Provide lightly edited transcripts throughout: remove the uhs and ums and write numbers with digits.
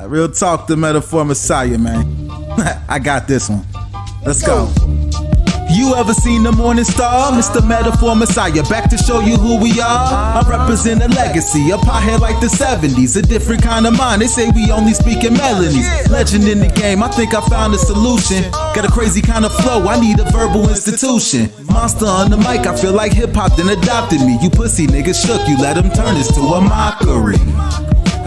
Real talk, the metaphor messiah, man. I got this one. Let's go. You ever seen the morning star? Mr. Metaphor Messiah, back to show you who we are. I represent a legacy, a pothead like the 70s, a different kind of mind. They say we only speak in melodies. Legend in the game, I think I found a solution. Got a crazy kind of flow, I need a verbal institution. Monster on the mic, I feel like hip-hop then adopted me. You pussy niggas shook, you let them turn this to a mockery.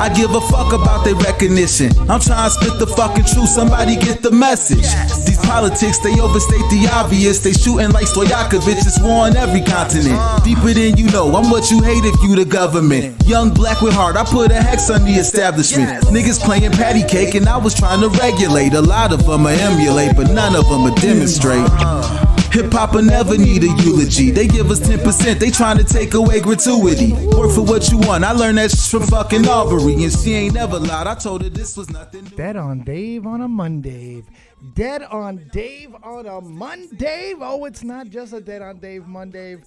I give a fuck about their recognition. I'm trying to spit the fucking truth, somebody get the message. These politics, they overstate the obvious. They shooting like Stoyakovich, it's war on every continent. Deeper than you know, I'm what you hate if you the government. Young black with heart, I put a hex on the establishment. Niggas playing patty cake and I was trying to regulate. A lot of them are emulate, but none of them are demonstrate. Hip-hop will never need a eulogy. They give us 10%, they trying to take away gratuity. Work for what you want, I learned that from fucking Aubrey. And she ain't never lied, I told her this was nothing new. Dead on Dave on a Monday. Dead on Dave on a Monday. Oh, it's not just a Dead on Dave Monday.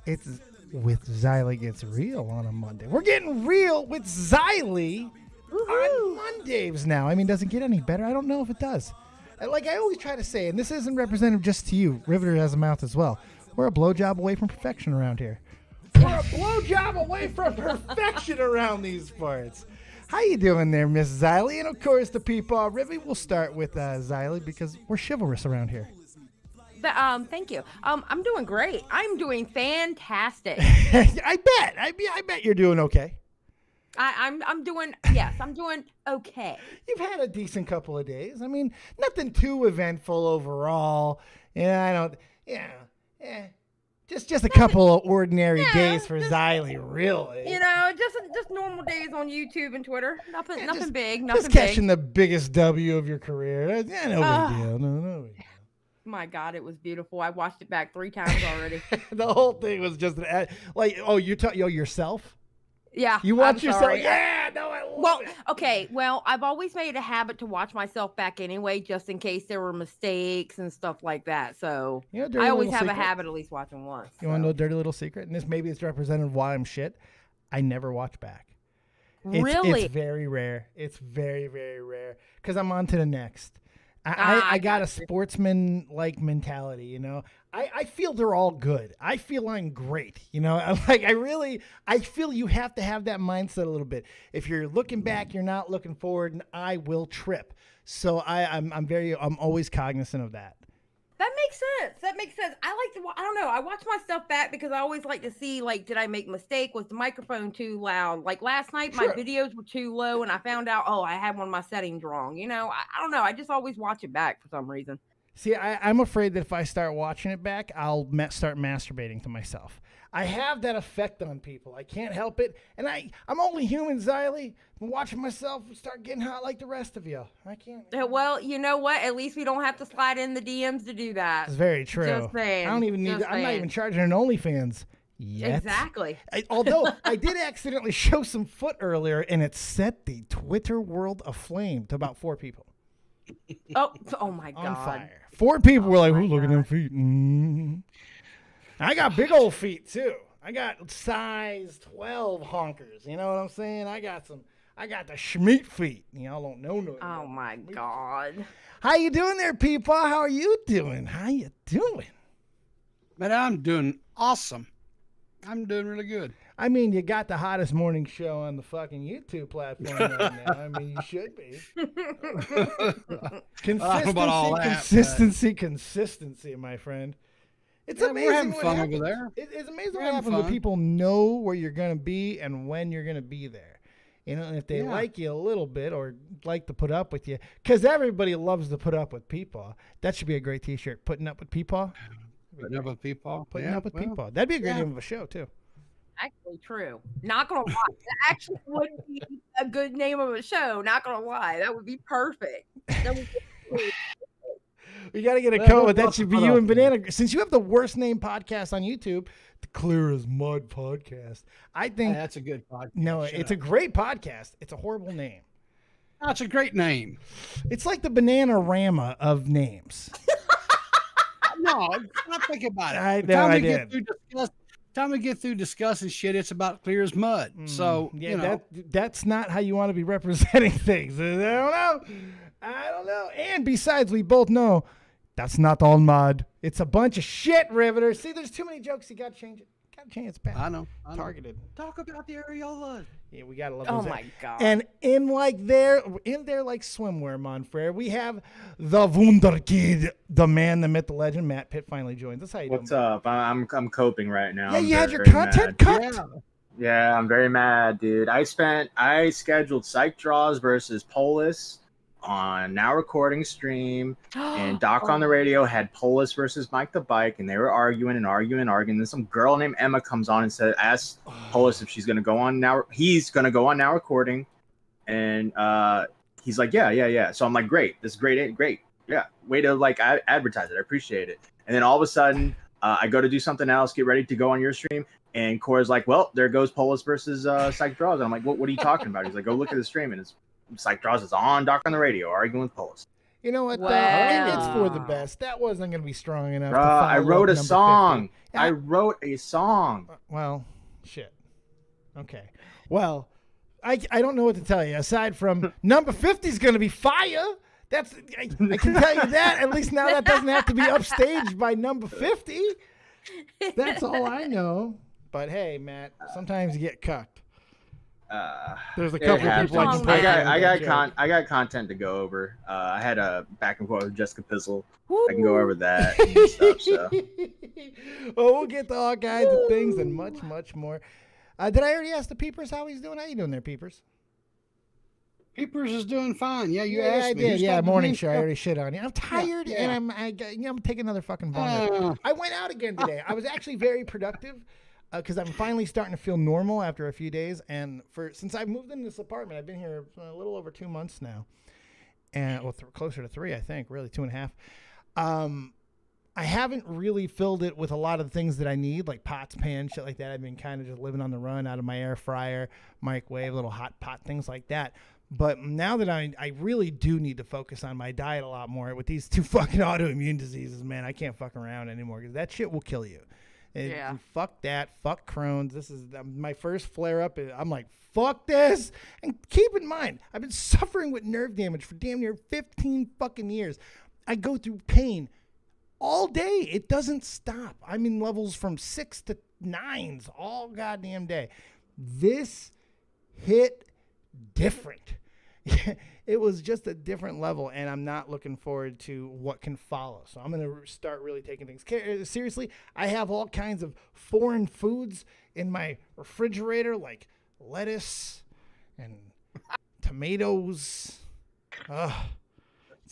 It's with Xylee Gets Real on a Monday. We're getting real with Xylee on Mondays now. I mean, does it get any better? I don't know if it does. Like I always try to say, and this isn't representative just to you, Riveter has a mouth as well. We're a blowjob away from perfection around here. We're a blowjob away from perfection around these parts. How you doing there, Miss Xylee? And of course, the PeePaw Rivy. We'll start with Xylee because we're chivalrous around here. Thank you. I'm doing great. I'm doing fantastic. I bet you're doing okay. I'm doing okay. You've had a decent couple of days. I mean, nothing too eventful overall. Just a couple of ordinary days for Xylee, really. Just normal days on YouTube and Twitter. Nothing big. Just catching the biggest W of your career. No big deal. No big deal. My God, it was beautiful. I watched it back 3 times already. The whole thing was just yourself. Yeah. You watch yourself? Yeah, no, I love it. Okay. Well, I've always made a habit to watch myself back anyway, just in case there were mistakes and stuff like that. So I always have a habit of at least watching once. You want to know a dirty little secret? And this maybe it's representative of why I'm shit. I never watch back. Really? It's very rare. It's very, very rare because I'm on to the next. I got a sportsman-like mentality, you know. I feel they're all good. I feel I'm great, you know. I feel you have to have that mindset a little bit. If you're looking back, you're not looking forward, and I will trip. So I'm always cognizant of that. That makes sense. I don't know. I watch my stuff back because I always like to see, like, did I make a mistake? Was the microphone too loud? Like last night, my videos were too low and I found out, I had one of my settings wrong. You know, I don't know. I just always watch it back for some reason. See, I'm afraid that if I start watching it back, I'll start masturbating to myself. I have that effect on people. I can't help it. And I'm only human, Xylee. I'm watching myself start getting hot like the rest of you. I can't. Well, you know what? At least we don't have to slide in the DMs to do that. It's very true. Just saying. I don't even need. I'm not even charging an OnlyFans yet. Exactly. Although I did accidentally show some foot earlier, and it set the Twitter world aflame to about 4 people. Oh my God. On fire. 4 people were like, "Ooh, look at them feet." Mm-hmm. I got big old feet too. I got size 12 honkers. You know what I'm saying? I got the Schmeat feet. Y'all don't know no. Oh my God. How you doing there, PeePaw? How are you doing? How you doing? Man, I'm doing awesome. I'm doing really good. I mean, you got the hottest morning show on the fucking YouTube platform right now. I mean, you should be. Consistency, my friend. It's amazing. We're having fun over there. It's amazing what happens when people know where you're going to be and when you're going to be there. You know, and if they like you a little bit or like to put up with you, because everybody loves to put up with PeePaw. That should be a great T-shirt. Putting up with PeePaw. Putting up with PeePaw. Putting up with PeePaw. That'd be a great name of a show too. Actually true. Not gonna lie. That actually would be a good name of a show. Not gonna lie. That would be perfect. We got to get a code. That should be you and Banana. Since you have the worst name podcast on YouTube, the Clear as Mud podcast. I think that's a good podcast. No, it's a great podcast. It's a horrible name. That's a great name. It's like the Banana-rama of names. No, not think about it. I did. time we get through discussing shit, it's about clear as mud. So, Yeah, you know. that's not how you want to be representing things. I don't know. And besides, we both know that's not all mud. It's a bunch of shit, Riveter. See, there's too many jokes. You got to change it. Got to change it back. I know. Targeted. Talk about the areolas. Yeah, we gotta love. Oh those. my God. And in there like swimwear, Monfrere, we have the Wunderkid, the man, the myth, the legend. MattPitt finally joins us. How you What's doing? up? I'm coping right now. Yeah, I'm you had your very content mad. cut. Yeah, I'm very mad, dude. I scheduled Psych Draws versus Polis on Now Recording stream, and Doc on the radio had Polis versus Mike the Bike, and they were arguing. Then some girl named Emma comes on and asks Polis if she's gonna go on now. He's gonna go on Now Recording, and he's like, yeah. So I'm like, great, this is great, yeah, way to like advertise it. I appreciate it. And then all of a sudden, I go to do something else, get ready to go on your stream, and Cora's like, well, there goes Polis versus Psych Draws. And I'm like, what are you talking about? He's like, go look at the stream, and it's Psych Draws is on Doc on the radio arguing with Polis. You know what? Wow. It's for the best. That wasn't going to be strong enough. I wrote a song. 50. I wrote a song. Well, shit. Okay. Well, I don't know what to tell you. Aside from number 50 is going to be fire. I can tell you that. At least now that doesn't have to be upstaged by number 50. That's all I know. But hey, Matt, sometimes you get cucked. There's a couple of people I got content to go over. I had a back and forth with Jessica Pizzle. I can go over that and stuff. So. Well, we'll get to all kinds of things and much, much more. Did I already ask the Peepers how he's doing? How you doing there, Peepers? Peepers is doing fine. Yeah, you asked me. I did. Yeah, morning show. I already shit on you. I'm tired, and I'm taking another fucking vomit. I went out again today. I was actually very productive. Because I'm finally starting to feel normal after a few days, and since I moved into this apartment, I've been here a little over 2 months now, and closer to 3, I think, really 2.5. I haven't really filled it with a lot of the things that I need, like pots, pans, shit like that. I've been kind of just living on the run out of my air fryer, microwave, little hot pot, things like that. But now that I really do need to focus on my diet a lot more with these 2 fucking autoimmune diseases, man, I can't fuck around anymore because that shit will kill you. And fuck that. Fuck Crohn's. This is my first flare up. I'm like, fuck this. And keep in mind, I've been suffering with nerve damage for damn near 15 fucking years. I go through pain all day. It doesn't stop. I'm in levels from 6 to 9s all goddamn day. This hit different. It was just a different level, and I'm not looking forward to what can follow. So I'm going to start really taking things seriously. I have all kinds of foreign foods in my refrigerator, like lettuce and tomatoes.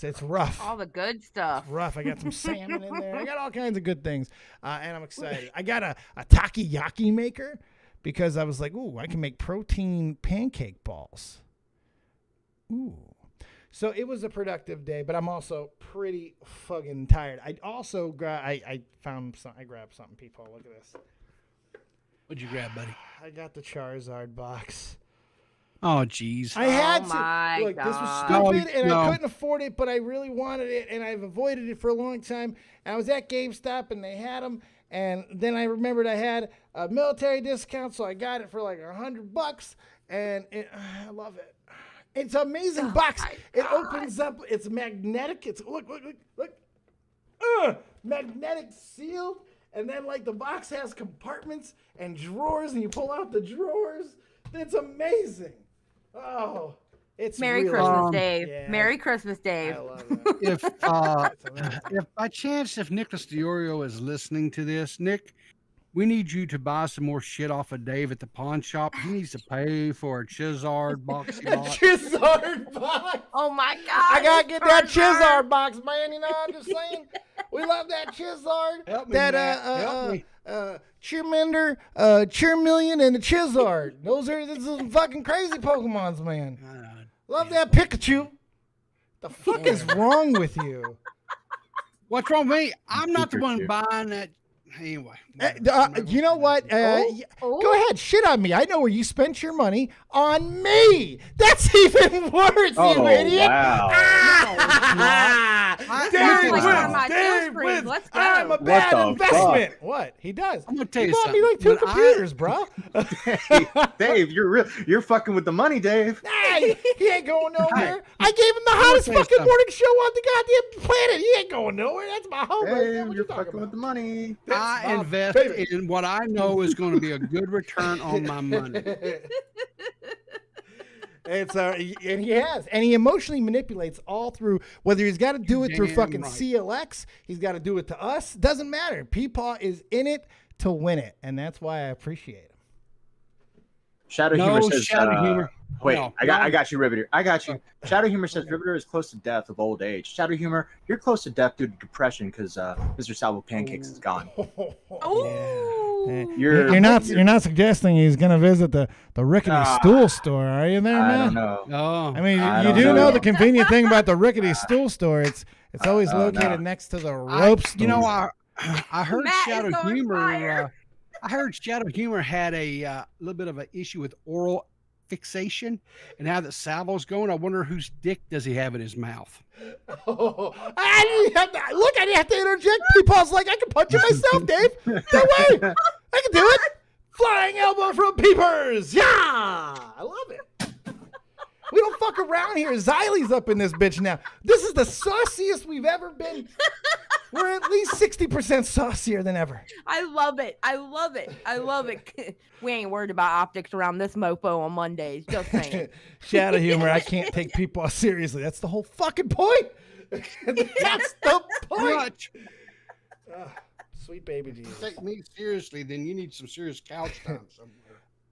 It's rough. All the good stuff. It's rough. I got some salmon in there. I got all kinds of good things, and I'm excited. I got a takoyaki maker because I was like, ooh, I can make protein pancake balls. Ooh. So it was a productive day, but I'm also pretty fucking tired. I also I grabbed something, people. Look at this. What'd you grab, buddy? I got the Charizard box. Oh, jeez. I had to. My Look, this was God. stupid, and No. I couldn't afford it, but I really wanted it, and I've avoided it for a long time. And I was at GameStop, and they had them, and then I remembered I had a military discount, so I got it for like $100, and I love it. It's an amazing box. It opens up. It's magnetic. It's look. Magnetic sealed, and then like the box has compartments and drawers, and you pull out the drawers. It's amazing. Oh, it's Merry really Christmas, Dave. yeah. Merry Christmas, Dave. I love it. If by chance, if Nicholas DiOrio is listening to this, Nick, we need you to buy some more shit off of Dave at the pawn shop. He needs to pay for a Chizard box. Chizard box. Oh my God. I gotta get that Chizard box, man. You know, I'm just saying. We love that Chizard. Help me, that Matt. Help me. Cheermender, Cheermillion, and the Chizard. Those are some fucking crazy Pokemons, man. Love that Pikachu. The fuck is wrong with you? What's wrong with me? I'm not the one buying that. Anyway, You know what? Go ahead, shit on me. I know where you spent your money on me. That's even worse, you idiot. Wow. Dave wins. Let's go. I'm a bad investment. Fuck? What? He does. I'm gonna tell He you bought me something. like 2 When computers, bro. Dave, you're fucking with the money, Dave. Hey, he ain't going nowhere. I gave him the hottest tell you fucking something. morning show on the goddamn planet. He ain't going nowhere. That's my home right there. Dave, What you're you talking fucking with about? the money. I my invest baby. in what I know is going to be a good return on my money. It's and he has, and he emotionally manipulates all through. Whether he's got to do it through Damn fucking right. CLX, he's got to do it to us. Doesn't matter. PeePaw is in it to win it, and that's why I appreciate him. Shadow No Humor says, shadow humor. Wait, No, I got you, Riveter. I got you. Shadow Humor says Riveter is close to death of old age. Shadow Humor, you're close to death due to depression because Mr. Salvo Pancakes is gone. Ooh. You're not suggesting he's gonna visit the rickety stool store, are you there, I man? don't know. Oh, I mean, I you don't do know know. the convenient thing about the rickety stool store. It's always located next to the rope store. you know, I heard Matt is Shadow on Humor. fire. I heard Shadow Humor had a little bit of an issue with oral fixation, and now that Salvo's going, I wonder whose dick does he have in his mouth? I didn't have to interject. PeePaw's like, I can punch it myself, Dave. No way. I can do it. Flying elbow from Peepers. Yeah. I love it. We don't fuck around here. Xylie's up in this bitch now. This is the sauciest we've ever been. We're at least 60% saucier than ever. I love it. I love it. I love it. We ain't worried about optics around this mofo on Mondays. Just saying. Shadow Humor, I can't take PeePaw seriously. That's the whole fucking point. That's the point. Sweet baby Jesus. Take me seriously, then you need some serious couch time somewhere.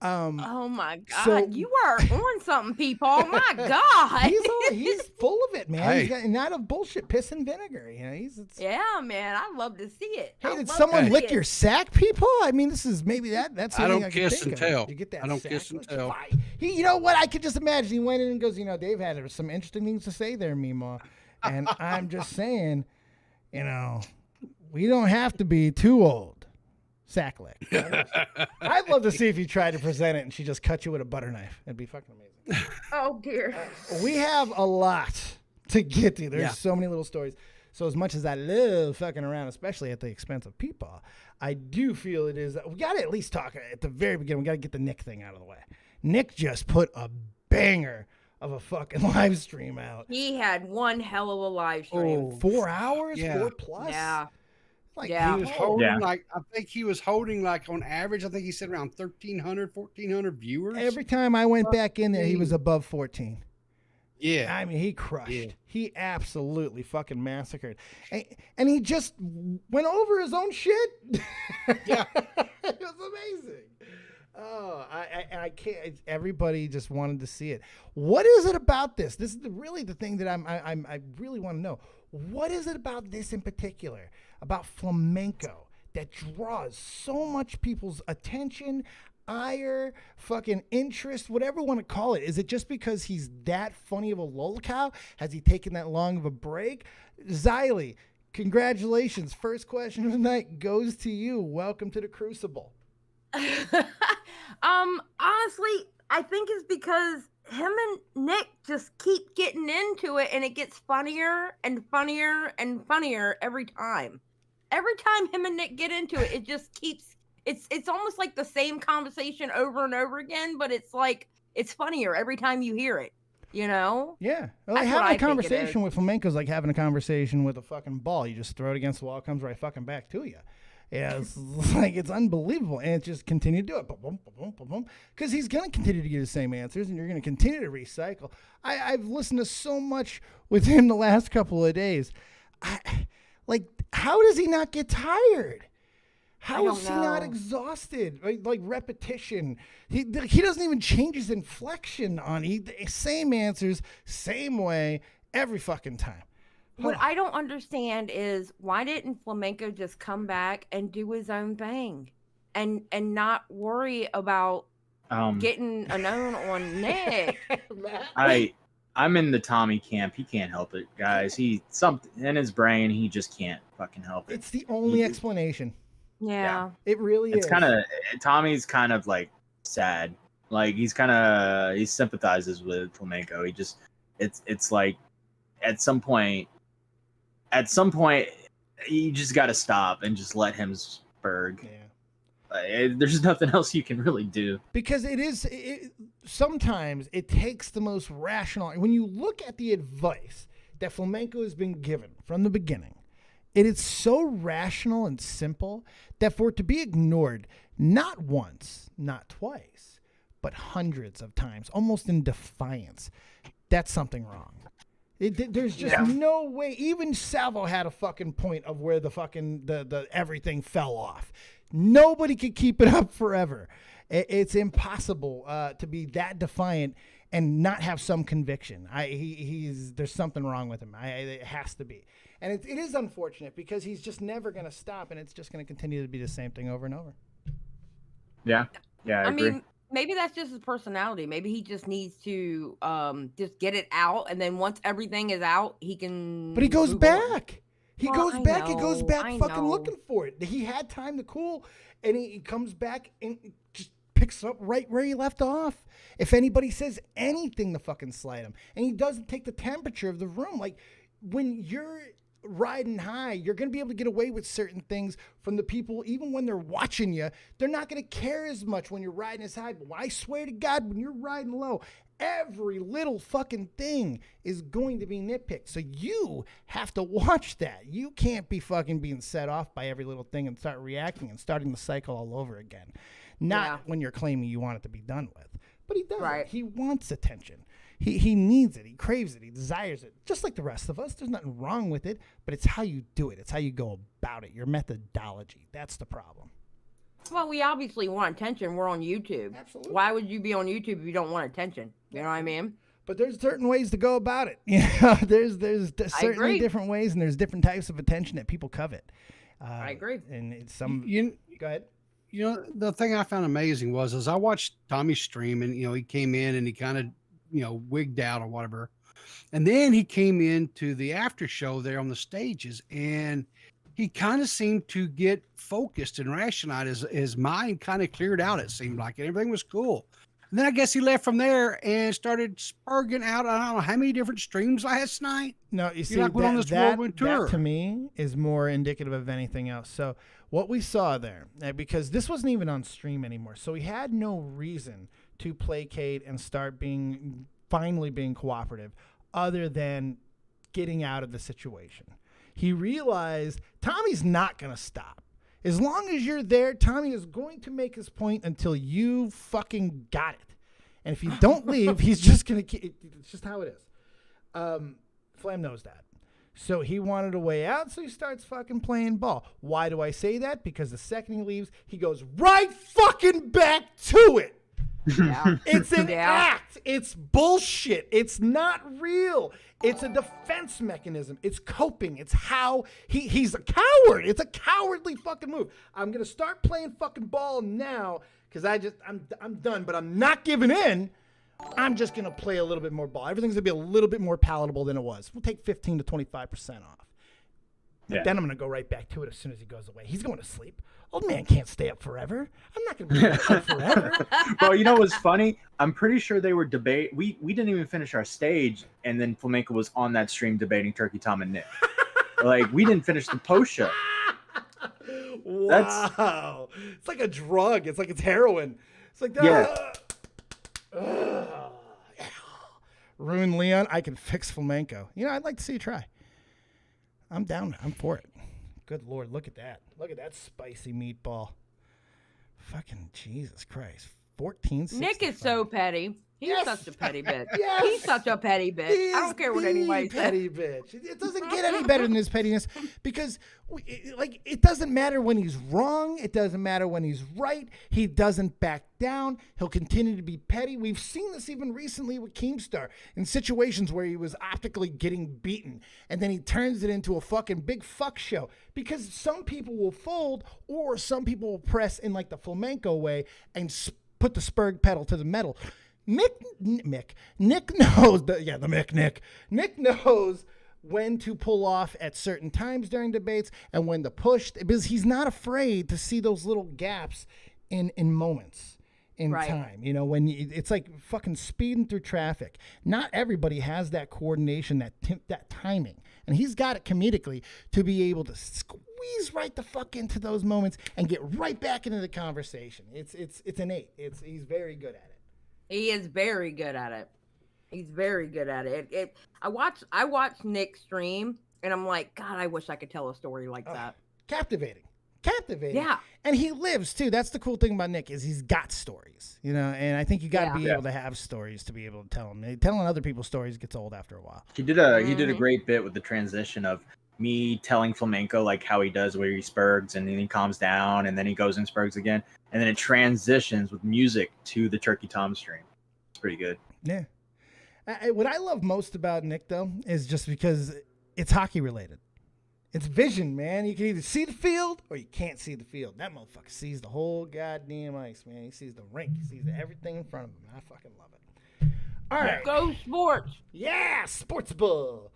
Oh my God. So- You are on something, PeePaw. My God. He's full of it, man. Hey. He's got, not of bullshit, piss and vinegar. You know, Yeah, man. I love to see it. Hey, I did love someone to lick see your it. sack, people? I mean, this is maybe that's. I something don't could kiss think and of. tell. You get that? I don't sack kiss and lick? tell. You know what? I could just imagine he went in and goes, Dave had some interesting things to say there, Meemaw, and I'm just saying, we don't have to be too old. Sack lick. I'd love to see if you tried to present it and she just cut you with a butter knife. It'd be fucking amazing. Oh, dear. We have a lot to get to. There's Yeah. so many little stories. So as much as I love fucking around, especially at the expense of PeePaw, I do feel it is. We got to at least talk at the very beginning. We got to get the Nick thing out of the way. Nick just put a banger of a fucking live stream out. He had one hell of a live stream. 4 hours, Yeah. 4 plus. Yeah. Like, Yeah. He was holding I think he was holding like on average, I think he said around 1,400 viewers. every time I went back in there, he was above 14. Yeah. I mean, he crushed. Yeah. He absolutely fucking massacred. And he just went over his own shit. Yeah. It was amazing. Oh, I can't. Everybody just wanted to see it. What is it about this? This is really the thing that I really want to know. What is it about this in particular, about flamenco, that draws so much people's attention, ire, fucking interest, whatever you want to call it? Is it just because he's that funny of a lolcow? Has he taken that long of a break? Xylie, congratulations. First question of the night goes to you. Welcome to the Crucible. Honestly, I think it's because him and Nick just keep getting into it, and it gets funnier and funnier and funnier every time. Every time him and Nick get into it, it just keeps. It's almost like the same conversation over and over again, but it's like it's funnier every time you hear it. You know? Yeah. Well, That's what having I a think it conversation is. with flamenco is like having a conversation with a fucking ball. You just throw it against the wall, it comes right fucking back to you. Yeah, it's like it's unbelievable, and it just continue to do it, because he's gonna continue to get the same answers, and you're gonna continue to recycle. I've listened to so much with him the last couple of days. How does he not get tired? How is he not know. exhausted? Like repetition. He doesn't even change his inflection on same answers, same way every fucking time. What I don't understand is why didn't Flamenco just come back and do his own thing, and not worry about getting a known on Nick? I'm in the Tommy camp. He can't help it, guys. He something in his brain. He just can't fucking help it. It's the only explanation. Yeah. It really It's is. kind of Tommy's kind of like sad. Like he sympathizes with Flamco. He just it's like at some point you just got to stop and just let him spurg. Yeah. There's nothing else you can really do. Because sometimes it takes the most rational. When you look at the advice that Flamco has been given from the beginning, it is so rational and simple that for it to be ignored, not once, not twice, but hundreds of times, almost in defiance, that's something wrong. There's just no way. Even Salvo had a fucking point of where the fucking the everything fell off. Nobody could keep it up forever. It's impossible to be that defiant and not have some conviction. There's something wrong with him. It has to be, and it is unfortunate because he's just never going to stop, and it's just going to continue to be the same thing over and over. Yeah, I agree. mean, maybe that's just his personality. Maybe he just needs to just get it out, and then once everything is out, he can. But he goes move back. on. He Well, goes I back. He know, goes back I fucking know. looking for it. He had time to cool, and he comes back and just picks up right where he left off. If anybody says anything to fucking slide him, and he doesn't take the temperature of the room. Like when you're riding high, you're going to be able to get away with certain things from the people, even when they're watching you. They're not going to care as much when you're riding as high. But I swear to God, when you're riding low, every little fucking thing is going to be nitpicked. So you have to watch that. You can't be fucking being set off by every little thing and start reacting and starting the cycle all over again. Not when you're claiming you want it to be done with. But he doesn't. Right. He wants attention. He needs it. He craves it. He desires it. Just like the rest of us. There's nothing wrong with it, but it's how you do it. It's how you go about it. Your methodology. That's the problem. Well, we obviously want attention. We're on YouTube. Absolutely. Why would you be on YouTube if you don't want attention? You know what I mean? But there's certain ways to go about it. You know, there's certainly agree. different ways, and there's different types of attention that people covet. I agree. And it's some. Go ahead. You know, the thing I found amazing was as I watched Tommy stream, and he came in and he kind of wigged out or whatever, and then he came into the after show there on the stages, and he kind of seemed to get focused and rationalized. His mind kind of cleared out. It seemed like everything was cool. And then I guess he left from there and started spurging out. I don't know how many different streams last night. No, you see, like went on this whirlwind tour. that to me is more indicative of anything else. So what we saw there, because this wasn't even on stream anymore, so he had no reason to placate and start finally being cooperative other than getting out of the situation. He realized Tommy's not going to stop. As long as you're there, Tommy is going to make his point until you fucking got it. And if you don't leave, he's just going to keep. It's just how it is. Flam knows that. So he wanted a way out, so he starts fucking playing ball. Why do I say that? Because the second he leaves, he goes right fucking back to it. Yeah. It's an act. It's bullshit. It's not real. It's a defense mechanism. It's coping. It's how he's a coward. It's a cowardly fucking move. I'm gonna start playing fucking ball now because I'm done, but I'm not giving in. I'm just gonna play a little bit more ball. Everything's gonna be a little bit more palatable than it was. We'll take 15 to 25% off. Yeah. Then I'm gonna go right back to it as soon as he goes away. He's going to sleep. Old man can't stay up forever. I'm not going to be up forever. Well, you know what's funny? I'm pretty sure they were We didn't even finish our stage, and then Flamco was on that stream debating Turkey Tom and Nick. Like we didn't finish the post show. Wow. It's like a drug. It's like it's heroin. It's like that. Yeah. Ruin Leon. I can fix Flamco. I'd like to see you try. I'm down. I'm for it. Good Lord, look at that. Look at that spicy meatball. Fucking Jesus Christ. 14. Nick is so petty. He's Yes. such a petty bitch. Yes. He's such a petty bitch. He I don't care what is anybody the says. petty bitch. It doesn't get any better than his pettiness because, it doesn't matter when he's wrong. It doesn't matter when he's right. He doesn't back down. He'll continue to be petty. We've seen this even recently with Keemstar in situations where he was optically getting beaten, and then he turns it into a fucking big fuck show because some people will fold or some people will press in like the Flamco way and put the spurg pedal to the metal. Nick knows Nick knows when to pull off at certain times during debates and when to push, because he's not afraid to see those little gaps in moments in time. You know, when it's like fucking speeding through traffic. Not everybody has that coordination, that timing, and he's got it comedically to be able to squeeze right the fuck into those moments and get right back into the conversation. It's innate. He's very good at it. He is very good at it. He's very good at it. I watched Nick stream, and I'm like, God, I wish I could tell a story like that. Captivating. Yeah. And he lives too. That's the cool thing about Nick is he's got stories, you know, and I think you got to be able to have stories to be able to tell them. Telling other people's stories gets old after a while. He did a great bit with the transition of me telling Flamenco like how he does where he spurgs and then he calms down and then he goes and spurgs again. And then it transitions with music to the Turkey Tom stream. It's pretty good. Yeah. What I love most about Nick, though, is just because it's hockey related. It's vision, man. You can either see the field or you can't see the field. That motherfucker sees the whole goddamn ice, man. He sees the rink. He sees everything in front of him. I fucking love it. All right. Go sports. Yeah, sports bull.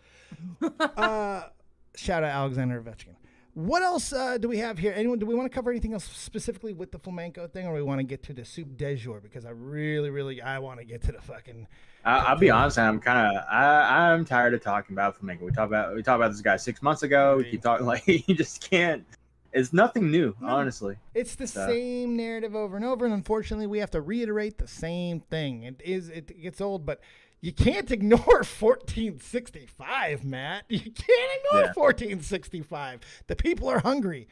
Shout out Alexander Ovechkin. What else do we have here? Do we want to cover anything else specifically with the Flamco thing, or we want to get to the soup du jour? Because I really want to get to the fucking. I'll be honest, I'm tired of talking about Flamenco. We talked about this guy 6 months ago. We keep talking like you just can't. It's nothing new, honestly. It's the same narrative over and over, and unfortunately, we have to reiterate the same thing. It gets old, but you can't ignore 1465, Matt. You can't ignore 1465. The people are hungry.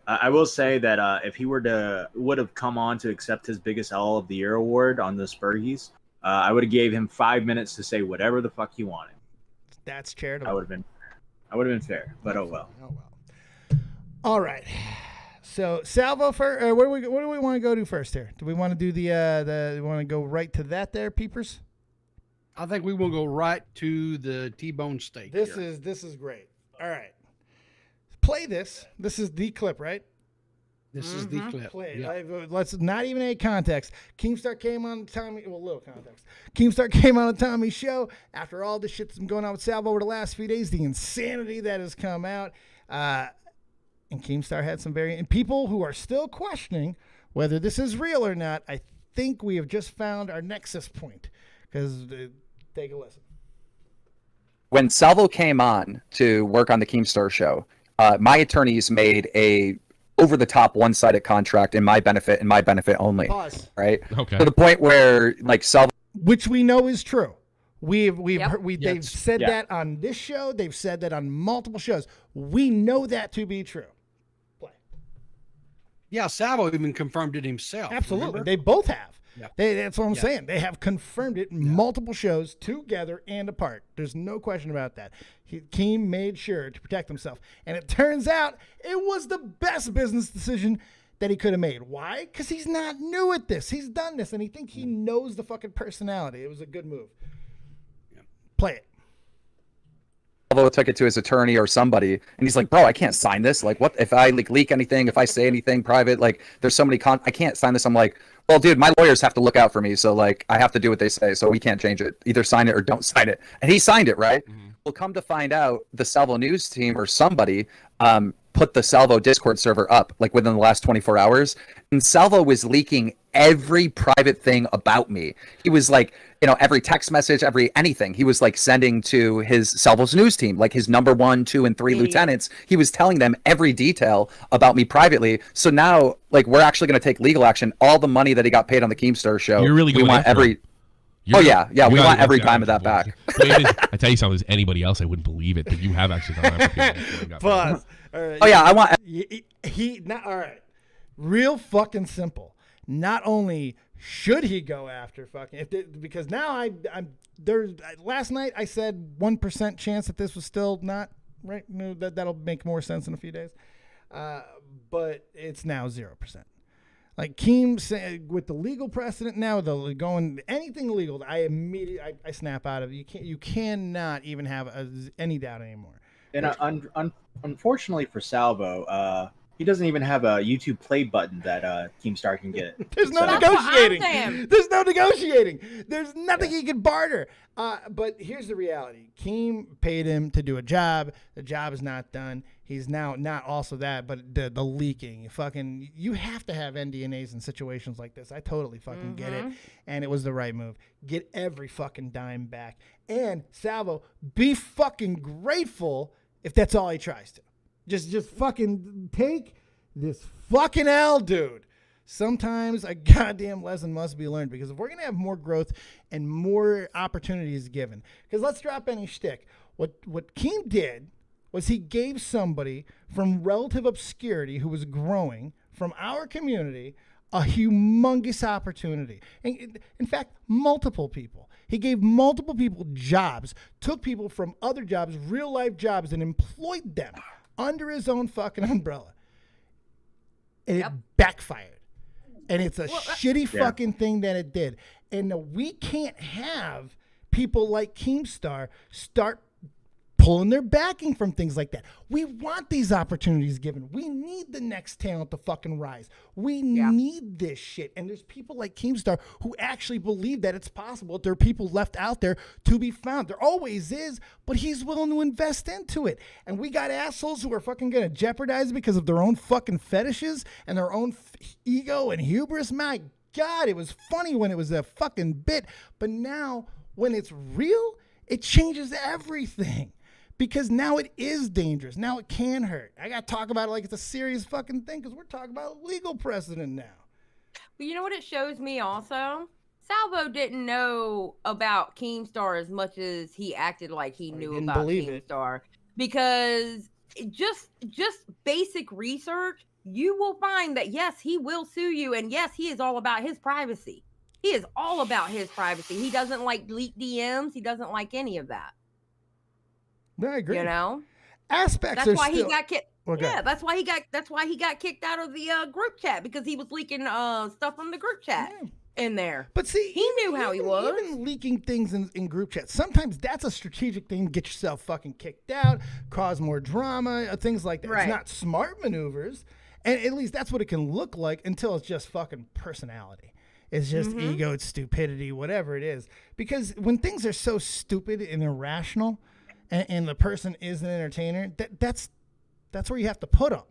I will say that if he would have come on to accept his biggest L of the year award on the Spurgies, I would have gave him 5 minutes to say whatever the fuck he wanted. That's charitable. I would have been fair, but oh well. All right. So Salvo, where do we want to go to first here? Do we want to do we want to go right to that there, peepers? I think we will go right to the T-bone steak. This is great. All right. Play this. This is the clip, right? This is the clip. Play it. Yeah. Let's not even any context. Keemstar came on Tommy. Well, little context. Keemstar came on Tommy's show after all the shit that's been going on with Salvo over the last few days. The insanity that has come out, and Keemstar had some people who are still questioning whether this is real or not. I think we have just found our nexus point. Because take a listen. When Salvo came on to work on the Keemstar show, my attorneys made a over-the-top one-sided contract in my benefit and my benefit only. Pause. Right? Okay. To the point where, like, Salvo... Which we know is true. They've Yes. said that on this show. They've said that on multiple shows. We know that to be true. Play. Yeah, Salvo even confirmed it himself. Absolutely. Remember? They both have. Yeah. That's what I'm saying. They have confirmed it in multiple shows together and apart. There's no question about that. Keem made sure to protect himself. And it turns out it was the best business decision that he could have made. Why? Because he's not new at this. He's done this, and he knows the fucking personality. It was a good move. Yeah. Play it. Salvo took it to his attorney or somebody, and he's like, bro, I can't sign this. Like, what if I leak anything, if I say anything private, like, there's so many I can't sign this. I'm like, well, dude, my lawyers have to look out for me, so, like, I have to do what they say, so we can't change it. Either sign it or don't sign it. And he signed it, right? Mm-hmm. Well, come to find out, the Salvo news team or somebody put the Salvo Discord server up, like, within the last 24 hours, and Salvo was leaking every private thing about me. He was like, every text message, anything he was like sending to his Salvo's news team, like his number 1, 2, and 3 lieutenants. He was telling them every detail about me privately. So now, like, we're actually going to take legal action. All the money that he got paid on the Keemstar show, you're really going we want every. We want every dime of that back. I tell you something, as anybody else, I wouldn't believe it, but you have actually done that. Pause. All right. Oh yeah, I want. All right. Real fucking simple. Not only should he go after fucking because now I'm there. Last night I said 1% chance that this was still not right. No, that'll make more sense in a few days. But it's now 0%. Like Keem said, with the legal precedent now, going anything legal, I immediately I snap out of it. You cannot even have any doubt anymore. And unfortunately for Salvo, He doesn't even have a YouTube play button that Keemstar can get. There's no So- negotiating. There's no negotiating. There's nothing he can barter. But here's the reality. Keem paid him to do a job. The job is not done. He's now not also that, but the leaking. You have to have NDNAs in situations like this. I totally fucking get it. And it was the right move. Get every fucking dime back. And Salvo, be fucking grateful if that's all he tries to. Just fucking take this fucking L, dude. Sometimes a goddamn lesson must be learned, because if we're going to have more growth and more opportunities given, because let's drop any shtick. What Keem did was he gave somebody from relative obscurity who was growing from our community a humongous opportunity. In fact, multiple people. He gave multiple people jobs, took people from other jobs, real life jobs, and employed them under his own fucking umbrella. And it backfired. And it's a shitty fucking thing that it did. And we can't have people like Keemstar start pulling their backing from things like that. We want these opportunities given. We need the next talent to fucking rise. We need this shit. And there's people like Keemstar who actually believe that it's possible. There are people left out there to be found. There always is, but he's willing to invest into it. And we got assholes who are fucking going to jeopardize it because of their own fucking fetishes and their own ego and hubris. My God, it was funny when it was a fucking bit. But now, when it's real, it changes everything. Because now it is dangerous. Now it can hurt. I got to talk about it like it's a serious fucking thing, because we're talking about legal precedent now. But you know what it shows me also? Salvo didn't know about Keemstar as much as he acted like he knew about Keemstar. Because just basic research, you will find that, yes, he will sue you. And yes, he is all about his privacy. He is all about his privacy. He doesn't like leak DMs. He doesn't like any of that. I agree. You know, aspects. That's why still... he got kicked. Okay. Yeah, that's why he got kicked out of the group chat, because he was leaking stuff from the group chat in there. But see, he knew how he was. Even leaking things in group chats, sometimes that's a strategic thing to get yourself fucking kicked out, cause more drama, things like that. Right. It's not smart maneuvers, and at least that's what it can look like until it's just fucking personality. It's just ego, it's stupidity, whatever it is. Because when things are so stupid and irrational, and the person is an entertainer, that's where you have to put them.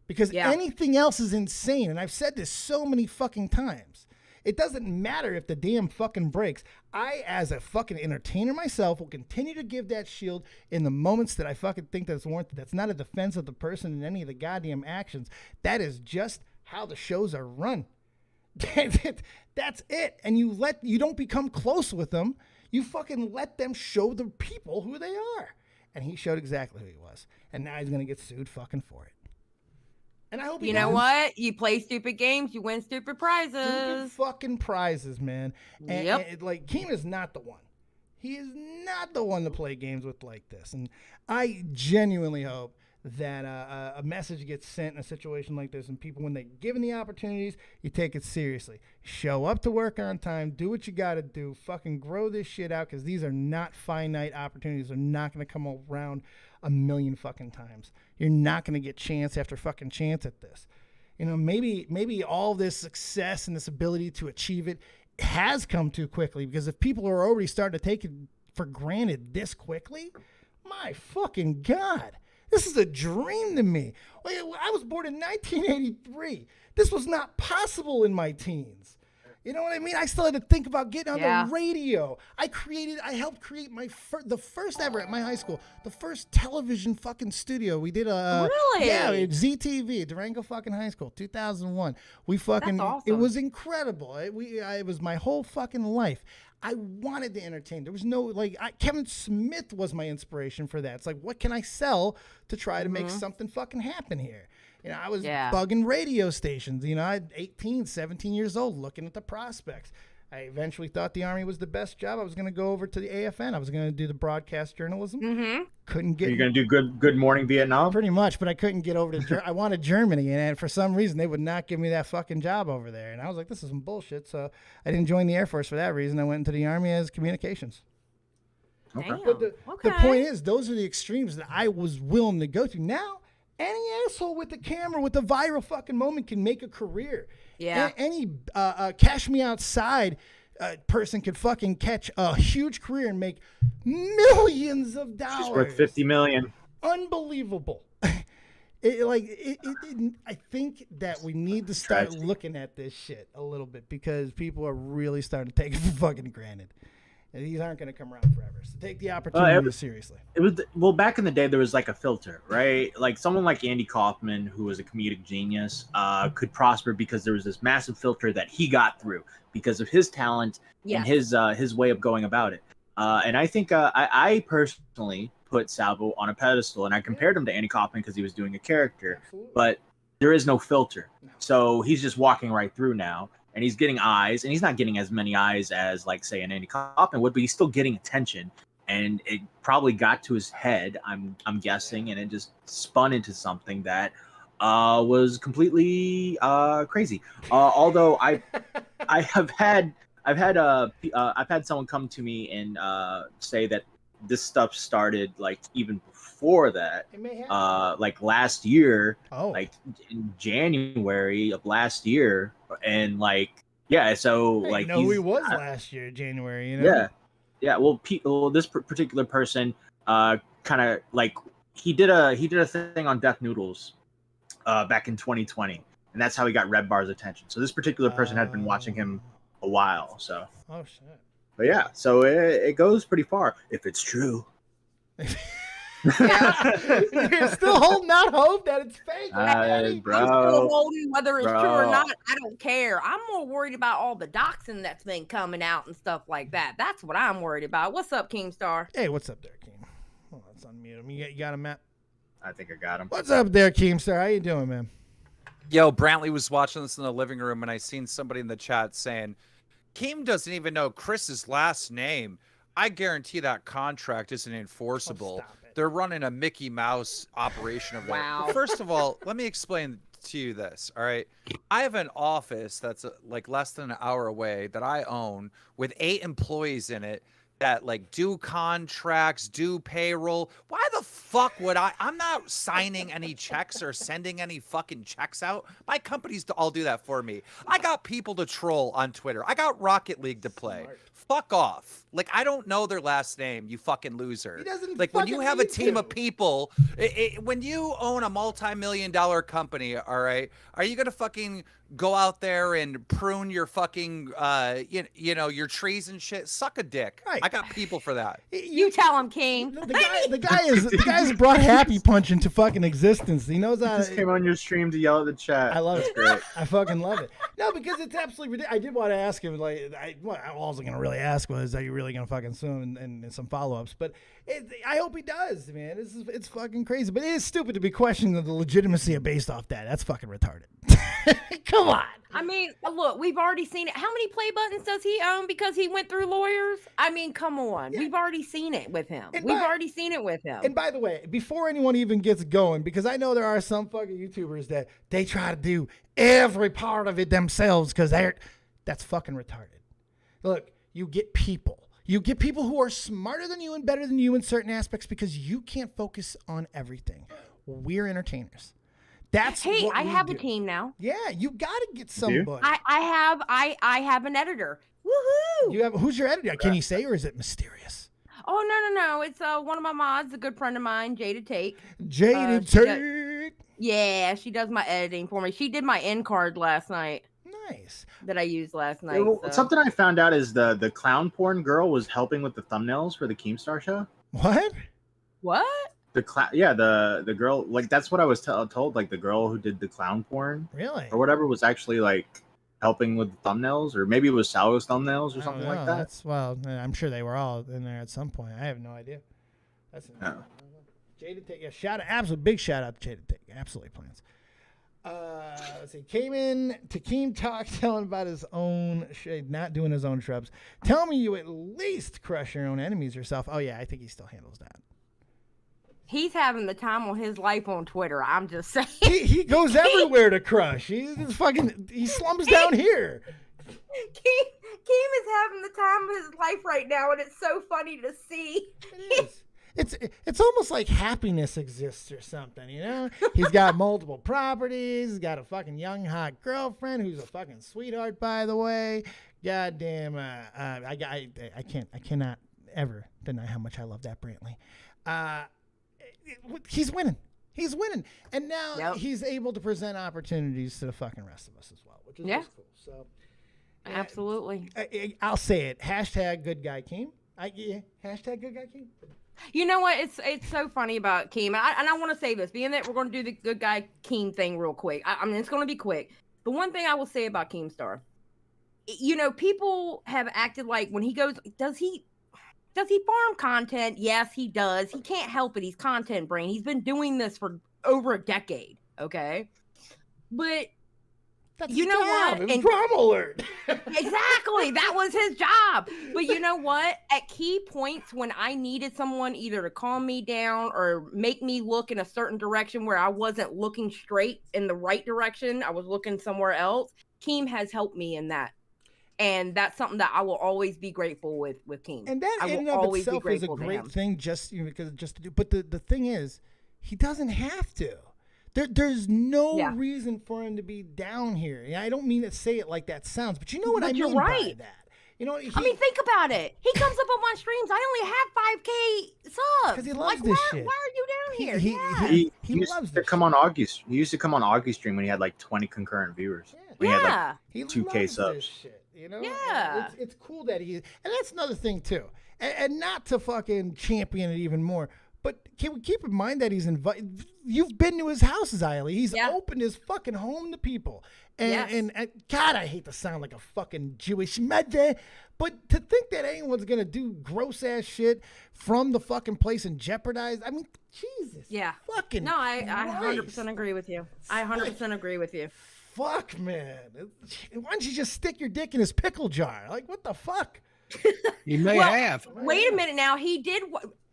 Because anything else is insane. And I've said this so many fucking times. It doesn't matter if the damn fucking breaks. I, as a fucking entertainer myself, will continue to give that shield in the moments that I fucking think that's warranted. That's not a defense of the person in any of the goddamn actions. That is just how the shows are run. That's it. And you don't become close with them. You fucking let them show the people who they are. And he showed exactly who he was. And now he's going to get sued fucking for it. And I hope he You know what? You play stupid games, you win stupid prizes. Stupid fucking prizes, man. And like, Keem is not the one. He is not the one to play games with like this. And I genuinely hope that a message gets sent in a situation like this, and people, when they're given the opportunities, you take it seriously. Show up to work on time, do what you got to do, fucking grow this shit out, because these are not finite opportunities. They're not going to come around a million fucking times. You're not going to get chance after fucking chance at this. You know, maybe all this success and this ability to achieve it has come too quickly, because if people are already starting to take it for granted this quickly, my fucking God. This is a dream to me. I was born in 1983. This was not possible in my teens. You know what I mean? I still had to think about getting on the radio. I helped create the first ever at my high school, the first television fucking studio. We did really? Yeah, ZTV, Durango fucking High School, 2001. We fucking, That's awesome. It was incredible. It was my whole fucking life. I wanted to entertain. There was no, Kevin Smith was my inspiration for that. It's like, what can I sell to try to make something fucking happen here? You know, I was bugging radio stations. You know, I had 18, 17 years old looking at the prospects. I eventually thought the Army was the best job. I was going to go over to the AFN. I was going to do the broadcast journalism. Couldn't get. You're going to do Good Morning Vietnam? Pretty much, but I couldn't get over to I wanted Germany, and for some reason, they would not give me that fucking job over there. And I was like, this is some bullshit. So I didn't join the Air Force for that reason. I went into the Army as communications. Okay. But the point is, those are the extremes that I was willing to go to. Now, Any asshole with a camera with a viral fucking moment can make a career. Yeah. Any Cash Me Outside person could fucking catch a huge career and make millions of dollars. She's worth $50 million. Unbelievable. I think that we need to start looking at this shit a little bit because people are really starting to take it for fucking granted. And these aren't going to come around forever. So take the opportunity seriously. Back in the day, there was like a filter, right? Like someone like Andy Kaufman, who was a comedic genius, could prosper because there was this massive filter that he got through because of his talent and his way of going about it. And I think I personally put Salvo on a pedestal, and I compared him to Andy Kaufman because he was doing a character, but there is no filter. So he's just walking right through now, and he's getting eyes, and he's not getting as many eyes as, like, say, an Andy Kaufman would, but he's still getting attention, and it probably got to his head, I'm guessing, and it just spun into something that was completely crazy. Although I've had someone come to me and say that this stuff started like even before that, like last year, like in January of last year, and like so like who he was last year, January, you know? Yeah. Well, this particular person, kind of like he did a thing on Death Noodles, back in 2020, and that's how he got Red Bar's attention. So this particular person had been watching him a while. So. Oh shit. But yeah, so it goes pretty far if it's true. You're still holding out hope that it's fake, bro. I'm still holding whether it's true or not. I don't care. I'm more worried about all the doxing that's been coming out and stuff like that. That's what I'm worried about. What's up, Keemstar? Hey, what's up there, Keem? Hold on, let's unmute him. You got him, Matt? I think I got him. What's up there, Keemstar? How you doing, man? Yo, Brantley was watching this in the living room, and I seen somebody in the chat saying, Keem doesn't even know Chris's last name. I guarantee that contract isn't enforceable. They're running a Mickey Mouse operation over there. Wow. First of all, let me explain to you this, all right? I have an office that's like less than an hour away that I own with 8 employees in it that like do contracts, do payroll. Why the fuck would I'm not signing any checks or sending any fucking checks out. My companies all do that for me. I got people to troll on Twitter. I got Rocket League to play. Fuck off. Like, I don't know their last name, you fucking loser. Like, when you have a team of people, when you own a multi-million-dollar company, all right, are you going to fucking go out there and prune your fucking, you know, your trees and shit? Suck a dick. Right. I got people for that. You tell him, King. The guy's brought Happy Punch into fucking existence. He knows how. Just came on your stream to yell at the chat. I love it. Great. I fucking love it. No, because it's absolutely ridiculous. I did want to ask him, like, what I wasn't gonna really ask was, are you really gonna fucking sue him, and some follow-ups? But I hope he does, man. It's fucking crazy. But it is stupid to be questioning the legitimacy of based off that. That's fucking retarded. Come on. I mean, look, we've already seen it. How many play buttons does he own because he went through lawyers? I mean, come on. Yeah. We've already seen it with him. And by the way, before anyone even gets going, because I know there are some fucking YouTubers that they try to do every part of it themselves because that's fucking retarded. Look, you get people. You get people who are smarter than you and better than you in certain aspects because you can't focus on everything. We're entertainers. Hey, I have a team now. Yeah, you gotta get somebody. I have an editor. Woohoo! Who's your editor? Can you say, or is it mysterious? Oh no! It's one of my mods, a good friend of mine, Jada Take. Jada Take. Yeah, she does my editing for me. She did my end card last night. Nice. That I used last night. Something I found out is the clown porn girl was helping with the thumbnails for the Keemstar show. What? The girl, like, that's what I was told, like, the girl who did the clown porn, really, or whatever, was actually like helping with the thumbnails, or maybe it was Salvo's thumbnails or something like that. I'm sure they were all in there at some point. I have no idea. That's Jada Take. Yeah, big shout out to Jada Take. Absolutely plans. Let's see. Came in to Keem Talk telling about his own shade, not doing his own shrubs. Tell me you at least crush your own enemies yourself. Oh yeah, I think he still handles that. He's having the time of his life on Twitter. I'm just saying. He goes everywhere to crush. He slumps down here. Keem is having the time of his life right now, and it's so funny to see. It is. it's almost like happiness exists or something, you know? He's got multiple properties. He's got a fucking young hot girlfriend who's a fucking sweetheart, by the way. Goddamn, I cannot ever deny how much I love that Brantley. He's winning. He's winning, and now he's able to present opportunities to the fucking rest of us as well, which is just cool. So, absolutely. I'll say it. Hashtag good guy Keem. Hashtag good guy Keem. You know what? It's so funny about Keem, and I want to say this, being that we're going to do the good guy Keem thing real quick. I mean, it's going to be quick. The one thing I will say about Keemstar, you know, people have acted like when he goes, does he farm content? Yes, he does. He can't help it. He's content brain. He's been doing this for over a decade. Okay, but you know what? And drama alert. Exactly. That was his job. But you know what? At key points when I needed someone either to calm me down or make me look in a certain direction where I wasn't looking straight in the right direction, I was looking somewhere else. Keem has helped me in that. And that's something that I will always be grateful with Keem. And that in and of itself is a great thing just to do. But the thing is, he doesn't have to. There's no reason for him to be down here. I don't mean to say it like that sounds, but you know what I mean by that. You know, I mean, think about it. He comes up on my streams. I only have 5K subs. Because he loves this shit. Why are you down here? He used to come on Augie's. He used to come on Augie's stream when he had like 20 concurrent viewers. When he had like 2K subs. Shit, you know? Yeah. It's cool that and that's another thing too. And not to fucking champion it even more, but keep in mind that he's invited. You've been to his house, Xylee. He's opened his fucking home to people. And God, I hate to sound like a fucking Jewish mother, but to think that anyone's gonna do gross ass shit from the fucking place and jeopardize. I mean, Jesus. Yeah. Fucking. No, I 100% agree with you. I 100% agree with you. Fuck, man. Why don't you just stick your dick in his pickle jar? Like, what the fuck? He may have. Wait a minute now. He did.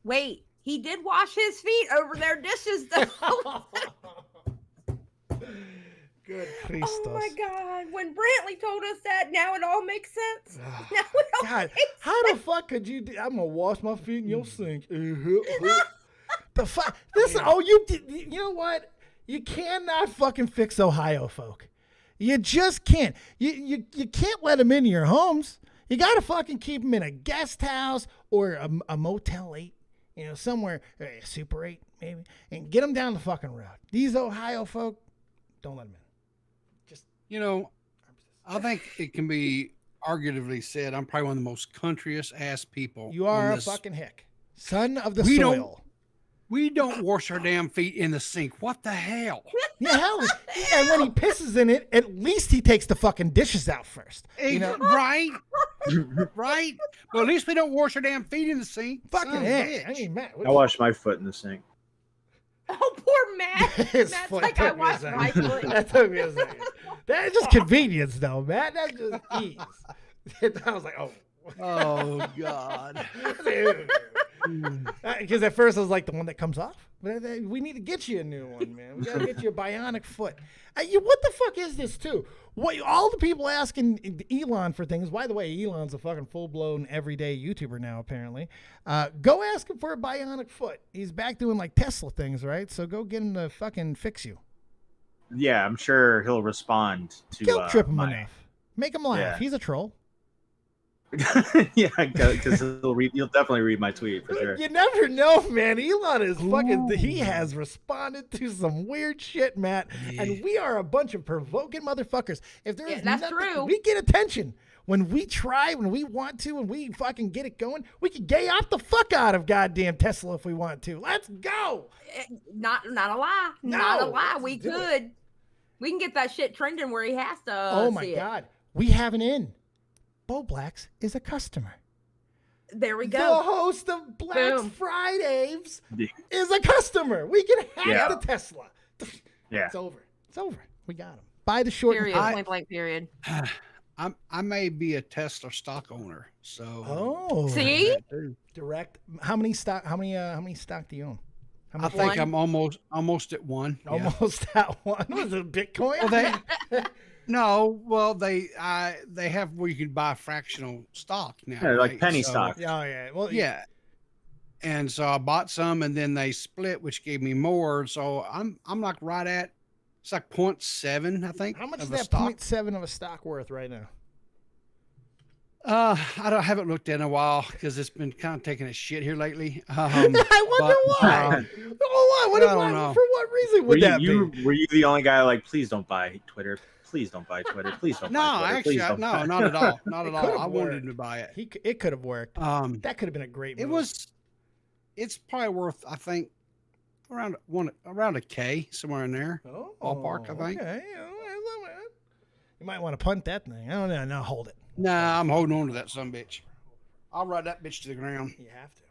Wait. He did wash his feet over their dishes, though. Good Christos. Oh my God! When Brantley told us that, now it all makes sense. God, how the fuck could you do? I'm gonna wash my feet in your sink. The fuck? Listen, you know what? You cannot fucking fix Ohio folk. You just can't. You can't let them into your homes. You gotta fucking keep them in a guest house or a Motel 8. You know, somewhere, Super 8 maybe, and get them down the fucking road. These Ohio folk, don't let them in. You know, I think it can be arguably said I'm probably one of the most countryest ass people. You are a fucking hick. Son of the soil. We don't wash our damn feet in the sink. What the hell? Yeah, hell. And when he pisses in it, at least he takes the fucking dishes out first. You know? Right? Right? Well, at least we don't wash our damn feet in the sink. Fucking heck. I mean, Matt. I wash my foot in the sink. Oh, poor Matt. Matt's like, I washed my foot. That took me a second. That's just convenience, though, Matt. That's just ease. I was like, oh, God. Because at first I was like, the one that comes off? We need to get you a new one, man. We got to get you a bionic foot. What the fuck is this, too? All the people asking Elon for things. By the way, Elon's a fucking full-blown everyday YouTuber now, apparently. Go ask him for a bionic foot. He's back doing, like, Tesla things, right? So go get him to fucking fix you. Yeah, I'm sure he'll respond to Guilt trip him enough. Make him laugh. Yeah. He's a troll. Yeah, because he'll definitely read my tweet for sure. You never know, man. Elon is fucking. He has responded to some weird shit, Matt, and we are a bunch of provoking motherfuckers. If there is that's nothing, true. We get attention when we try, when we want to, when we fucking get it going. We can gay off the fuck out of goddamn Tesla if we want to. Let's go. Not a lie. No, not a lie. We could. We can get that shit trending where he has to. Oh my God, we have an in. Bo Blacks is a customer. There we go. The host of Blacks Fridays is a customer. We can hack the Tesla. Yeah, it's over. It's over. We got him. Buy the short. Period. Point blank. Period. I may be a Tesla stock owner. So. See. Direct. How many stock? How many stock do you own? I think I'm almost at one. Almost at one. Was it Bitcoin? Well, no, well they have where you can buy fractional stock now. Yeah, like penny stock. Oh yeah. Well, yeah. And so I bought some, and then they split, which gave me more. So I'm like right at, it's like 0.7, I think. How much is of a that stock. 0.7 of a stock worth right now? I haven't looked at it in a while because it's been kind of taking a shit here lately. I wonder why. What I don't know. For what reason would that be? Were you the only guy like, please don't buy Twitter? Please don't buy Twitter. Please don't No, buy Twitter. actually, Please don't no, buy-" not at all. Not at all. could've I wanted worked. him to buy it. It could have worked. That could have been a great move. It's probably worth, I think, around a K, somewhere in there. Oh, Ballpark, I think. Okay. I love it. You might want to punt that thing. I don't know. No, hold it. Nah, I'm holding on to that sumbitch. I'll ride that bitch to the ground. You have to.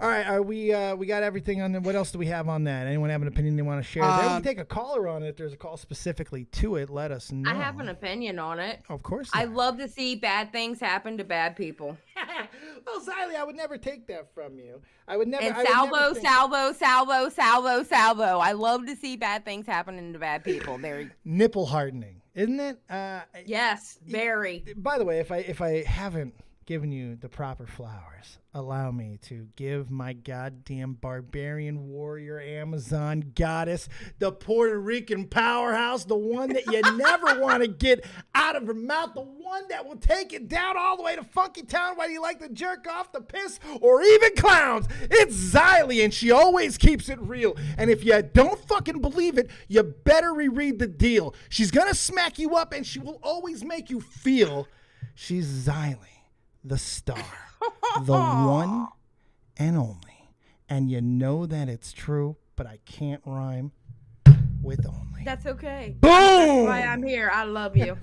All right, are we got everything on there. What else do we have on that? Anyone have an opinion they want to share? They can take a caller on it. If there's a call specifically to it, let us know. I have an opinion on it. Of course. I love to see bad things happen to bad people. Well, Xylee, I would never take that from you. I would never. And I would never think- Salvo. I love to see bad things happening to bad people. There. Nipple hardening, isn't it? Yes, very. By the way, if I haven't given you the proper flowers, allow me to give my goddamn barbarian warrior Amazon goddess, the Puerto Rican powerhouse, the one that you never want to get out of her mouth, the one that will take it down all the way to Funky Town, whether you like to jerk off, the piss, or even clowns. It's Xylee, and she always keeps it real. And if you don't fucking believe it, you better reread the deal. She's gonna smack you up, and she will always make you feel she's Xylee, the star, the one and only. And you know that it's true, but I can't rhyme with only. That's okay. Boom! That's why I'm here. I love you.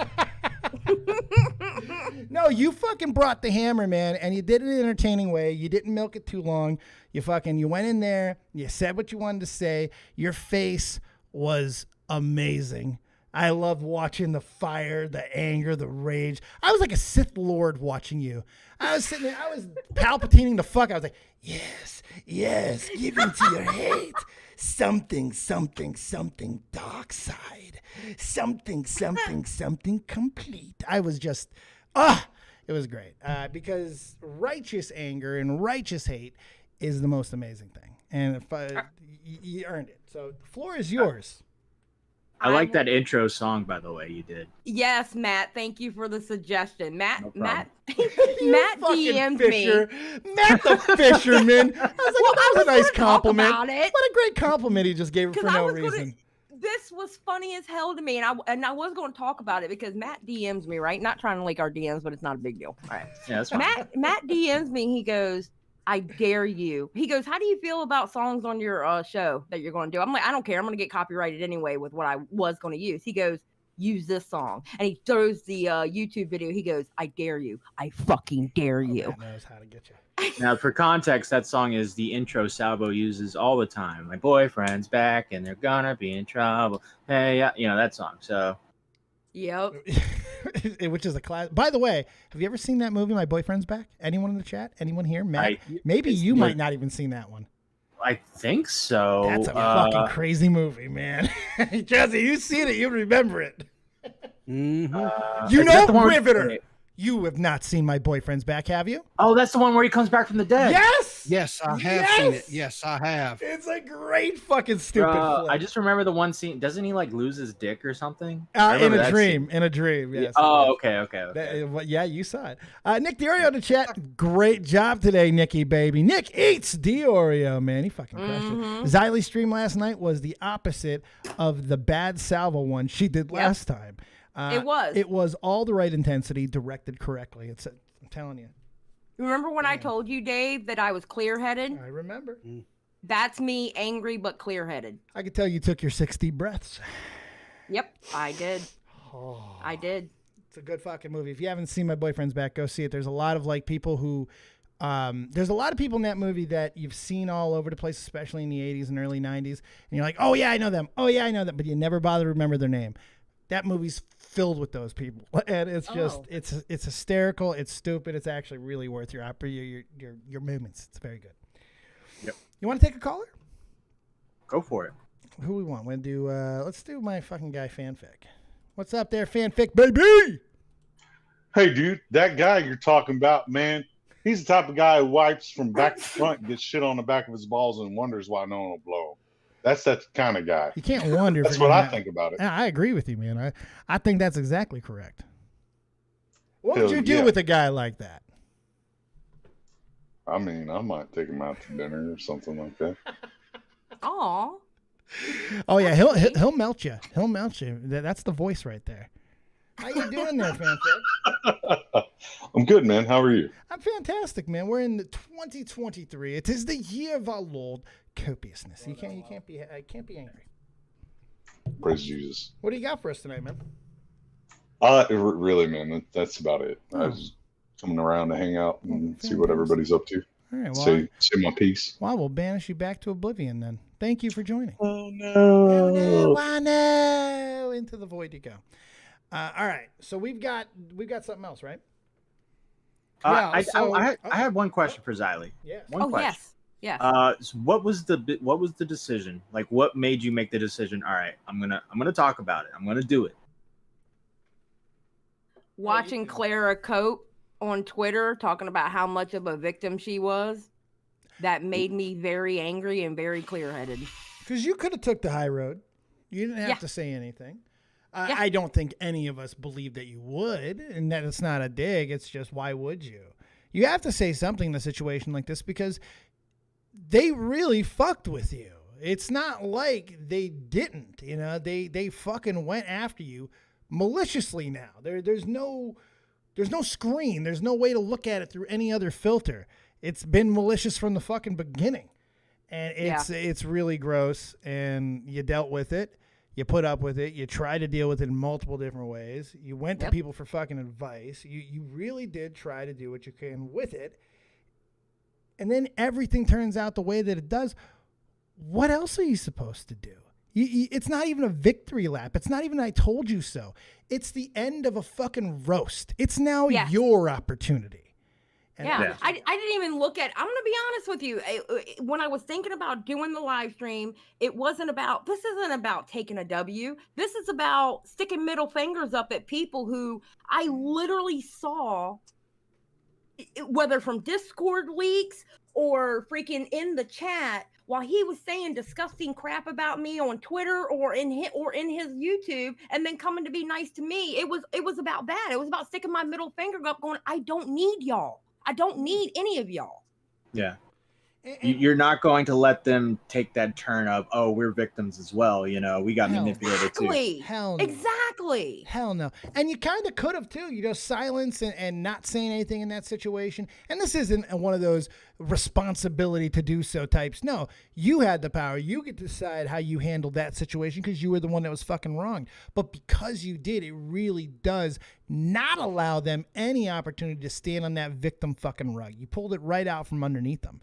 No, you fucking brought the hammer, man, and you did it in an entertaining way. You didn't milk it too long. You went in there, you said what you wanted to say. Your face was amazing. I love watching the fire, the anger, the rage. I was like a Sith Lord watching you. I was sitting there, I was palpitating the fuck. I was like, yes, give in to your hate. Something, dark side. Something complete. I was just, it was great. Because righteous anger and righteous hate is the most amazing thing. And if you earned it. So the floor is yours. I like that intro song, by the way, you did. Yes, Matt. Thank you for the suggestion. Matt Matt DM'd me. Matt the fisherman. I was like, that was a nice compliment. About it. What a great compliment he just gave her for no reason. This was funny as hell to me, and I was going to talk about it because Matt DMs me, right? Not trying to link our DMs, but it's not a big deal. All right. Yeah, that's fine. Matt DMs me. He goes, I dare you. He goes, how do you feel about songs on your show that you're going to do? I'm like, I don't care. I'm going to get copyrighted anyway with what I was going to use. He goes, use this song. And he throws the YouTube video. He goes, I dare you. I fucking dare you. That knows how to get you. Now, for context, that song is the intro Salvo uses all the time. My boyfriend's back and they're gonna be in trouble. Hey, you know that song. So, yep. Which is a class. By the way, have you ever seen that movie, My Boyfriend's Back? Anyone in the chat? Anyone here? Matt? Maybe you might not even seen that one. I think so. That's a fucking crazy movie, man. Jesse, you seen it, you remember it. Mm-hmm. You know Riveter. You have not seen My Boyfriend's Back, have you? Oh, that's the one where he comes back from the dead. Yes! Yes, I have seen it. Yes, I have. It's a great fucking stupid flick. I just remember the one scene. Doesn't he like lose his dick or something? In a dream. In a dream, yes. Oh, okay. Yeah, you saw it. Nick Diorio in the chat. Great job today, Nicky, baby. Nick eats Diorio, man. He fucking crushed it. Xylie's stream last night was the opposite of the bad Salvo one she did last time. It was all the right intensity, directed correctly. I'm telling you. Remember when I told you, Dave, that I was clear-headed? I remember. That's me, angry but clear-headed. I could tell you took your 6 deep breaths. Yep, I did. I did. It's a good fucking movie. If you haven't seen My Boyfriend's Back, go see it. There's a lot of people who, there's a lot of people in that movie that you've seen all over the place, especially in the 80s and early 90s. And you're like, oh yeah, I know them. Oh yeah, I know them. But you never bother to remember their name. That movie's filled with those people, and it's just it's hysterical. It's stupid. It's actually really worth your moments. It's very good. Yep. You want to take a caller? Go for it. Who we want? We'll do. Let's do my fucking guy Fanfic. What's up there, Fanfic baby? Hey, dude, that guy you're talking about, man, He's the type of guy who wipes from back to front, gets shit on the back of his balls, and wonders why no one will blow him. That's that kind of guy. You can't wonder. That's what I think about it. I agree with you, man. I think that's exactly correct. What would you do yeah. with a guy like that? I mean, I might take him out to dinner or something like that. Aw. Oh yeah, he'll melt you. He'll melt you. That's the voice right there. How you doing there, Fanfic? I'm good, man. How are you? I'm fantastic, man. We're in 2023. It is the year of our Lord copiousness. You can't be angry. Praise Jesus. What do you got for us tonight, man? Really, man, that's about it. I was coming around to hang out and see what everybody's up to. All right, well, say my piece. Well, I will banish you back to oblivion then. Thank you for joining. Oh no! Oh no! Into the void you go. All right, so we've got something else, right? I had one question for Xylee. Yes. One question. Yes. So what was the decision? Like, what made you make the decision? All right, I'm gonna talk about it. I'm gonna do it. Watching Clara cope on Twitter talking about how much of a victim she was, that made me very angry and very clear-headed. Because you could have took the high road. You didn't have to say anything. I don't think any of us believe that you would, and that it's not a dig. It's just, why would you? You have to say something in a situation like this because they really fucked with you. It's not like they didn't. You know, they fucking went after you maliciously now. There's no screen. There's no way to look at it through any other filter. It's been malicious from the fucking beginning. And it's really gross, and you dealt with it. You put up with it. You tried to deal with it in multiple different ways. You went to people for fucking advice. You really did try to do what you can with it. And then everything turns out the way that it does. What else are you supposed to do? It's not even a victory lap. It's not even I told you so. It's the end of a fucking roast. It's now your opportunity. And I didn't even look at, I'm going to be honest with you. When I was thinking about doing the live stream, this isn't about taking a W. This is about sticking middle fingers up at people who I literally saw, whether from Discord leaks or freaking in the chat, while he was saying disgusting crap about me on Twitter or in his YouTube, and then coming to be nice to me. It was about that. It was about sticking my middle finger up going, I don't need y'all. I don't need any of y'all. Yeah. You're not going to let them take that turn of, oh, we're victims as well. You know, we got manipulated too. Hell no. Exactly. Hell no. And you kind of could have too, silence and not saying anything in that situation. And this isn't one of those responsibility to do so types. No, you had the power. You get to decide how you handled that situation because you were the one that was fucking wronged. But because you did, it really does not allow them any opportunity to stand on that victim fucking rug. You pulled it right out from underneath them.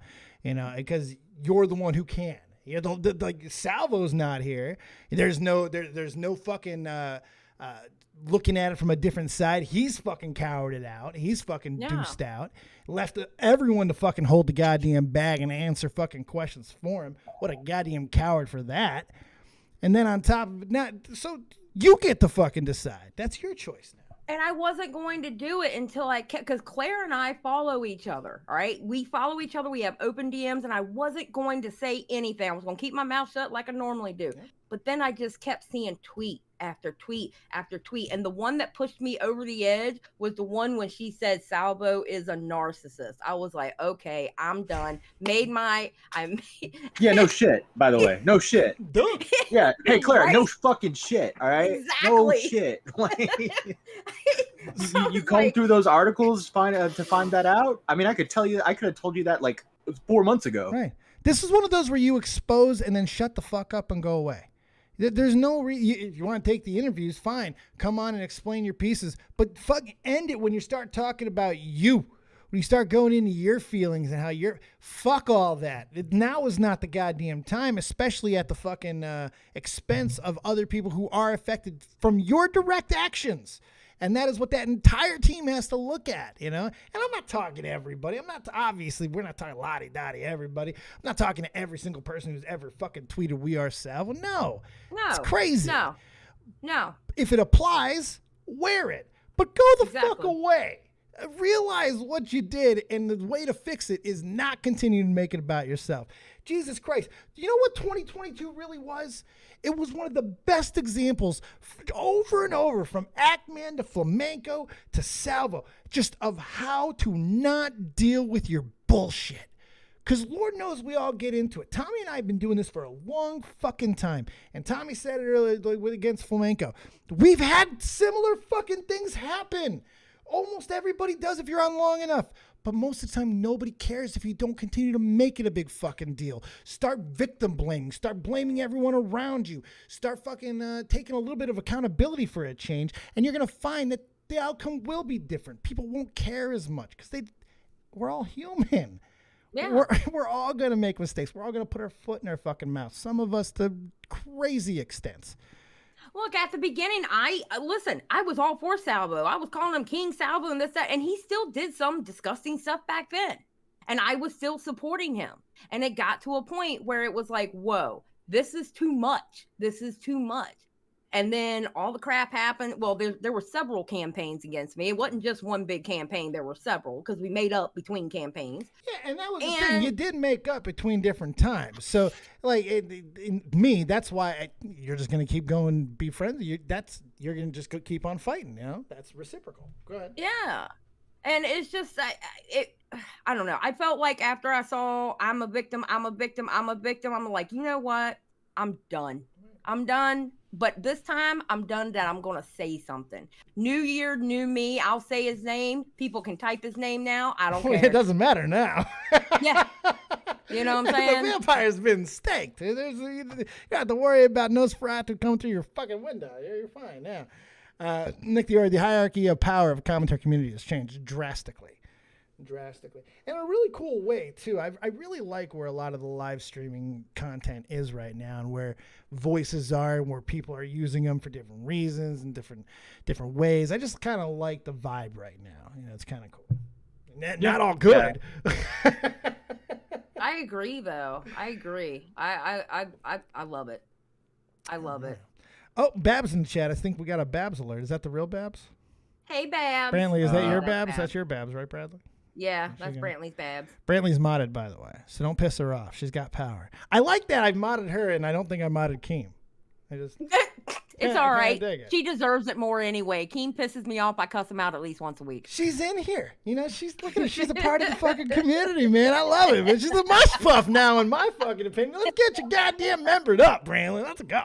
Because you're the one who can. Like Salvo's not here. There's no fucking looking at it from a different side. He's fucking cowered it out. He's fucking deuced out. Left everyone to fucking hold the goddamn bag and answer fucking questions for him. What a goddamn coward for that. And then on top of it, so you get to fucking decide. That's your choice now. And I wasn't going to do it until because Claire and I follow each other, all right? We follow each other. We have open DMs, and I wasn't going to say anything. I was going to keep my mouth shut like I normally do. Yeah. But then I just kept seeing tweet after tweet after tweet. And the one that pushed me over the edge was the one when she said Salvo is a narcissist. I was like, okay, I'm done. Yeah, no shit, by the way. No shit. Yeah. Hey, Claire, right? No fucking shit, all right? Exactly. No shit. You comb through those articles to find that out? I mean, I could have told you that like 4 months ago. Right. This is one of those where you expose and then shut the fuck up and go away. There's no if you want to take the interviews, fine. Come on and explain your pieces. But fuck, end it when you start talking about you. When you start going into your feelings and how you're... Fuck all that. Now is not the goddamn time, especially at the fucking expense of other people who are affected from your direct actions. And that is what that entire team has to look at, And I'm not talking to everybody. Obviously, we're not talking lottie-dottie everybody. I'm not talking to every single person who's ever fucking tweeted We Are Salvo. No. It's crazy. No. If it applies, wear it. But go the fuck away. Realize what you did, and the way to fix it is not continuing to make it about yourself. Jesus Christ. You know what 2022 really was? It was one of the best examples over and over, from Ackman to Flamco to Salvo, just of how to not deal with your bullshit. Because Lord knows we all get into it. Tommy and I have been doing this for a long fucking time. And Tommy said it earlier against Flamco. We've had similar fucking things happen. Almost everybody does if you're on long enough. But most of the time, nobody cares if you don't continue to make it a big fucking deal. Start victim blaming. Start blaming everyone around you. Start fucking taking a little bit of accountability for a change. And you're going to find that the outcome will be different. People won't care as much because we're all human. Yeah. We're all going to make mistakes. We're all going to put our foot in our fucking mouth. Some of us to crazy extents. Look, at the beginning, I was all for Salvo. I was calling him King Salvo and this, that, and he still did some disgusting stuff back then. And I was still supporting him. And it got to a point where it was like, whoa, this is too much. This is too much. And then all the crap happened. Well, there were several campaigns against me. It wasn't just one big campaign. There were several because we made up between campaigns. Yeah, and that was the thing. You did make up between different times. So, like, me, that's why you're just going to keep going, be friends. You're going to just keep on fighting, you know? That's reciprocal. Go ahead. Yeah. And it's just, I don't know. I felt like after I saw I'm a victim, I'm like, you know what? I'm done. But this time, I'm done that I'm going to say something. New year, new me. I'll say his name. People can type his name now. I don't care. It doesn't matter now. Yeah. You know what I'm saying? The vampire's been staked. You don't have to worry about Nosferatu coming through your fucking window. You're fine now. Nick the hierarchy of power of the commentary community has changed drastically. In a really cool way too. I really like where a lot of the live streaming content is right now, and where voices are, and where people are using them for different reasons and different ways. I just kind of like the vibe right now. You know, it's kind of cool. Not all good. Yeah. I agree, though. I agree. I love it. I love it. Oh, Babs in the chat. I think we got a Babs alert. Is that the real Babs? Hey, Babs. Brantley, is that your Babs? That's your Babs, right, Bradley? Yeah, that's Brantley's Babs. Brantley's modded, by the way, so don't piss her off. She's got power. I like that. I've modded her, and I don't think I modded Keem. It's all right. She deserves it more anyway. Keem pisses me off. I cuss him out at least once a week. She's in here. You know, she's a part of the fucking community, man. I love it. But she's a mush puff now, in my fucking opinion. Let's get your goddamn membered up, Brantley. Let's go.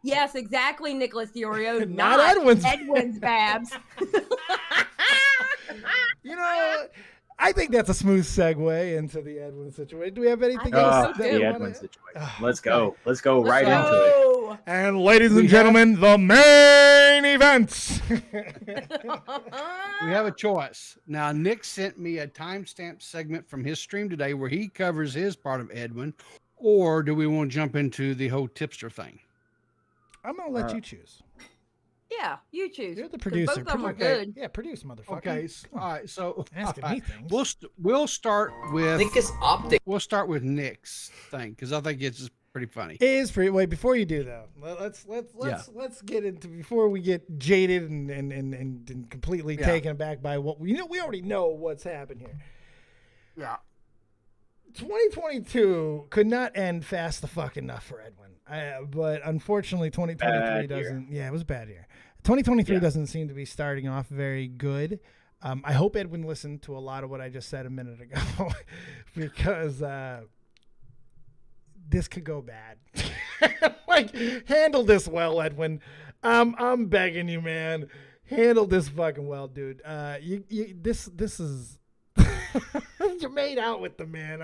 Yes, exactly, Nicholas Diorio. Not Edwin's Babs. You know, I think that's a smooth segue into the Edwin situation. Do we have anything else? The Edwin situation. Let's go. Let's go right into it. And ladies and gentlemen, the main events. We have a choice. Now, Nick sent me a timestamp segment from his stream today where he covers his part of Edwin. Or do we want to jump into the whole tipster thing? I'm going to let you choose. Yeah, you choose. You're the producer. Both of them are good. Yeah, produce, motherfucker. Okay, all right. So asking me things. We'll start with Nick's optic. We'll start with Nick's thing because I think it's just pretty funny. It is pretty. Wait, before you do though, let's get into before we get jaded and completely taken aback by what we already know what's happened here. Yeah. 2022 could not end fast the fuck enough for Edwin. But unfortunately, 2023 doesn't. Yeah, it was a bad year. 2023 doesn't seem to be starting off very good. I hope Edwin listened to a lot of what I just said a minute ago because this could go bad. Like, handle this well, Edwin. I'm begging you, man. Handle this fucking well, dude. This is you're made out with the man.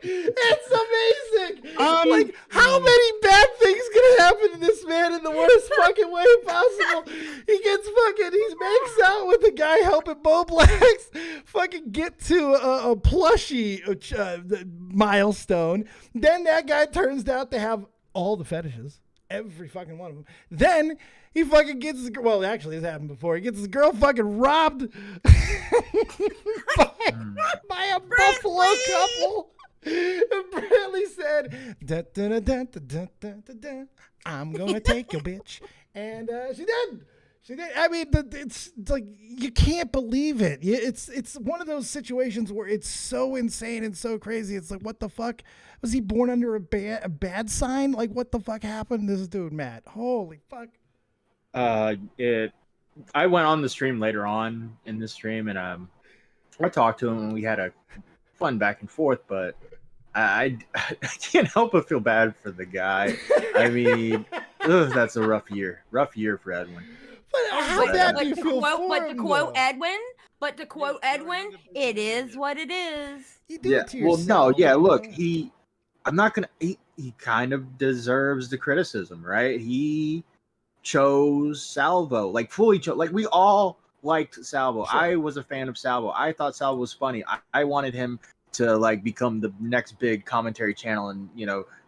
It's amazing. Like, how many bad things can happen to this man in the worst fucking way possible? He makes out with the guy helping Bo Blacks fucking get to a plushie milestone. Then that guy turns out to have all the fetishes, every fucking one of them. Then he fucking gets his girl. Well, actually, this happened before. He gets his girl fucking robbed by a buffalo couple. And Bradley said, da, da, da, da, da, da, da, da. I'm gonna take your bitch and she did. She did. I mean, it's like you can't believe it. It's one of those situations where it's so insane and so crazy. It's like, what the fuck? Was he born under a bad sign? Like, what the fuck happened to this dude, Matt? Holy fuck. I went on the stream later on in the stream, and I talked to him, and we had a fun back and forth. But I can't help but feel bad for the guy. I mean, that's a rough year for Edwin. But how bad do you feel for him, to quote Edwin, it is what it is. You do it to yourself. Well, no, yeah. Look, he kind of deserves the criticism, right? He chose Salvo, like fully chose. Like we all liked Salvo. Sure. I was a fan of Salvo. I thought Salvo was funny. I wanted him to like become the next big commentary channel and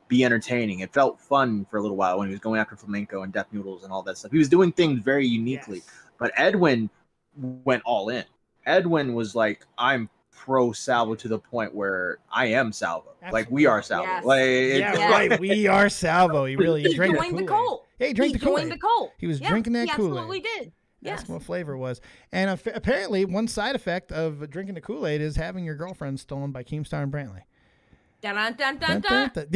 be entertaining. It felt fun for a little while when he was going after Flamco and Death Noodles and all that stuff. He was doing things very uniquely. Yes. But Edwin went all in. Edwin was like, I'm pro Salvo to the point where I am Salvo. Absolutely. Like we are Salvo. Yes. Like right, we are Salvo. He drank the Kool-Aid. Yeah, he drank the Kool-Aid. Joined the cult. He was drinking that Kool-Aid. He absolutely did. That's what flavor was. And apparently, one side effect of drinking the Kool-Aid is having your girlfriend stolen by Keemstar and Brantley. Dun dun dun dun dun.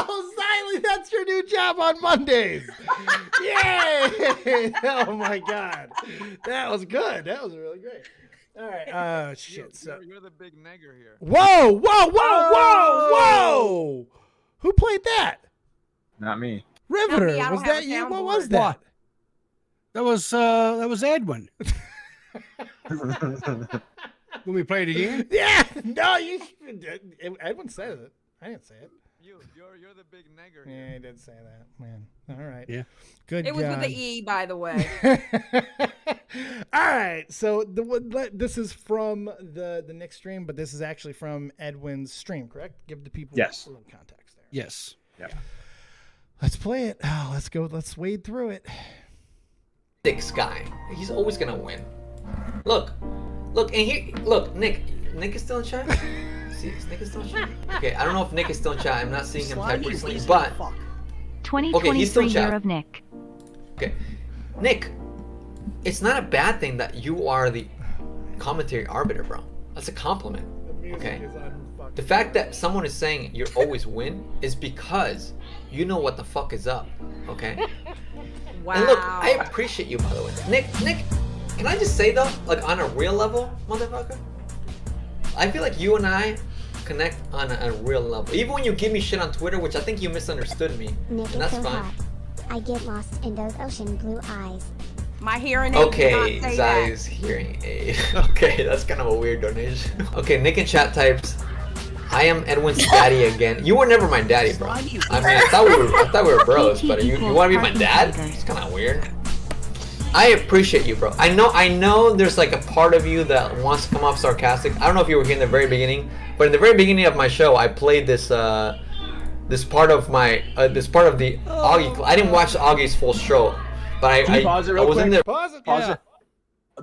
Oh, Siley, that's your new job on Mondays. Yay! Oh my God, that was good. That was really great. All right. Shit. You're the big nigger here. Whoa! Who played that? Not me. Riveter. Not me, was that you? What was that? That was Edwin. Let me play it again. Yeah. No, Edwin said it. I didn't say it. You're the big nigger here. Yeah, he did say that, man. All right. Yeah. Good. It was with the E, by the way. All right. So this is from the next stream, but this is actually from Edwin's stream, correct? Give the people a little context there. Yes. Yeah. Let's play it. Oh, let's go. Let's wade through it. Six guy. He's always gonna win. Look, and here, look, Nick is still in chat. See, is Nick is still in chat? Okay, I don't know if Nick is still in chat. I'm not seeing him type recently, but 2023 year of Nick. Okay, Nick, it's not a bad thing that you are the commentary arbiter, bro. That's a compliment. Okay. The fact that someone is saying you always win is because you know what the fuck is up. Okay. Wow. And look, I appreciate you, by the way. Nick, can I just say though, like on a real level, motherfucker? I feel like you and I connect on a real level. Even when you give me shit on Twitter, which I think you misunderstood me, Nick, and that's so fine. Hot. I get lost in those ocean blue eyes. My hearing aid. Okay, Zai's hearing aid. Okay, that's kind of a weird donation. Okay, Nick in chat types, I am Edwin's daddy again. You were never my daddy, bro. I mean, I thought we were bros, but you want to be my dad? It's kind of weird. I appreciate you, bro. I know there's like a part of you that wants to come off sarcastic. I don't know if you were here in the very beginning, but in the very beginning of my show, I played this this part of the Augie. I didn't watch Augie's full show, but I was in there. Pause it. Pause it.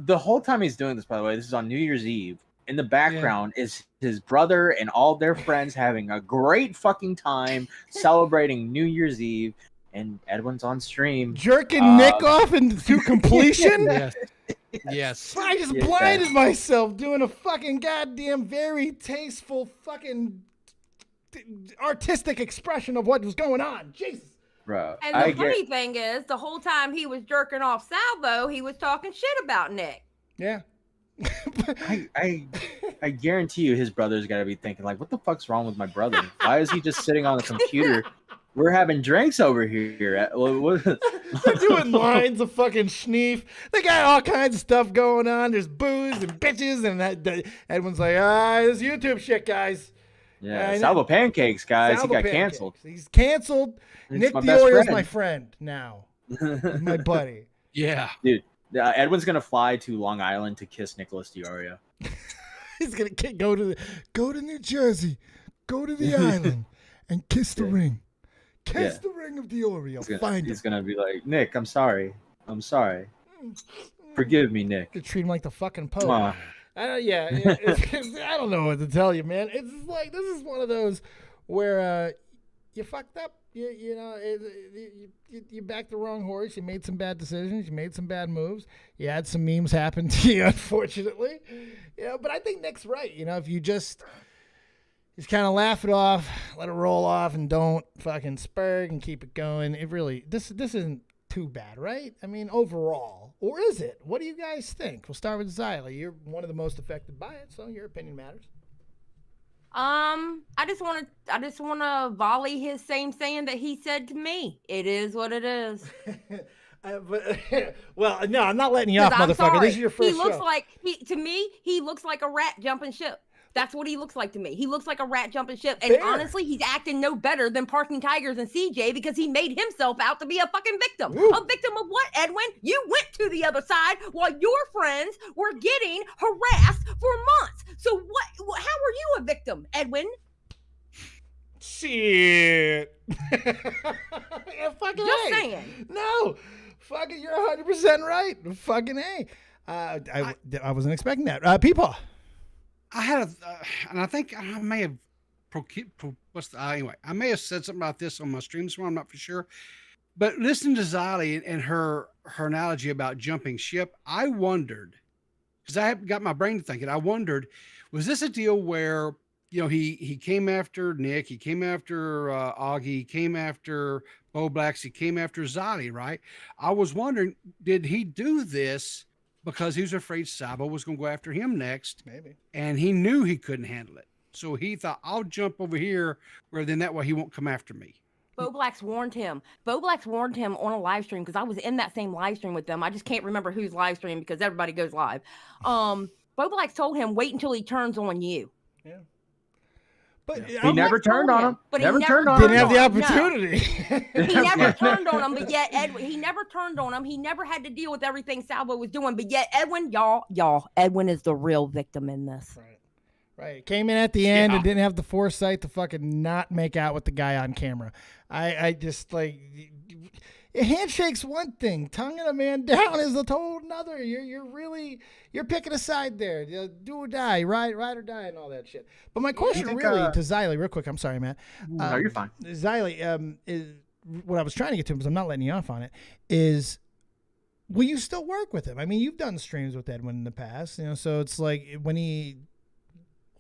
The whole time he's doing this, by the way, this is on New Year's Eve. In the background is his brother and all their friends having a great fucking time celebrating New Year's Eve, and Edwin's on stream jerking Nick off into completion. Yes. I just blinded myself doing a fucking goddamn very tasteful fucking artistic expression of what was going on. Jesus. Bro, And the funny thing is, the whole time he was jerking off Salvo, he was talking shit about Nick. Yeah. I guarantee you his brother's got to be thinking, like, what the fuck's wrong with my brother? Why is he just sitting on the computer? We're having drinks over here. They're doing lines of fucking schneef. They got all kinds of stuff going on. There's booze and bitches, and Edwin's like, this YouTube shit, guys. Yeah, Salvo Pancakes, guys. Salvo he got Pancakes. Canceled. He's canceled. It's Nick my best Diorio is friend. my friend now. He's my buddy. Yeah. Dude, Edwin's going to fly to Long Island to kiss Nicholas Diorio. He's going to go to New Jersey, go to the island, and kiss the ring. Kiss the ring of Diorio. He's going to be like, Nick, I'm sorry. Forgive me, Nick. They treat him like the fucking Pope. I don't know what to tell you, man. It's like, this is one of those where you fucked up. You backed the wrong horse. You made some bad decisions. You made some bad moves. You had some memes happen to you, unfortunately. But I think Nick's right. If you just kind of laugh it off, let it roll off, and don't fucking spurg and keep it going. It really, this isn't too bad, right? I mean, overall. Or is it? What do you guys think? We'll start with Xylee. You're one of the most affected by it, so your opinion matters. I just want to volley his same saying that he said to me. It is what it is. Well, no, I'm not letting you off, motherfucker. Sorry. This is your first show. To me, he looks like a rat jumping ship. That's what he looks like to me. He looks like a rat jumping ship. And honestly, he's acting no better than Parking Tigers and CJ because he made himself out to be a fucking victim. Woo. A victim of what, Edwin? You went to the other side while your friends were getting harassed for months. So how are you a victim, Edwin? Shit. Fucking Just saying. No. Fucking, you're 100% right. Fucking A. I wasn't expecting that. PeePaw. I had and I think I may have anyway. I may have said something about this on my stream this morning. I'm not for sure, but listening to Xylee and her analogy about jumping ship, I wondered, because I got my brain thinking. I wondered, was this a deal where he came after Nick, he came after Augie, he came after Bo Blacks, he came after Xylee, right? I was wondering, did he do this because he was afraid Salvo was going to go after him next? Maybe. And he knew he couldn't handle it. So he thought, I'll jump over here where then that way he won't come after me. Bo Blacks warned him. Bo Blacks warned him on a live stream because I was in that same live stream with them. I just can't remember whose live stream because everybody goes live. Bo Blacks told him, wait until he turns on you. Yeah. But he never turned on him. But never turned on him. Didn't have the opportunity. No. He never turned on him, but yet he never turned on him. He never had to deal with everything Salvo was doing. But yet Edwin, Edwin is the real victim in this. Right. Came in at the end and didn't have the foresight to fucking not make out with the guy on camera. I just like, a handshake's one thing. Tonguing a man down is a total another. You're picking a side there. Do or die, ride or die, and all that shit. But my question to Xylee, real quick. I'm sorry, Matt. No, you're fine. Xylee, is what I was trying to get to, because I'm not letting you off on it, is will you still work with him? I mean, you've done streams with Edwin in the past, so it's like,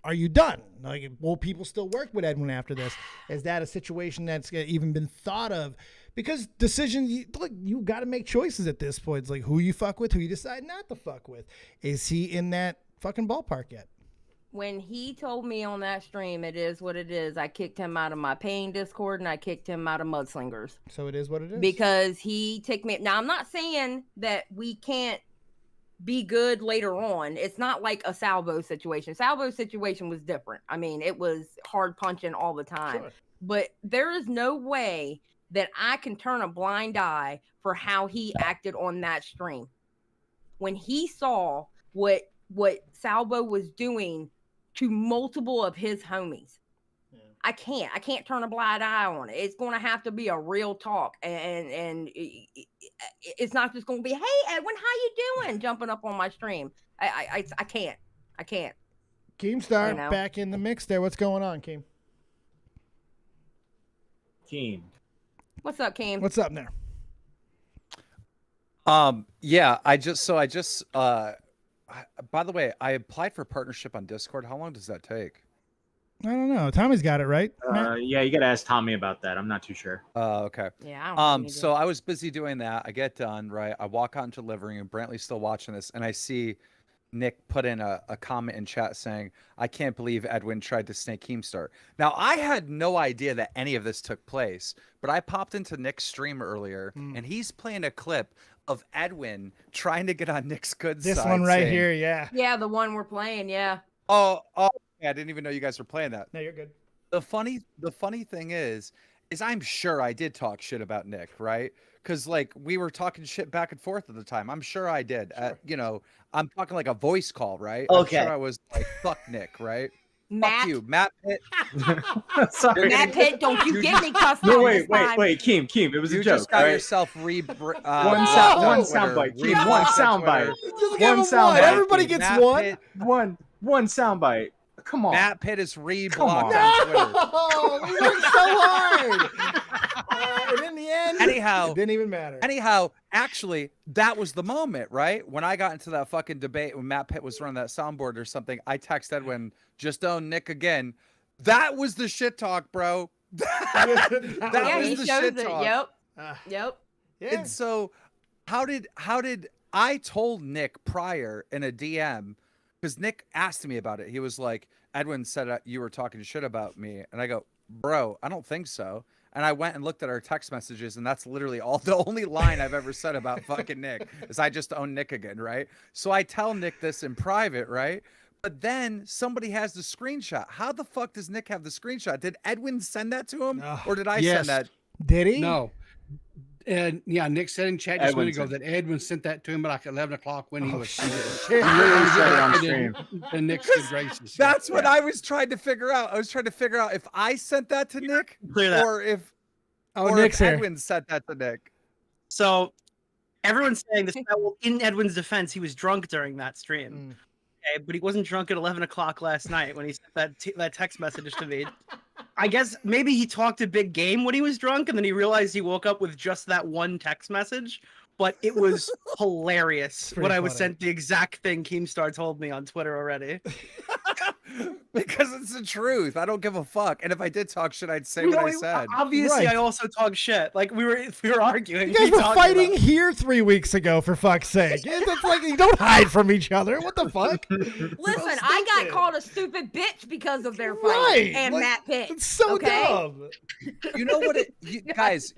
are you done? Like, will people still work with Edwin after this? Is that a situation that's even been thought of? Because decisions, you got to make choices at this point. It's like who you fuck with, who you decide not to fuck with. Is he in that fucking ballpark yet? When he told me on that stream, it is what it is, I kicked him out of my paying Discord and I kicked him out of Mudslingers. So it is what it is. Because he ticked me. Now, I'm not saying that we can't be good later on. It's not like a Salvo situation. Salvo's situation was different. I mean, it was hard punching all the time. Sure. But there is no way that I can turn a blind eye for how he acted on that stream. When he saw what Salvo was doing to multiple of his homies. Yeah. I can't turn a blind eye on it. It's going to have to be a real talk. And it's not just going to be, hey, Edwin, how you doing? Jumping up on my stream. I can't. Keemstar, back in the mix there. What's going on, Keem? What's up, Keem? What's up there? Yeah, I just by the way, I applied for partnership on Discord. How long does that take? I don't know. Tommy's got it, right? Yeah, you got to ask Tommy about that. I'm not too sure. Okay. Yeah. So I was busy doing that. I get done, right? I walk out into the living room. Brantley's still watching this, and I see Nick put in a comment in chat saying, I can't believe Edwin tried to snake Keemstar. Now, I had no idea that any of this took place, but I popped into Nick's stream earlier, and he's playing a clip of Edwin trying to get on Nick's good side. This one right here, yeah. Yeah, the one we're playing, yeah. Oh, I didn't even know you guys were playing that. No, you're good. The funny thing is I'm sure I did talk shit about Nick, right? Because like we were talking shit back and forth at the time. I'm sure I did. Sure. I'm talking like a voice call, right? Okay. I'm sure I was like, fuck Nick, right? Matt. Fuck you, MattPitt. Sorry. MattPitt, don't you get me cussed out. No, wait, Keem. It was a joke. You just got right? yourself one soundbite. Keem, one soundbite. Everybody gets one. One soundbite. Come on. MattPitt is Come reblocked on. on Twitter. Oh, we worked so hard. And in the end, Anyhow, it didn't even matter. Anyhow, actually, that was the moment, right? When I got into that fucking debate when MattPitt was running that soundboard or something, I texted Edwin, just own Nick again. That was the shit talk, bro. That was the shit talk. Yep. Yeah. And so, how did I told Nick prior in a DM, because Nick asked me about it. He was like, Edwin said you were talking shit about me. And I go, bro, I don't think so. And I went and looked at our text messages, and that's literally the only line I've ever said about fucking Nick is I just own Nick again, right? So I tell Nick this in private, right? But then somebody has the screenshot. How the fuck does Nick have the screenshot? Did Edwin send that to him, or did I send that? Did he? No. And yeah, Nick said in chat just a Edwin minute ago sent that Edwin sent that to him at like 11 o'clock when he was He literally said it on stream. And Nick's good gracious. That's what I was trying to figure out. I was trying to figure out if I sent that to Nick, Clear that. or if Nick's here. Edwin sent that to Nick. So everyone's saying this. Well, in Edwin's defense, he was drunk during that stream. Okay, but he wasn't drunk at 11 o'clock last night when he sent that text message to me. I guess maybe he talked a big game when he was drunk, and then he realized he woke up with just that one text message. But it was hilarious when I was sent the exact thing Keemstar told me on Twitter already. Because it's the truth. I don't give a fuck. And if I did talk shit, I'd say what I said. Obviously, Right. I also talk shit. Like we were arguing. You guys we were talked fighting about- here 3 weeks ago, for fuck's sake. It's like you don't hide from each other. What the fuck? Listen, I got called a stupid bitch because of their fight Right, and like, MattPitt. It's so dumb. You know what guys,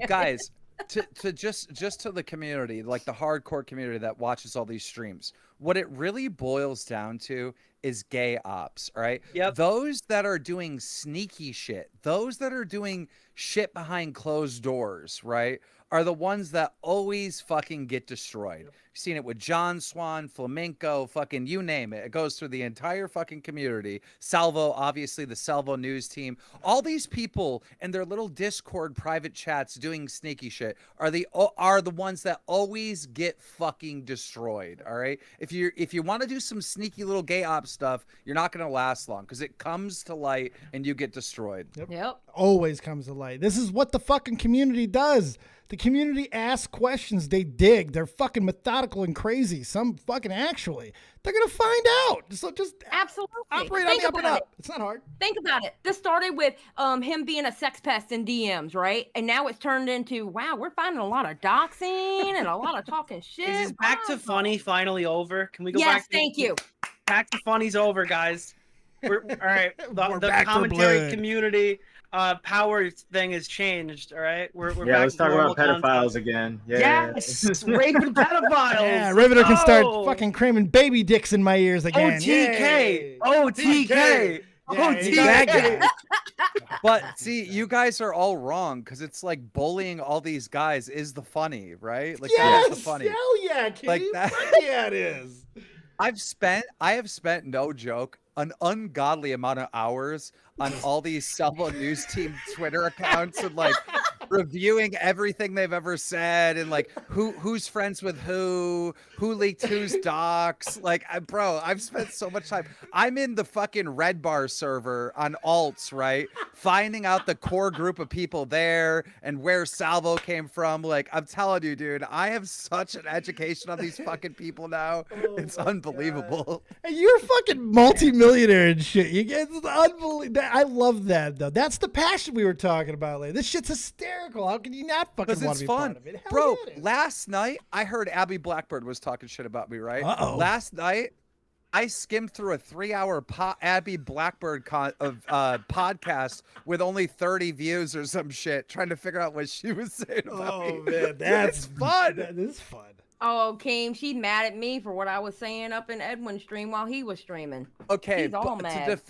to just to the community, like the hardcore community that watches all these streams, what it really boils down to is gay ops, all right? Yep. Those that are doing sneaky shit, those that are doing shit behind closed doors, right, are the ones that always fucking get destroyed. You've seen it with John Swan, Flamco, fucking you name it. It goes through the entire fucking community. Salvo, obviously the Salvo news team. All these people in their little Discord private chats doing sneaky shit are the ones that always get fucking destroyed, all right? If you want to do some sneaky little gay op stuff, you're not going to last long because it comes to light and you get destroyed. Yep. Always comes to light. This is what the fucking community does. The community asks questions. They dig. They're fucking methodical and crazy. Some fucking actually. They're going to find out. So just Absolutely. operate on Think the up and about up. it. It's not hard. Think about it. This started with him being a sex pest in DMs, right? And now it's turned into, wow, we're finding a lot of doxing and a lot of talking shit. Is Back to Funny finally over? Can we go Yes, back? thank you. Back to Funny's over, guys. We're all right. We're The back for commentary blood. community power thing has changed. All right, we're Yeah, back let's to talk normal about pedophiles content. again. Yeah. Yes, raping pedophiles. Yeah, Riveter can start Oh. fucking cramming baby dicks in my ears again. OTK. OTK. Yeah, he's that guy. But see, you guys are all wrong because it's like bullying all these guys is the funny, right? Like that's the Yes, funny. hell yeah, Keith. Like that. Yeah, it is. I have spent no joke an ungodly amount of hours on all these Salvo news team Twitter accounts and like reviewing everything they've ever said and like who's friends with who leaked whose docs. Like, bro, I've spent so much time. I'm in the fucking Red Bar server on alts, right? Finding out the core group of people there and where Salvo came from. Like, I'm telling you, dude, I have such an education on these fucking people now. It's unbelievable. And you're fucking multimillionaire and shit. You get it's unbelievable. I love that though. That's the passion we were talking about. Like, this shit's hysterical. How can you not fucking Because want it's to be fun. part of it? Hell Bro, yeah, it is. last night I heard Abby Blackbird was talking shit about me, right? Uh-oh. Last night I skimmed through a 3-hour Abby Blackbird podcast with only 30 views or some shit, trying to figure out what she was saying about me. Oh man, that's fun. That is fun. Oh, Keem, she's mad at me for what I was saying up in Edwin's stream while he was streaming. Okay, She's all but mad.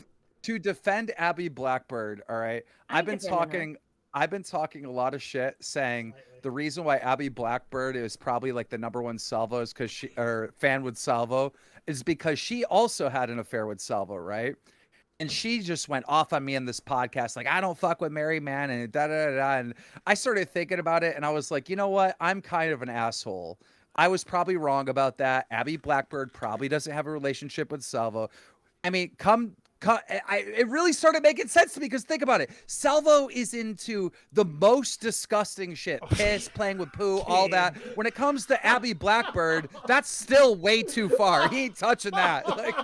to defend Abby Blackbird, all right. I've been talking a lot of shit saying the reason why Abby Blackbird is probably like the #1 Salvo is because she or fan with Salvo is because she also had an affair with Salvo, right? And she just went off on me in this podcast, like, I don't fuck with Mary Man and da-da-da-da. And I started thinking about it and I was like, you know what? I'm kind of an asshole. I was probably wrong about that. Abby Blackbird probably doesn't have a relationship with Salvo. I mean, come it really started making sense to me because think about it. Salvo is into the most disgusting shit. Piss, playing with poo, all that. When it comes to Abby Blackbird, that's still way too far. He ain't touching that. Like,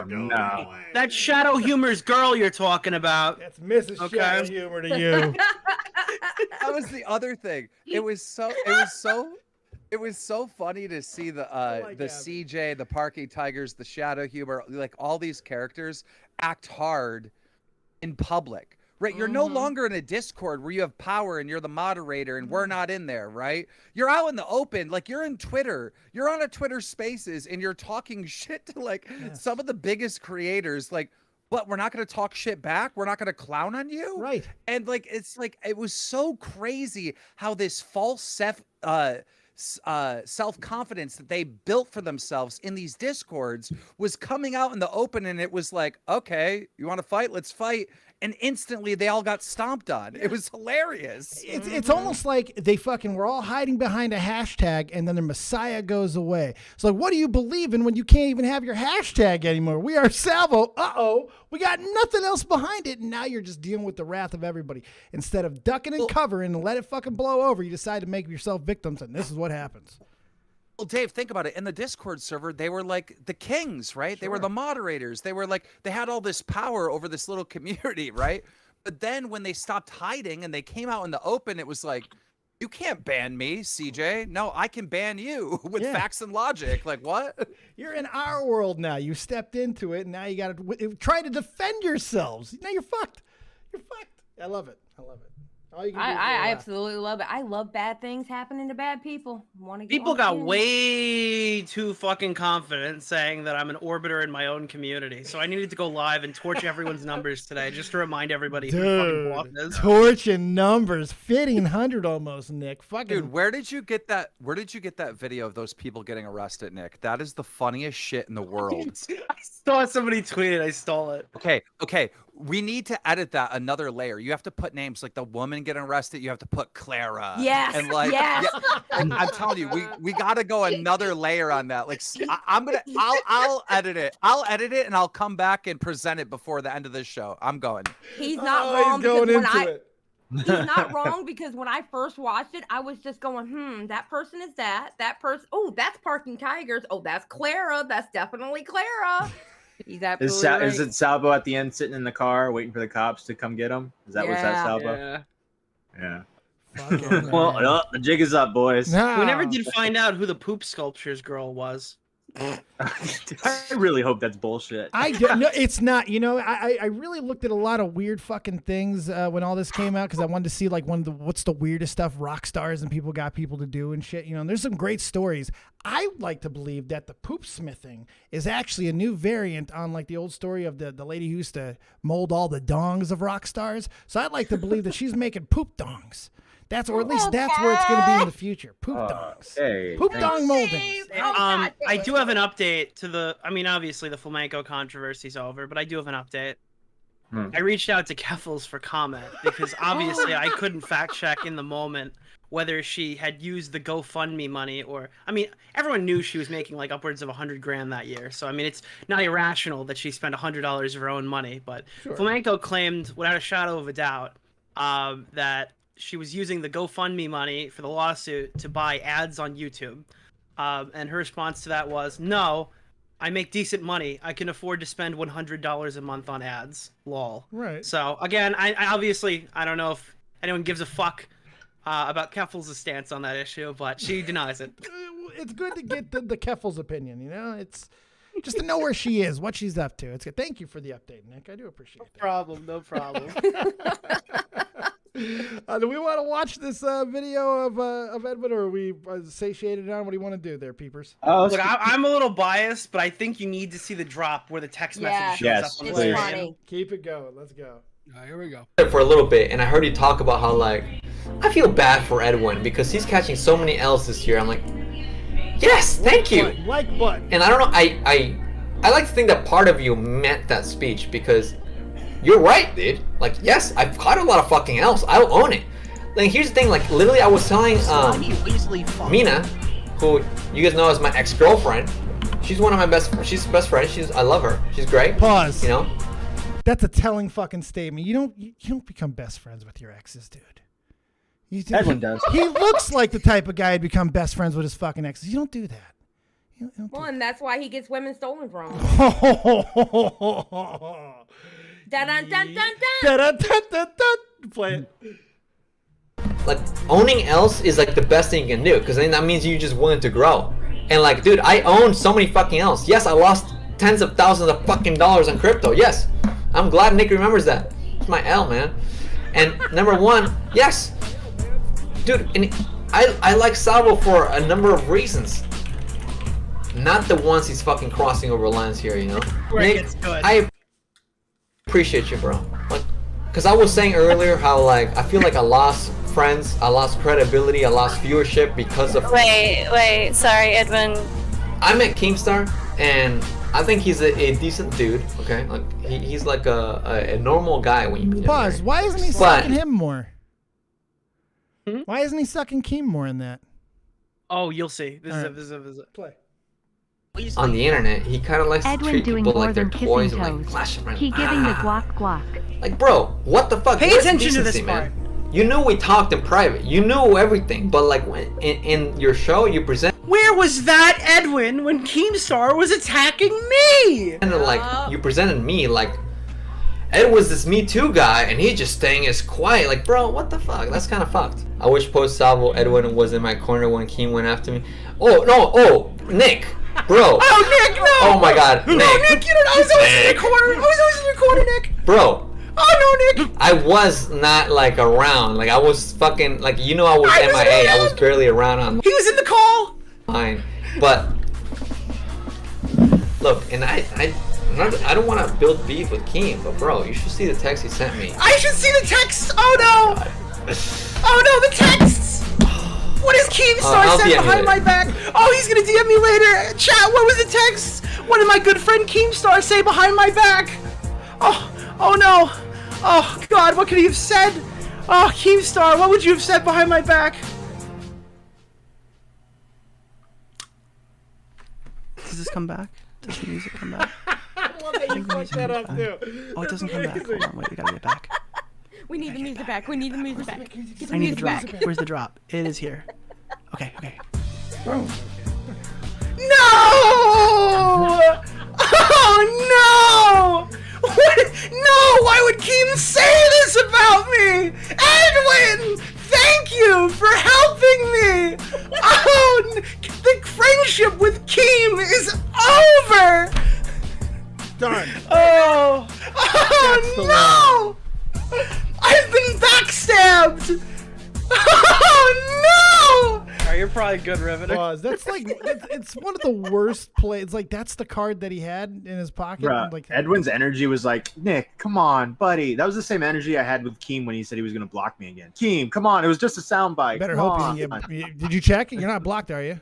No. That Shadow Humor's girl you're talking about. That's Mrs. Shadow Humor to you. that was the other thing. It was so funny to see the CJ, the Parky Tigers, the Shadow Humor, like all these characters act hard in public, right? You're no longer in a Discord where you have power and you're the moderator and we're not in there, right? You're out in the open, like you're in Twitter, you're on a Twitter Spaces and you're talking shit to like some of the biggest creators, like, but we're not going to talk shit back. We're not going to clown on you. Right. And like, it's like, it was so crazy how this false self-confidence that they built for themselves in these Discords was coming out in the open, and it was like, okay, you want to fight? Let's fight. And instantly they all got stomped on. It was hilarious. It's almost like they fucking were all hiding behind a hashtag and then the Messiah goes away. It's like, what do you believe in when you can't even have your hashtag anymore? We are Salvo. Uh-oh. We got nothing else behind it. And now you're just dealing with the wrath of everybody. Instead of ducking and covering and let it fucking blow over, you decide to make yourself victims, and this is what happens. Well, Dave, think about it. In the Discord server, they were like the kings, right? Sure. They were the moderators. They were like, they had all this power over this little community, right? But then when they stopped hiding and they came out in the open, it was like, you can't ban me, CJ. No, I can ban you with facts and logic. Like, what? You're in our world now. You stepped into it, and now you got to try to defend yourselves. Now you're fucked. You're fucked. I love it. I love it. I absolutely love it. I love bad things happening to bad people. People got way too fucking confident saying that I'm an orbiter in my own community. So I needed to go live and torch everyone's numbers today just to remind everybody who fucking boss is. Torching numbers, 1,500 almost, Nick. Fucking dude, where did you get that? Where did you get that video of those people getting arrested, Nick? That is the funniest shit in the world. I saw somebody tweet it. I stole it. Okay. We need to edit that another layer. You have to put names like the woman getting arrested. You have to put Clara. Yes. And like, and I'm telling you, we got to go another layer on that. Like, I'll edit it. I'll edit it and I'll come back and present it before the end of this show. I'm going. He's not wrong. He's going into it. He's not wrong because when I first watched it, I was just going, that person is that person. Oh, that's Parking Tigers. Oh, that's Clara. That's definitely Clara. He's absolutely right. Is it Salvo at the end sitting in the car waiting for the cops to come get him? Is that what's that Salvo? Yeah. Well, the jig is up, boys. No. We never did find out who the poop sculptures girl was. I really hope that's bullshit. No, it's not. You know, I really looked at a lot of weird fucking things when all this came out because I wanted to see like what's the weirdest stuff rock stars and people got people to do and shit. You know, and there's some great stories. I like to believe that the poop smithing is actually a new variant on like the old story of the lady who used to mold all the dongs of rock stars. So I'd like to believe that she's making poop dongs. Or at least that's where it's going to be in the future. Poop dongs. Poop dong moldings. I do have an update to obviously the Flamco controversy's over, but I do have an update. I reached out to Keffels for comment because obviously I couldn't fact check in the moment whether she had used the GoFundMe money or, everyone knew she was making like upwards of $100,000 that year. So, it's not irrational that she spent $100 of her own money, but Flamco claimed without a shadow of a doubt that she was using the GoFundMe money for the lawsuit to buy ads on YouTube. And her response to that was, no, I make decent money. I can afford to spend $100 a month on ads. Lol. Right. So, again, I obviously, I don't know if anyone gives a fuck about Keffels' stance on that issue, but she denies it. It's good to get the Keffels' opinion, you know? It's just to know where she is, what she's up to. It's good. Thank you for the update, Nick. I do appreciate it. No problem. Do we want to watch this video of Edwin, or are we satiated on? What do you want to do there, peepers? Look, I'm a little biased, but I think you need to see the drop where the text message shows up on the screen. Funny. Keep it going. Let's go. Here we go. For a little bit, and I heard you talk about how, like, I feel bad for Edwin because he's catching so many L's this year. I'm like, yes, thank you. Like button. And I don't know, I like to think that part of you meant that speech because you're right, dude. Like, yes, I've caught a lot of fucking L's. I'll own it. Like, here's the thing. Like, literally, I was telling Mina, who you guys know as my ex-girlfriend, She's one of my best. She's best friend. I love her. She's great. Pause. You know. That's a telling fucking statement. You don't become best friends with your exes, dude. Edwin does. He looks like the type of guy who'd become best friends with his fucking exes. You don't do that. You don't do And that's why he gets women stolen from him. Dun dun dun dun dun. Play it. Like owning else is like the best thing you can do, because then that means you just willing to grow. And like, dude, I own so many fucking else. Yes, I lost tens of thousands of fucking dollars on crypto. Yes, I'm glad Nick remembers that. It's my L, man. And number one, yes, dude. And I like Salvo for a number of reasons. Not the ones he's fucking crossing over lines here, you know. Nick, I appreciate you, bro. Like, cause I was saying earlier how like I feel like I lost friends, I lost credibility, I lost viewership because of. Wait, sorry, Edwin. I met Keemstar, and I think he's a decent dude. Okay, like he's like a normal guy when you meet him. Pause. Why isn't he sucking him more? Why isn't he sucking Keem more in that? Oh, you'll see. This is a play. On the internet, he kind of likes to Edwin treat doing people more like they're than kissing toys and toes. like flash them. He giving the guac. Like, bro, what the fuck? Pay Where's attention to decency, this man? part. You knew we talked in private. You knew everything, but like when in your show, you present. Where was that Edwin when Keemstar was attacking me? And like you presented me like Ed was this Me Too guy, and he's just staying as quiet. Like, bro, what the fuck? That's kind of fucked. I wish post Salvo Edwin was in my corner when Keem went after me. Oh no! Oh, Nick, bro. Oh, Nick, no! Oh my God, Nick. No, Nick, you don't. I was always in your corner. I was always in your corner, Nick. Bro. Oh no, Nick. I was not like around. Like I was fucking like I was MIA. I was barely around on. He was in the call. Fine, but look, and I don't want to build beef with Keem, but bro, you should see the text he sent me. I should see the text. Oh no. Oh no, the texts. What is Keemstar said behind my back? Oh, he's gonna DM me later. Chat, what was the text? What did my good friend Keemstar say behind my back? Oh no. Oh God, what could he have said? Oh, Keemstar, what would you have said behind my back? Does this come back? Does the music come back? I love that you fucked that up too. Oh, it doesn't come back. Hold on, wait, we gotta get back. We need the music back. We need the music back. Get the I need the music drop. back. Where's the drop? It is here. Okay. Oh. No! Oh no! What? No! Why would Keem say this about me? Edwin! Thank you for helping me! Oh, the friendship with Keem is over! Done. Oh no! I've been backstabbed! Oh no! Alright, you're probably good, Riveter. Pause. That's like it's one of the worst plays. Like that's the card that he had in his pocket. Bruh, Like Edwin's energy was like, Nick, come on, buddy. That was the same energy I had with Keem when he said he was gonna block me again. Keem, come on, it was just a soundbite. Better Come hope on. did you check? You're not blocked, are you?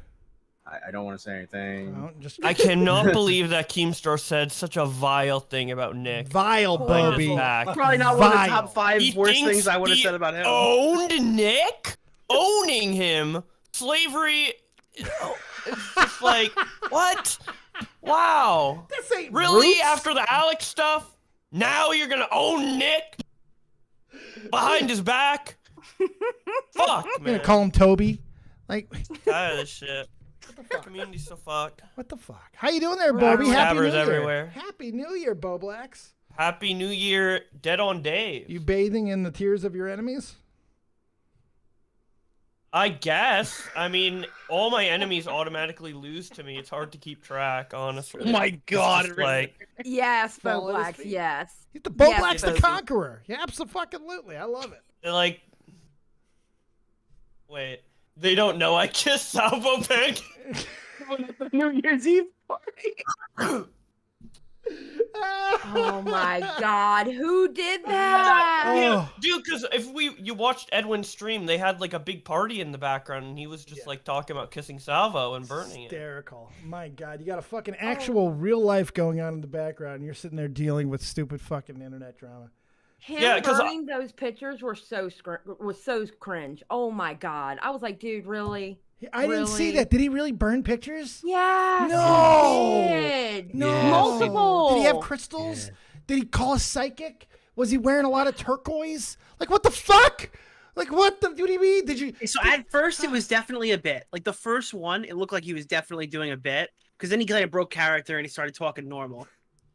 I don't want to say anything. I cannot believe that Keemstar said such a vile thing about Nick. Vile, Bobby. Probably not one of the top 5 worst things I would have said about him. Owned Nick? Owning him? Slavery? It's just like, what? Wow. This ain't really? roots. After the Alex stuff? Now you're gonna own Nick? Behind his back? Fuck, You're man. gonna call him Toby? Like Tired of this shit. The community's so fucked. what the fuck? How you doing there, Bobby? Happy New Stabbers Year. everywhere. Happy New Year, Boblax. Happy New Year, Dead on Dave. You bathing in the tears of your enemies? I guess. I mean, all my enemies automatically lose to me. It's hard to keep track, honestly. Oh my God, It's just like, Yes, Fell at his Boblax, feet. yes. The Boblax Yes, the Bobby. Conqueror. Yeah, absolutely. I love it. like, wait, they don't know I kissed Salvo Pancakes. At the New Year's Eve party. Oh my God, who did that? Oh. Dude, because if you watched Edwin's stream, they had like a big party in the background, and he was just like talking about kissing Salvo and burning it. Hysterical. My God, you got a fucking actual real life going on in the background, and you're sitting there dealing with stupid fucking internet drama. Him burning those pictures were so cringe. Oh my God, I was like, dude, really? I didn't see that. Did he really burn pictures? Yeah. No. He did. No. Yes. Multiple. Did he have crystals? Did he call a psychic? Was he wearing a lot of turquoise? Like, what the fuck? Like, what do you mean? Did you? So at first, it was definitely a bit. Like the first one, it looked like he was definitely doing a bit. Because then he kind of broke character and he started talking normal.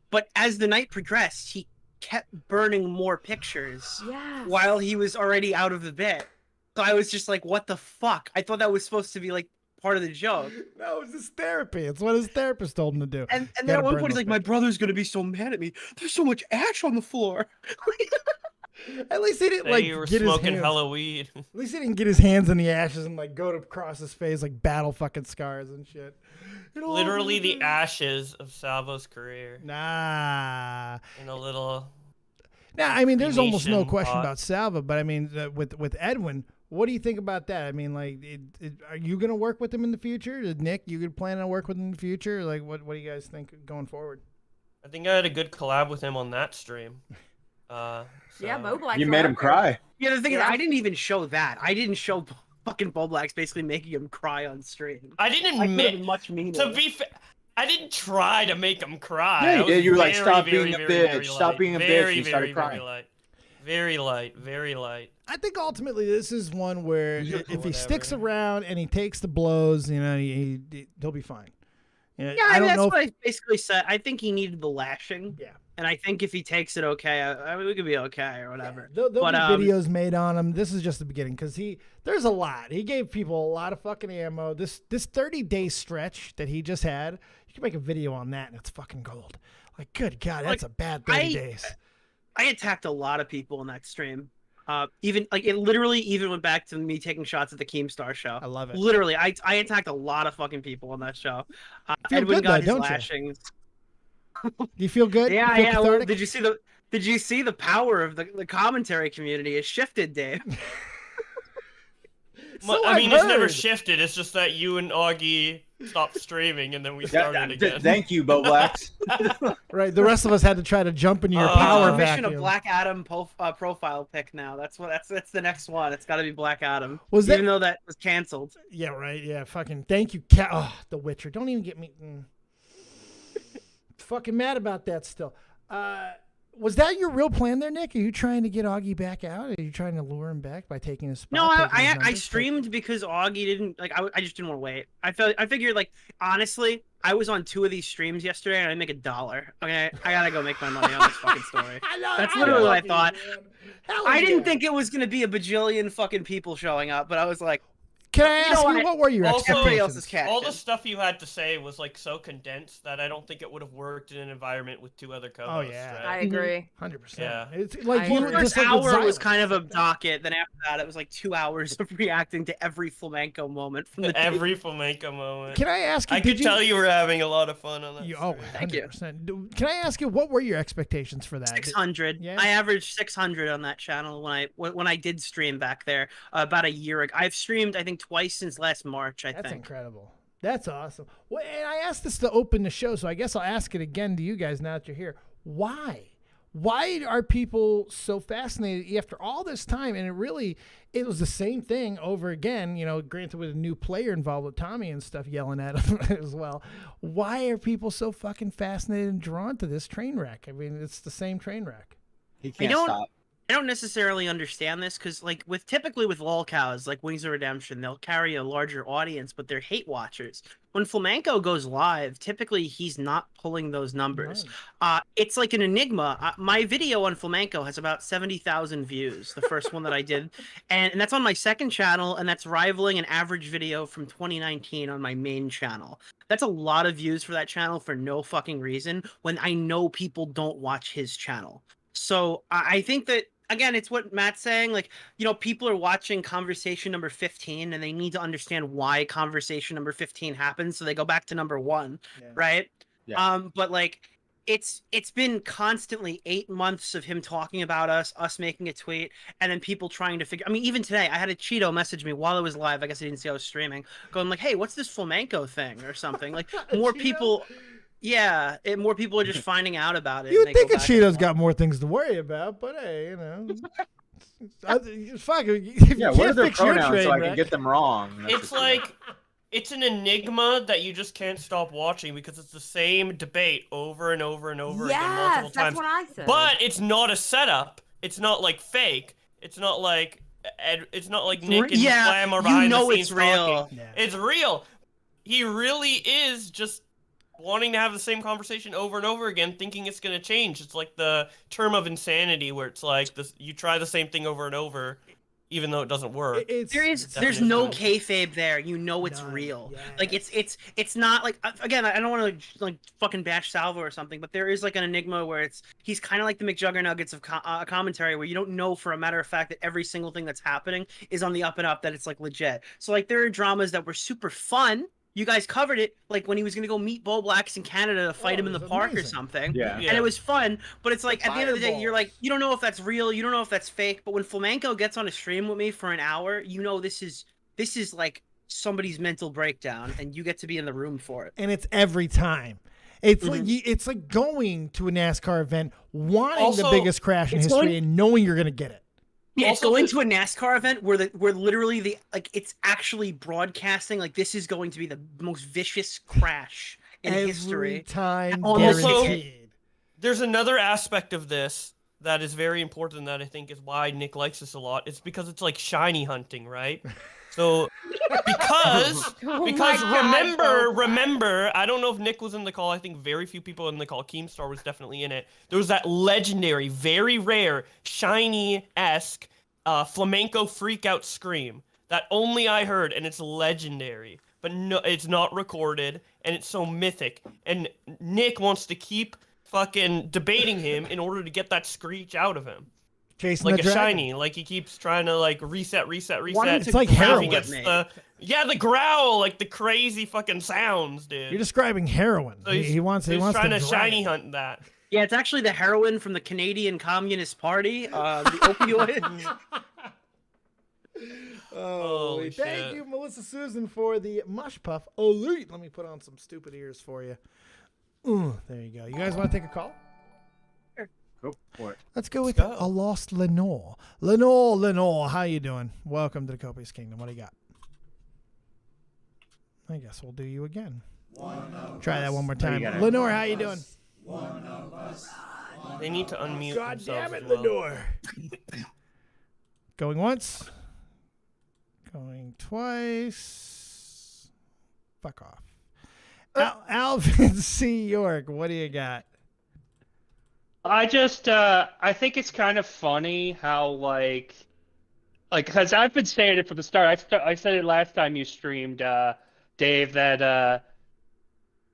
But as the night progressed, he kept burning more pictures while he was already out of the bit. So I was just like, what the fuck? I thought that was supposed to be like part of the joke. No, it's his therapy. It's what his therapist told him to do. And then at one point he's like, my brother's going to be so mad at me. There's so much ash on the floor. At least he didn't Say like you were get smoking his hands. hella weed. At least he didn't get his hands in the ashes and like go to cross his face like battle fucking scars and shit. Literally the ashes of Salvo's career. Nah. In a little. Nah, I mean, there's almost no cremation question pot. about Salvo, but I mean, with Edwin, what do you think about that? I mean, like, are you gonna work with him in the future? Nick, you could plan on work with him in the future? Like, what do you guys think going forward? I think I had a good collab with him on that stream. Yeah, Bo Black. You made him cry. Yeah, the thing is, I didn't even show that. I didn't show fucking Bo Black's basically making him cry on stream. I didn't admit much meaner. To be fair, I didn't try to make him cry. Yeah, you I was did. You were like, very, "Stop very, being a very, bitch. very Stop light. being a bitch." Very, You started very, crying. very light. Very light. Very light. I think ultimately this is one where if he sticks around and he takes the blows, you know, he'll be fine. You know, Yeah, I don't that's know. what I basically said. I think he needed the lashing. Yeah. And I think if he takes it okay, I mean, we could be okay or whatever. There'll but, be videos made on him. This is just the beginning because there's a lot. He gave people a lot of fucking ammo. This 30-day stretch that he just had, you can make a video on that and it's fucking gold. Like, good God, that's a bad 30 days. I attacked a lot of people in that stream. Even like it literally even went back to me taking shots at the Keemstar show. I love it. Literally, I attacked a lot of fucking people on that show. Feel Edwin good, got though, his don't you? lashings. You feel good? Yeah, You feel yeah. Well, cathartic? did you see the power of the commentary community has shifted, Dave? I mean, it's never shifted. It's just that you and Augie stopped streaming and then we started again. Thank you, Bo Blacks. Right, the rest of us had to try to jump into your He's power on a mission vacuum. of Black Adam profile pic now. That's the next one. It's got to be Black Adam. Was that- even though that was canceled? Yeah, right. Yeah, fucking thank you, The Witcher. Don't even get me. Fucking mad about that still. Was that your real plan there, Nick? Are you trying to get Augie back out? Are you trying to lure him back by taking his spot? No, taking his I numbers? streamed because Augie didn't like. I just didn't want to wait. I figured like honestly, I was on 2 of these streams yesterday and I make $1. Okay, I gotta go make my money on this fucking story. That's literally what I thought. I didn't think it was gonna be a bajillion fucking people showing up, but I was like, can I ask you what were your Everybody else expectations? is catching. All the stuff you had to say was like so condensed that I don't think it would have worked in an environment with 2 other co-hosts. Oh yeah, right? I agree. 100%. Yeah. It's like the you first just like with hour was Xylem. kind of a docket. Then after that, it was like 2 hours of reacting to every flamenco moment from the Every flamenco moment. Can I ask you? I did could tell you were having a lot of fun on that. Oh, Thank you. 100%. Can I ask you what were your expectations for that? 600. Yeah. I averaged 600 on that channel when I did stream back there about a year ago. I've streamed I think twice since last March. I That's think. incredible. That's awesome. Well, and I asked this to open the show, so I guess I'll ask it again to you guys now that you're here. Why? Why are people so fascinated after all this time? And it was the same thing over again, you know, granted with a new player involved with Tommy and stuff yelling at him as well. Why are people so fucking fascinated and drawn to this train wreck? I mean, it's the same train wreck. He can't stop. I don't necessarily understand this because, like, typically with lolcows, like Wings of Redemption, they'll carry a larger audience, but they're hate watchers. When Flamenco goes live, typically he's not pulling those numbers. It's like an enigma. My video on Flamenco has about 70,000 views, the first one that I did, and that's on my second channel, and that's rivaling an average video from 2019 on my main channel. That's a lot of views for that channel for no fucking reason when I know people don't watch his channel. So I think that, again, it's what Matt's saying. Like, you know, people are watching conversation number 15 and they need to understand why conversation number 15 happens. So they go back to number 1, right? Yeah. But like, it's been constantly 8 months of him talking about us making a tweet, and then people trying to figure. I mean, even today, I had a Cheeto message me while I was live. I guess I didn't see I was streaming, going like, "Hey, what's this flamenco thing?" or something. Like, more people. Yeah, more people are just finding out about it. You and would they think go a back Cheeto's got more things to worry about, but hey, you know. Fuck, if Yeah, you what are can't their fix your pronouns train so I wreck- can get them wrong? That's It's the thing. like it's an enigma that you just can't stop watching because it's the same debate over and over and over again multiple times. That's what I said. But it's not a setup. It's not like fake. It's not like Nick and Flam are behind the scenes it's real. talking. Yeah. It's real. He really is just wanting to have the same conversation over and over again, thinking it's going to change. It's like the term of insanity, where it's like you try the same thing over and over, even though it doesn't work. There's no kayfabe there. You know it's real. Yeah. Like it's not like, again, I don't want to like fucking bash Salvo or something, but there is like an enigma where he's kind of like the McJuggernuggets of commentary, where you don't know for a matter of fact that every single thing that's happening is on the up and up, that it's like legit. So like there are dramas that were super fun. You guys covered it, like when he was going to go meet Bo Blacks in Canada to fight him in the park or something. Yeah. And it was fun, but it's like, at the end of the day, you're like, you don't know if that's real, you don't know if that's fake, but when Flamco gets on a stream with me for an hour, you know this is like somebody's mental breakdown, and you get to be in the room for it. And it's every time. It's like going to a NASCAR event, wanting the biggest crash in history, and knowing you're going to get it. Yeah, it's going to a NASCAR event where literally it's actually broadcasting like this is going to be the most vicious crash in history. Every time, guaranteed. There's another aspect of this that is very important that I think is why Nick likes this a lot. It's because it's like shiny hunting, right? So because remember, I don't know if Nick was in the call. I think very few people in the call. Keemstar was definitely in it. There was that legendary, very rare, shiny-esque flamenco freak-out scream that only I heard, and it's legendary. But no, it's not recorded, and it's so mythic. And Nick wants to keep fucking debating him in order to get that screech out of him. Chasing like the a dragon. shiny, like he keeps trying to like reset. It's like heroin. The growl, like the crazy fucking sounds, dude. You're describing heroin. So He wants trying to to shiny hunt that. Yeah, it's actually the heroin from the Canadian Communist Party, the opioid. Holy thank you, Melissa Susan, for the mush puff. Elite. Let me put on some stupid ears for you. There you go. You guys want to take a call? Go for it. Let's go with a lost Lenore. Lenore, how you doing? Welcome to the Copious Kingdom. What do you got? I guess we'll do you again. Try that one more time. Lenore, how you doing? They need to unmute God themselves damn it, as well. Lenore. Going once. Going twice. Fuck off. Alvin C. York, what do you got? I think it's kind of funny how like, because I've been saying it from the start. I said it last time you streamed, Dave, that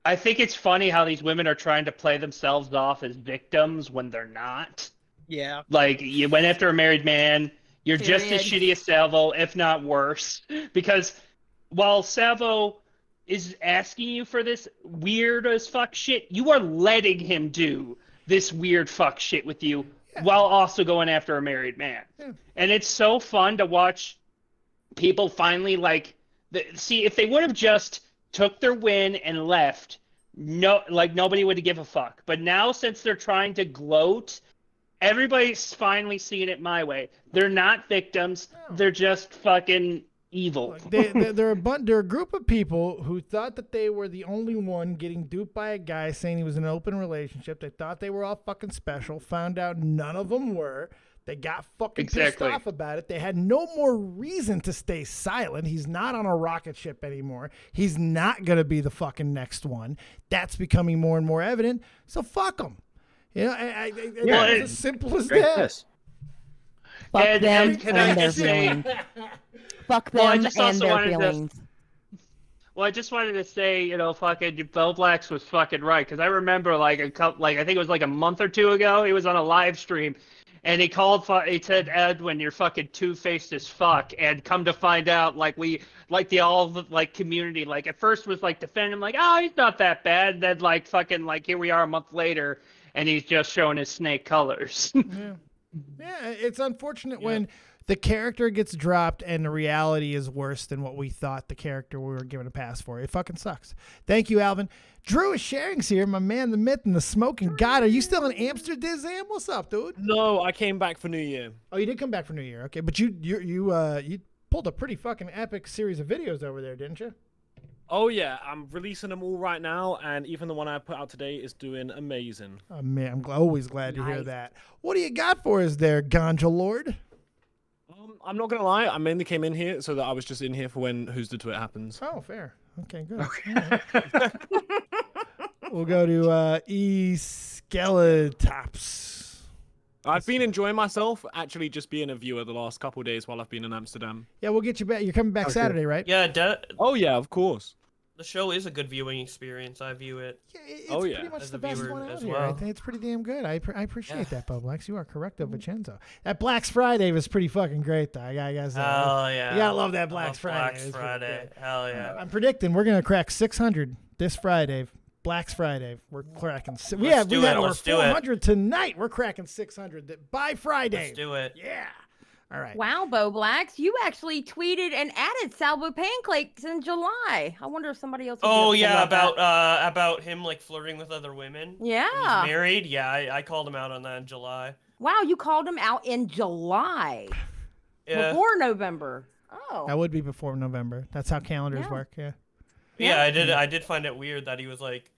I think it's funny how these women are trying to play themselves off as victims when they're not. Yeah. Like, you went after a married man, you're just as shitty as Salvo, if not worse. Because while Salvo is asking you for this weird as fuck shit, you are letting him do this weird fuck shit with you while also going after a married man. Yeah. And it's so fun to watch people finally see if they would have just took their win and left, nobody would have give a fuck. But now since they're trying to gloat, everybody's finally seeing it my way. They're not victims. They're just fucking evil. They're a group of people who thought that they were the only one getting duped by a guy saying he was in an open relationship. They thought they were all fucking special. Found out none of them were. They got fucking pissed off about it. They had no more reason to stay silent. He's not on a rocket ship anymore. He's not going to be the fucking next one. That's becoming more and more evident. So fuck him. You know, it's as simple as that. Fuck them and their feelings. Fuck them and their feelings. Well, I just wanted to say, fucking Bell Blacks was fucking right, because I remember I think it was like a month or two ago, he was on a live stream, and he said, Edwin, you're fucking two-faced as fuck, and come to find out, the community, at first was defending him, oh, he's not that bad, and then here we are a month later, and he's just showing his snake colors. Yeah, it's unfortunate when the character gets dropped and the reality is worse than what we thought the character we were given a pass for. It fucking sucks. Thank you, Alvin. Drew is sharing's here, my man, the myth and the smoking god. Are you still in Amsterdam? What's up, dude? No, I came back for New Year. Oh, you did come back for New Year. Okay, but you pulled a pretty fucking epic series of videos over there, didn't you? Oh yeah, I'm releasing them all right now, and even the one I put out today is doing amazing. Oh, man, I'm always glad to hear that. What do you got for us there, Ganja Lord? I'm not gonna lie, I mainly came in here so that I was just in here for when Who's the Twit happens. Oh, fair. Okay, good. All right. We'll go to Skeletops. I've been enjoying myself, actually just being a viewer the last couple of days while I've been in Amsterdam. Yeah, we'll get you back. You're coming back Saturday, right? Yeah, oh yeah, of course. the show is a good viewing experience. I view it. It's pretty much the best one out here. I think it's pretty damn good. I appreciate that, Bublex. You are correcto, Vincenzo. That Black Friday was pretty fucking great, though. I guess. Oh yeah. You gotta love that Black Friday. Black Friday. Hell yeah. I'm predicting we're gonna crack 600 this Friday. Black Friday. We're cracking. We had over 400 tonight. We're cracking 600 by Friday. Let's do it. Yeah. All right. Wow, Bo Blacks, you actually tweeted and added Salvo Pancakes in July. I wonder if somebody else. Oh yeah, about him like flirting with other women. Yeah. He's married. Yeah, I called him out on that in July. Wow, you called him out in July. Yeah. Before November. Oh. That would be before November. That's how calendars work. Yeah. Yeah, I did find it weird that he was like.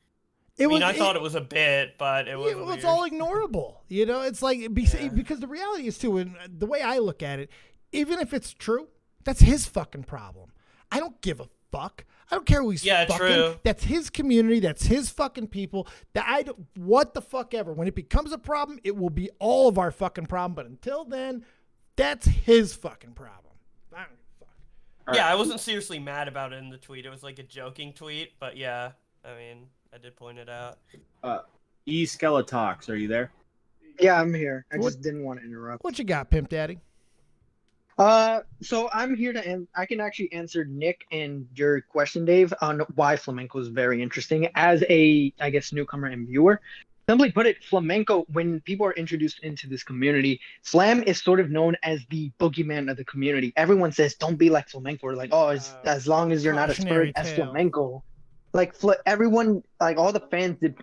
I thought it was a bit, but it was. It's all ignorable. You know, it's like because the reality is too, and the way I look at it, even if it's true, that's his fucking problem. I don't give a fuck. I don't care who he's fucking. True. That's his community. That's his fucking people. What the fuck ever. When it becomes a problem, it will be all of our fucking problem. But until then, that's his fucking problem. I don't give a fuck. Yeah, I wasn't seriously mad about it in the tweet. It was like a joking tweet, but yeah, I mean. I did point it out. Skeletox, are you there? Yeah, I'm here. I just didn't want to interrupt. What you got, Pimp Daddy? So I'm here to I can actually answer Nick and your question, Dave, on why flamenco is very interesting as a, I guess, newcomer and viewer. Simply put it, flamenco, when people are introduced into this community, Flam is sort of known as the boogeyman of the community. Everyone says, don't be like flamenco. Or like, as long as you're not as spurred as flamenco. Like everyone, like all the fans did,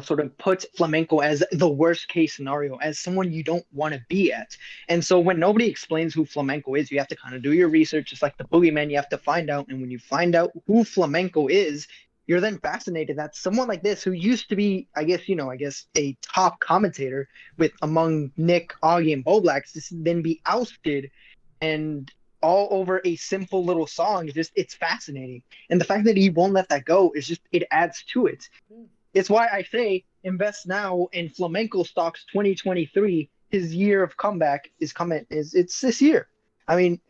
sort of put flamenco as the worst case scenario, as someone you don't want to be at. And so when nobody explains who flamenco is, you have to kind of do your research. Just like the boogeyman, you have to find out. And when you find out who flamenco is, you're then fascinated that someone like this, who used to be, I guess, a top commentator among Nick, Augie, and Boblax, this then be ousted and all over a simple little song. It's fascinating. And the fact that he won't let that go it adds to it. It's why I say invest now in flamenco stocks 2023. His year of comeback is coming. It's this year. I mean,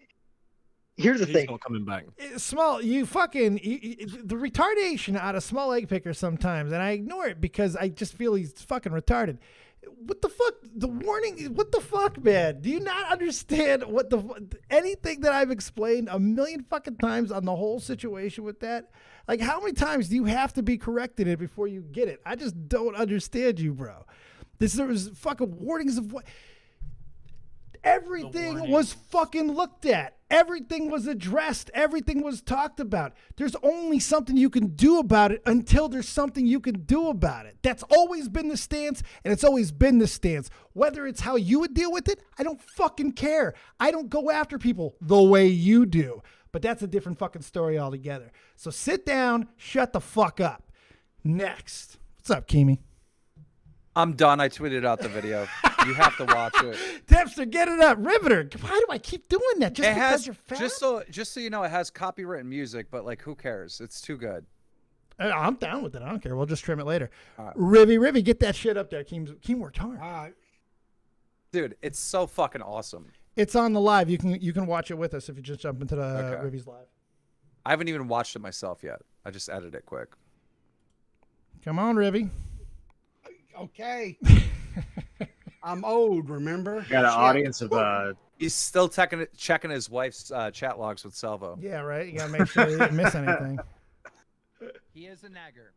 here's the thing. He's not coming back. The retardation out of Small Egg Picker sometimes, and I ignore it because I just feel he's fucking retarded. What the fuck? The warning? What the fuck, man? Do you not understand anything that I've explained a million fucking times on the whole situation with that? Like, how many times do you have to be corrected it before you get it? I just don't understand you, bro. There was fucking warnings of what. Everything was fucking looked at. Everything was addressed. Everything was talked about. There's only something you can do about it until there's something you can do about it. That's always been the stance, and it's always been the stance. Whether it's how you would deal with it, I don't fucking care. I don't go after people the way you do. But that's a different fucking story altogether. So sit down, shut the fuck up. Next. What's up, Keemy? I'm done. I tweeted out the video. You have to watch it. Tipster, get it up. Riveter, why do I keep doing that? Just because you're fat? Just so you know, it has copywritten music, but like, who cares? It's too good. I'm down with it. I don't care. We'll just trim it later. Right. Rivy, get that shit up there. Keem worked hard. Dude, it's so fucking awesome. It's on the live. You can watch it with us if you just jump into the Rivy's live. I haven't even watched it myself yet. I just edited it quick. Come on, Rivy. Okay. I'm old, remember? Got an audience of He's still checking his wife's chat logs with Salvo. Yeah, right. You gotta make sure you didn't miss anything. He is a nagger.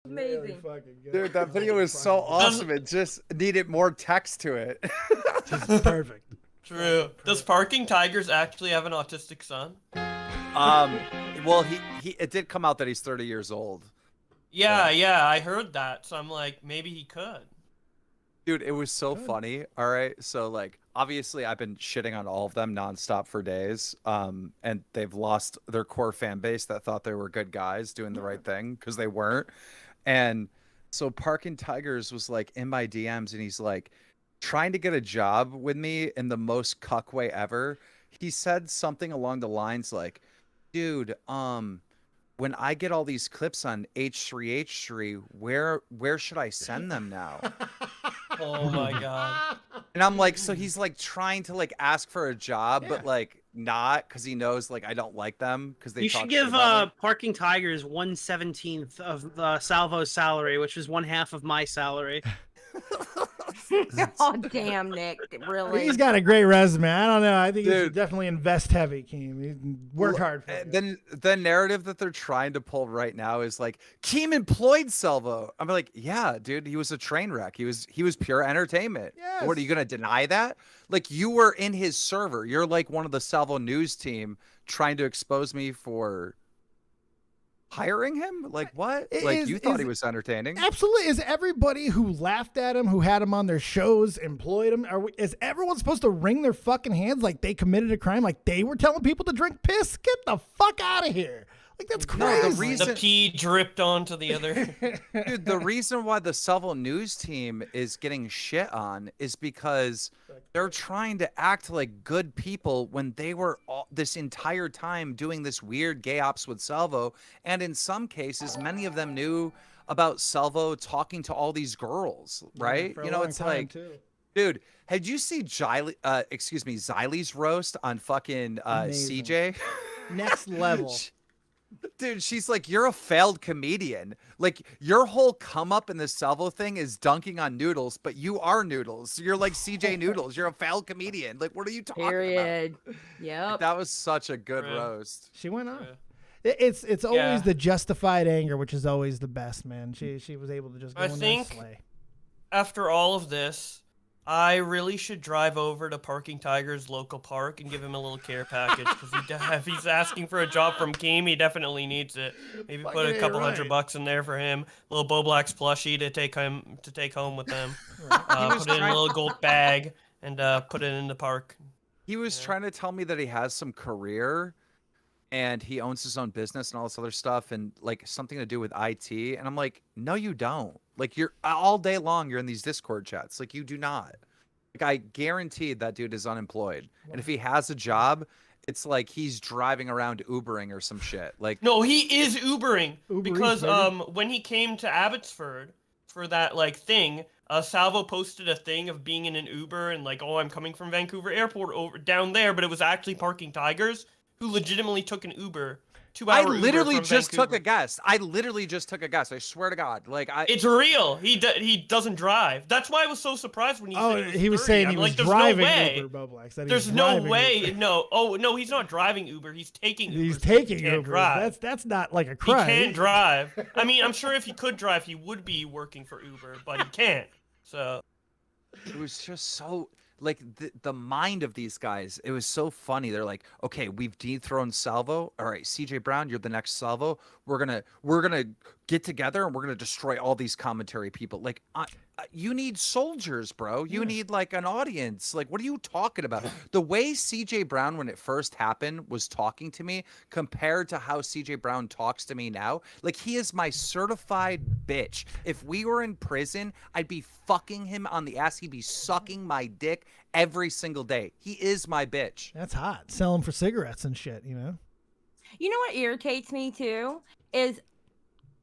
Amazing. Dude, that video is so awesome. It just needed more text to it. Perfect. True. Does Parking Tigers actually have an autistic son? Well, it did come out that he's 30 years old. Yeah, I heard that. So I'm like, maybe he could. Dude, it was so funny. All right. So, like, obviously, I've been shitting on all of them nonstop for days. And they've lost their core fan base that thought they were good guys doing the right thing because they weren't. And so, Parkin' Tigers was like in my DMs and he's like trying to get a job with me in the most cuck way ever. He said something along the lines like, dude, when I get all these clips on H3H3, where should I send them now? Oh my god. And I'm like, so he's like trying to like ask for a job, but like not because he knows like I don't like them because they. You should give Parking Tigers 1/17 of Salvo's salary, which is 1/2 of my salary. Oh damn, Nick! Really? He's got a great resume. I don't know. I think he should definitely invest heavy, Keem. You work hard for it. Then the narrative that they're trying to pull right now is like Keem employed Salvo. I'm like, yeah, dude, he was a train wreck. He was pure entertainment. Yes. What are you gonna deny that? Like you were in his server. You're like one of the Salvo news team trying to expose me for hiring him? Like what? You thought he was entertaining? Absolutely. Is everybody who laughed at him, who had him on their shows, employed him? Is everyone supposed to wring their fucking hands like they committed a crime? Like they were telling people to drink piss? Get the fuck out of here! Like that's crazy. The pee dripped onto the other. Dude, the reason why the Salvo news team is getting shit on is because they're trying to act like good people when they were this entire time doing this weird gay ops with Salvo. And in some cases, many of them knew about Salvo talking to all these girls, right? You know, it's like, dude, had you seen Xylie's roast on fucking CJ? Next level. Dude, she's like, you're a failed comedian. Like, your whole come up in the Salvo thing is dunking on Noodles, but you are Noodles. You're like CJ Noodles. You're a failed comedian. Like, what are you talking about? Yep. That was such a good roast. She went on. It's always the justified anger, which is always the best, man. She was able to just go in there and slay. After all of this, I really should drive over to Parking Tigers local park and give him a little care package because if he's asking for a job from Keem, he definitely needs it. Maybe put a couple $100 in there for him. A little Boblax plushie to take home with them. Put it in a little gold bag and put it in the park. He was trying to tell me that he has some career and he owns his own business and all this other stuff and like something to do with IT. And I'm like, no, you don't. Like you're all day long, you're in these Discord chats. Like you do not. Like I guarantee that dude is unemployed. And if he has a job, it's like he's driving around Ubering or some shit. Like no, he is Ubering because when he came to Abbotsford for that like thing, Salvo posted a thing of being in an Uber and like, oh, I'm coming from Vancouver Airport over down there, but it was actually Parking Tigers who legitimately took an Uber. 2 hour I literally Uber from just Vancouver. took a guess. I literally just took a guess. I swear to God. Like it's real. He doesn't drive. That's why I was so surprised when he said he was 30. saying I'm he like, was there's driving no way. Uber, Boblax. There's no way. No. Oh no, he's not driving Uber. He's taking Uber. He's taking He can't Uber. drive. That's not like a crime. He can't drive. I mean, I'm sure if he could drive, he would be working for Uber, but he can't. So it was just so like the mind of these guys. It was so funny. They're like, okay, we've dethroned Salvo. All right, CJ Brown, you're the next Salvo. We're gonna get together and we're gonna destroy all these commentary people. Like, you need soldiers, bro. You need like an audience. Like, what are you talking about? The way CJ Brown, when it first happened, was talking to me compared to how CJ Brown talks to me now, like he is my certified bitch. If we were in prison, I'd be fucking him on the ass. He'd be sucking my dick every single day. He is my bitch. That's hot. Sell them for cigarettes and shit, you know? You know what irritates me too? Is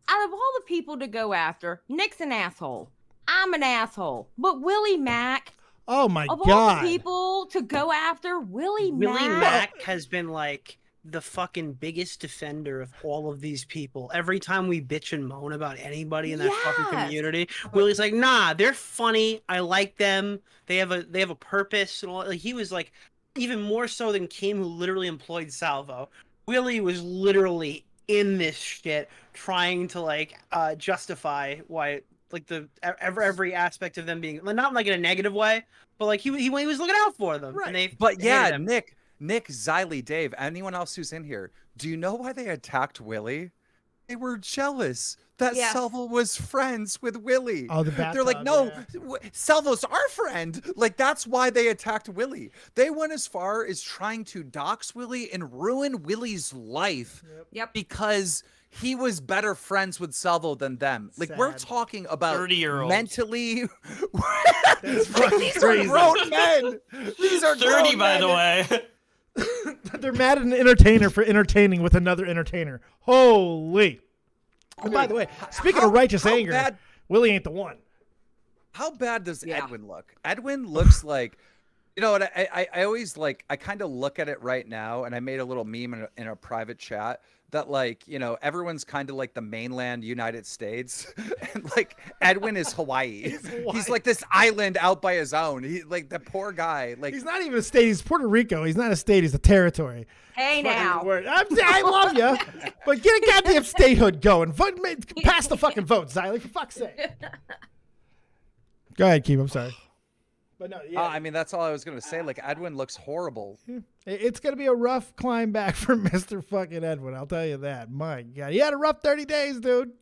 out of all the people to go after, Nick's an asshole. I'm an asshole. But Willie Mack. Oh my God. Of all the people to go after, Willie Mack has been like the fucking biggest defender of all of these people. Every time we bitch and moan about anybody in that fucking community, Willie's like, nah, they're funny. I like them. They have a purpose and all. Like, he was like even more so than Keem, who literally employed Salvo. Willie was literally in this shit, trying to like justify why like the every aspect of them being not like in a negative way, but like he was looking out for them. Right. And they But yeah, hated him. Nick, Xylee, Dave, anyone else who's in here, do you know why they attacked Willie? They were jealous that Yes. Salvo was friends with Willie. Oh, the They're like, bathtub, no, Salvo's our friend. Like, that's why they attacked Willie. They went as far as trying to dox Willie and ruin Willie's life because he was better friends with Salvo than them. Like, we're Sad. talking about 30-year-olds. mentally. That's fucking These are crazy. grown men. These are 30, grown by men. the way. They're mad at an entertainer for entertaining with another entertainer. Holy. And by the way, speaking of righteous anger, bad- Willie ain't the one. How bad does Edwin look? Edwin looks like, you know what? I always like, I kind of look at it right now, and I made a little meme in a private chat that, like, you know, everyone's kind of like the mainland United States, and like Edwin is Hawaii. He's like this island out by his own. He like the poor guy. Like He's not even a state. He's Puerto Rico. He's not a state. He's a territory. Hey Fucking now. word. I love you, but get a goddamn statehood going. Vote, pass the fucking vote, Xylee, for fuck's sake. Go ahead, Keem. I'm sorry. But no, yeah. I mean, that's all I was gonna say. Like Edwin looks horrible. It's going to be a rough climb back for Mr. fucking Edwin. I'll tell you that. My God. He had a rough 30 days, dude.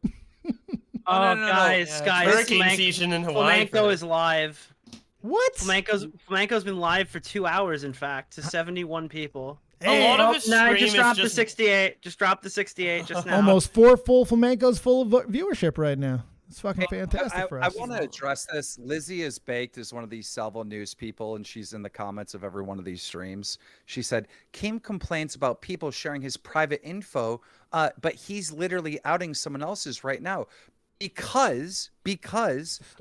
Oh, no. guys, Hurricane season in Hawaii. Flamenco is live. What? Flamenco's been live for 2 hours, in fact, to 71 people. A lot of his No, stream just is dropped the just 68. Just dropped the 68 just now. Almost 4 full Flamencos full of viewership right now. It's fucking fantastic for us. I want to address this. Lizzie is Baked is one of these Salvo News people, and she's in the comments of every one of these streams. She said, Keem complains about people sharing his private info, but he's literally outing someone else's right now. Because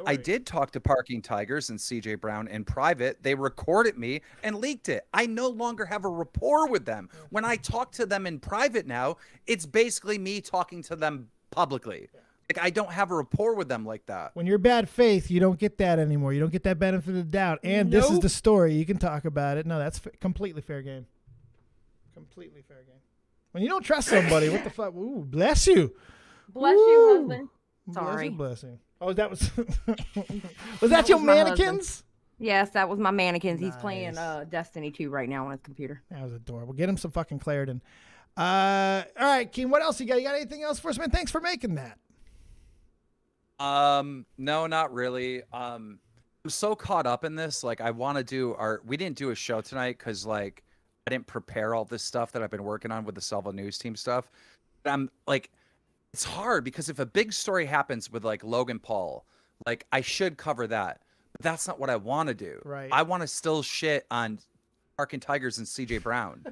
I did talk to Parking Tigers and CJ Brown in private. They recorded me and leaked it. I no longer have a rapport with them. When I talk to them in private now, it's basically me talking to them publicly. Like, I don't have a rapport with them like that. When you're bad faith, you don't get that anymore. You don't get that benefit of the doubt. And this is the story. You can talk about it. No, that's completely fair game. Completely fair game. When you don't trust somebody, what the fuck? Ooh, bless you. Bless you, husband. Sorry. Sorry. Bless you. Oh, that was was that your my mannequins? husband. Yes, that was my mannequins. He's playing Destiny 2 right now on his computer. That was adorable. Get him some fucking Clarendon. All right, Keem, what else you got? You got anything else for us, man? Thanks for making that. No, not really. I'm so caught up in this. Like, I want to do we didn't do a show tonight because, like, I didn't prepare all this stuff that I've been working on with the Salvo News team stuff. But I'm like, it's hard because if a big story happens with like Logan Paul, like I should cover that. But that's not what I want to do. Right. I want to still shit on Parking Tigers and CJ Brown.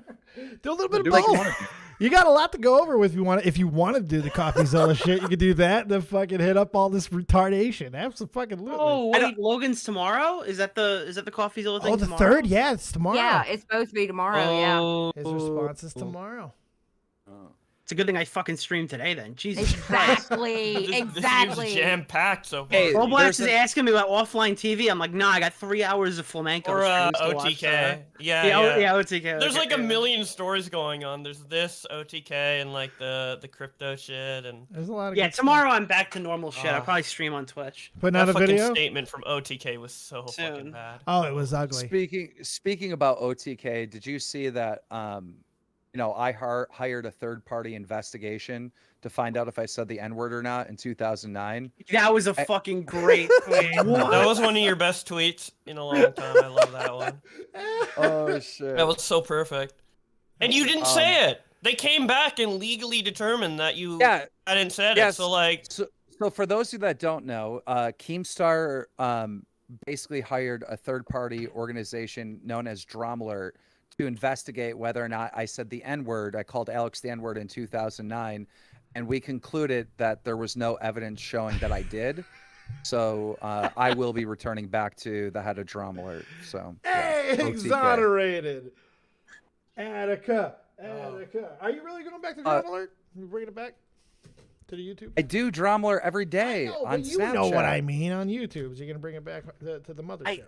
Do a little bit of both. You got a lot to go over with if you want to do the CoffeeZilla shit. You could do that. Then fucking hit up all this retardation. Absolutely. Oh wait, Logan's tomorrow? Is that the CoffeeZilla thing? Oh, the tomorrow? 3rd? Yeah, it's tomorrow. Yeah, it's supposed to be tomorrow. Yeah. His response is tomorrow. It's a good thing I fucking streamed today then. Jesus Christ. Exactly. Jam packed so far. Hey, Roblox is asking me about offline TV. I'm like, nah, I got 3 hours of Flamenco Or streams to watch, OTK. Yeah, OTK. There's like a yeah. million stories going on. There's this OTK and like the crypto shit and there's a lot of Yeah, tomorrow I'm back to normal shit. I'll probably stream on Twitch. Putting out a fucking video? statement from OTK was so fucking bad. Oh, it was ugly. Speaking about OTK, did you see that? You know, I hired a third-party investigation to find out if I said the N-word or not in 2009. That was a fucking great tweet. That was one of your best tweets in a long time. I love that one. Oh shit. That was so perfect. And you didn't say it. They came back and legally determined that you hadn't said it. So like so for those of you that don't know, Keemstar basically hired a third-party organization known as Dromler to investigate whether or not I said the N-word. I called Alex the N-word in 2009, and we concluded that there was no evidence showing that I did. So I will be returning back to the head of Drama Alert. So hey, OTK. exonerated. Attica. Are you really going back to Drama Alert? You bringing it back? to the YouTube? I do Dromler every day on You Snapchat. know what I mean on YouTube. So you're gonna bring it back to the mothership.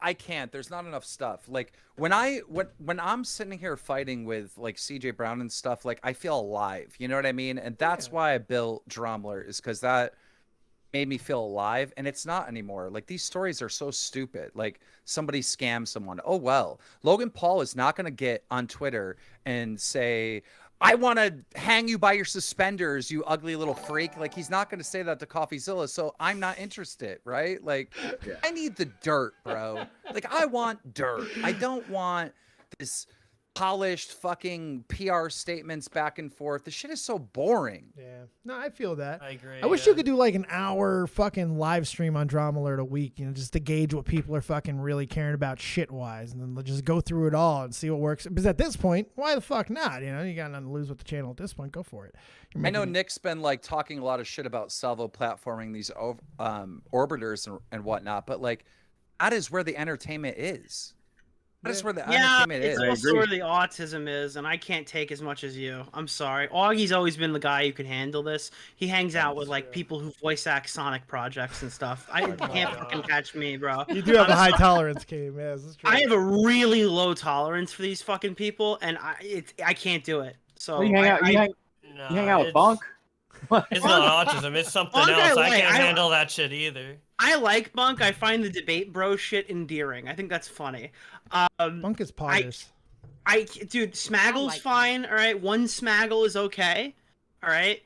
I can't. There's not enough stuff. Like when I'm sitting here fighting with like CJ Brown and stuff, like I feel alive. You know what I mean? And that's why I built Dromler, is because that made me feel alive, and it's not anymore. Like these stories are so stupid. Like somebody scams someone. Oh well. Logan Paul is not gonna get on Twitter and say, I want to hang you by your suspenders, you ugly little freak. Like, he's not going to say that to CoffeeZilla, so I'm not interested, right? Like, I need the dirt, bro. Like, I want dirt. I don't want this polished fucking PR statements back and forth. The shit is so boring. Yeah. No, I feel that. I agree. I wish you could do like an hour fucking live stream on Drama Alert a week, you know, just to gauge what people are fucking really caring about shit-wise, and then just go through it all and see what works. Because at this point, why the fuck not? You know, you got nothing to lose with the channel at this point. Go for it. I know Nick's been like talking a lot of shit about Salvo platforming these orbiters and whatnot, but like that is where the entertainment is. That is where the entertainment is. It's also where the autism is, and I can't take as much as you. I'm sorry. Augie's always been the guy who can handle this. He hangs out with like people who voice act Sonic projects and stuff. I can't fucking catch me, bro. You do have a high tolerance, Keem. Yeah, this is true. I have a really low tolerance for these fucking people, and I can't do it. So you hang out with Bunk? It's not autism. It's something else. I can't handle that shit either. I like Bunk. I find the debate bro shit endearing. I think that's funny. Bunk is poggers. Dude, Smaggle's fine. All right, one Smaggle is okay. All right,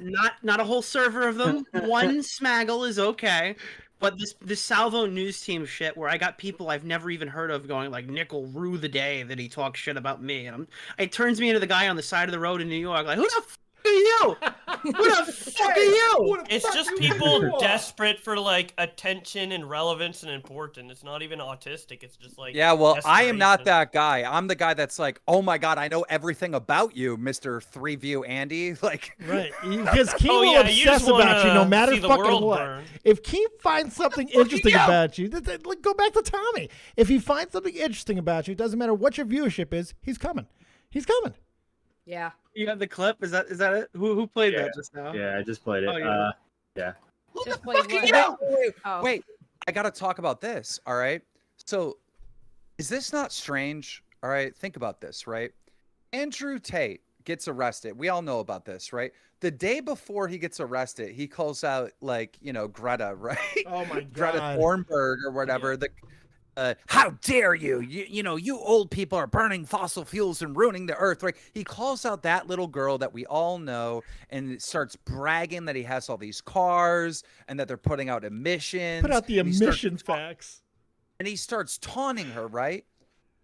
not a whole server of them. One Smaggle is okay. But this Salvo news team shit, where I got people I've never even heard of going like, Nick will rue the day that he talks shit about me, and it turns me into the guy on the side of the road in New York, like, who the f are you? Who the fuck are you? It's just people desperate for like attention and relevance and importance. It's not even autistic. It's just like, yeah, well, I am not that guy. I'm the guy that's like, oh my god, I know everything about you, Mr. 3View Andy. Like, right? Because Keem will obsess about you no matter fucking what. Burn. If Keem finds something interesting about you, like, go back to Tommy. If he finds something interesting about you, it doesn't matter what your viewership is. He's coming. He's coming. Yeah. You got the clip? Is that it? Who played that just now? Yeah, I just played it. Oh, yeah. Just played what? Wait, I gotta talk about this. All right. So, is this not strange? All right, think about this. Right, Andrew Tate gets arrested. We all know about this, right? The day before he gets arrested, he calls out like, you know, Greta, right? Oh my god, Greta Thunberg or whatever. Yeah. How dare you? You know, you old people are burning fossil fuels and ruining the earth, right? He calls out that little girl that we all know and starts bragging that he has all these cars and that they're putting out emissions. Put out the emissions facts. And he starts taunting her, right?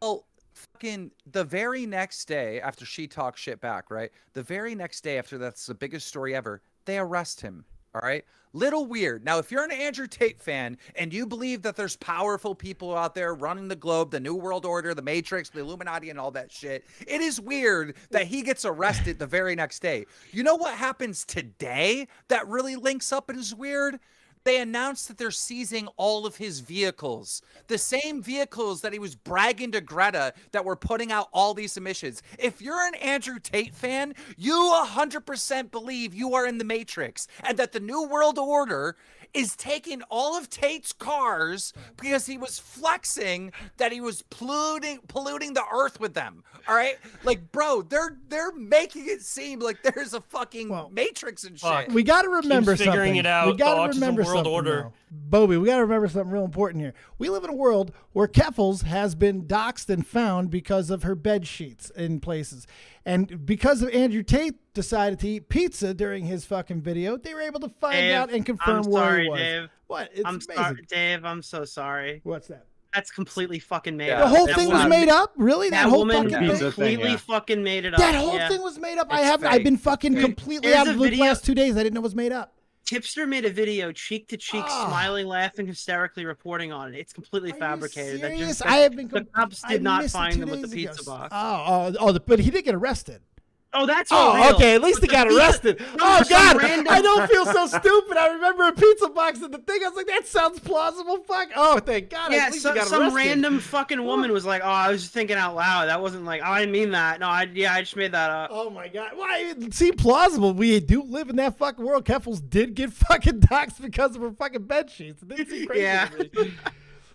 Well, fucking the very next day after she talks shit back, right? The very next day after that's the biggest story ever, they arrest him. All right. Little weird. Now, if you're an Andrew Tate fan and you believe that there's powerful people out there running the globe, the New World Order, the Matrix, the Illuminati, and all that shit, it is weird that he gets arrested the very next day. You know what happens today that really links up and is weird? They announced that they're seizing all of his vehicles. The same vehicles that he was bragging to Greta that were putting out all these emissions. If you're an Andrew Tate fan, you 100% believe you are in the Matrix and that the New World Order is taking all of Tate's cars because he was flexing that he was polluting the earth with them. All right? Like, bro, they're making it seem like there's a fucking Matrix and shit. We got to remember something. Figuring it out. We got to remember something. Order. Bobby, we got to remember something real important here. We live in a world where Keffels has been doxxed and found because of her bed sheets in places. And because of Andrew Tate decided to eat pizza during his fucking video, they were able to find out and confirm where he was. Dave. What? It's I'm amazing. sorry, Dave. I'm so sorry. What's that? That's completely fucking made The up. whole thing was made up? Really? That whole woman fucking thing? completely fucking made it up. That whole thing was made up? I've been fucking completely out of the loop last 2 days. I didn't know it was made up. Tipster made a video cheek to cheek, smiling, laughing, hysterically reporting on it. It's completely fabricated. I have been. The cops did not find them with the pizza box. But he did get arrested. Oh, that's all real. Okay. At least he got arrested. Oh God, I don't feel so stupid. I remember a pizza box and the thing. I was like, that sounds plausible. Fuck. Oh, thank God. Yeah, at least he got some arrested. random fucking woman was like, "Oh, I was just thinking out loud. That wasn't like, oh, I didn't mean that. No, I just made that up." Oh my God. Why? It seemed plausible. We do live in that fucking world. Keffels did get fucking doxxed because of her fucking bed sheets. It didn't seem crazy to me.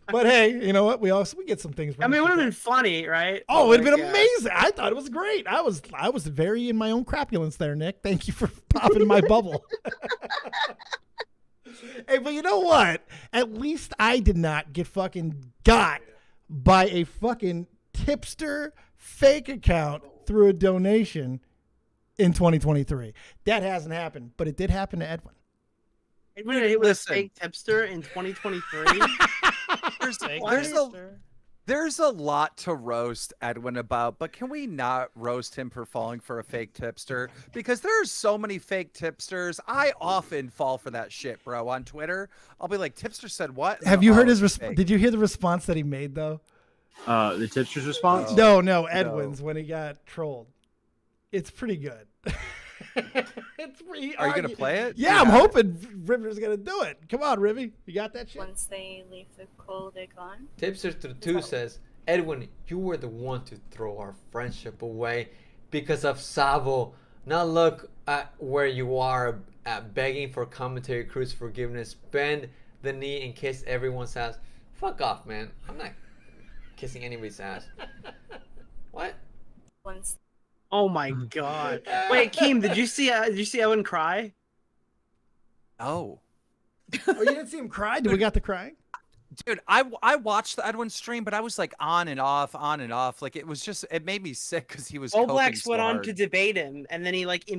But hey, you know what? We get some things. I mean, it would have been funny, right? Oh, it'd have been amazing. I thought it was great. I was very in my own crapulence there, Nick. Thank you for popping my bubble. Hey, but you know what? At least I did not get fucking got by a fucking tipster fake account through a donation in 2023. That hasn't happened, but it did happen to Edwin. Edwin hit with a fake tipster in 2023. There's a lot to roast Edwin about, but can we not roast him for falling for a fake tipster? Because there's so many fake tipsters. I often fall for that shit, bro, on Twitter. I'll be like, tipster said what? Have you heard his response? Did you hear the response that he made, though? The tipster's response? No, Edwin's when he got trolled. It's pretty good. Are you going to play it? Yeah, I'm hoping River's going to do it. Come on, Rivy. You got that shit? Once they leave the call, they're gone. Tipster 2 says, Edwin, you were the one to throw our friendship away because of Salvo. Now look at where you are at begging for commentary crew's forgiveness. Bend the knee and kiss everyone's ass. Fuck off, man. I'm not kissing anybody's ass. What? Once. Oh my God! Wait, Keem, did you see Edwin cry? Oh, you didn't see him cry? Did we got the crying? Dude, I watched the Edwin stream, but I was like on and off. Like it was just, it made me sick because he was. Boblax went on to debate him, and then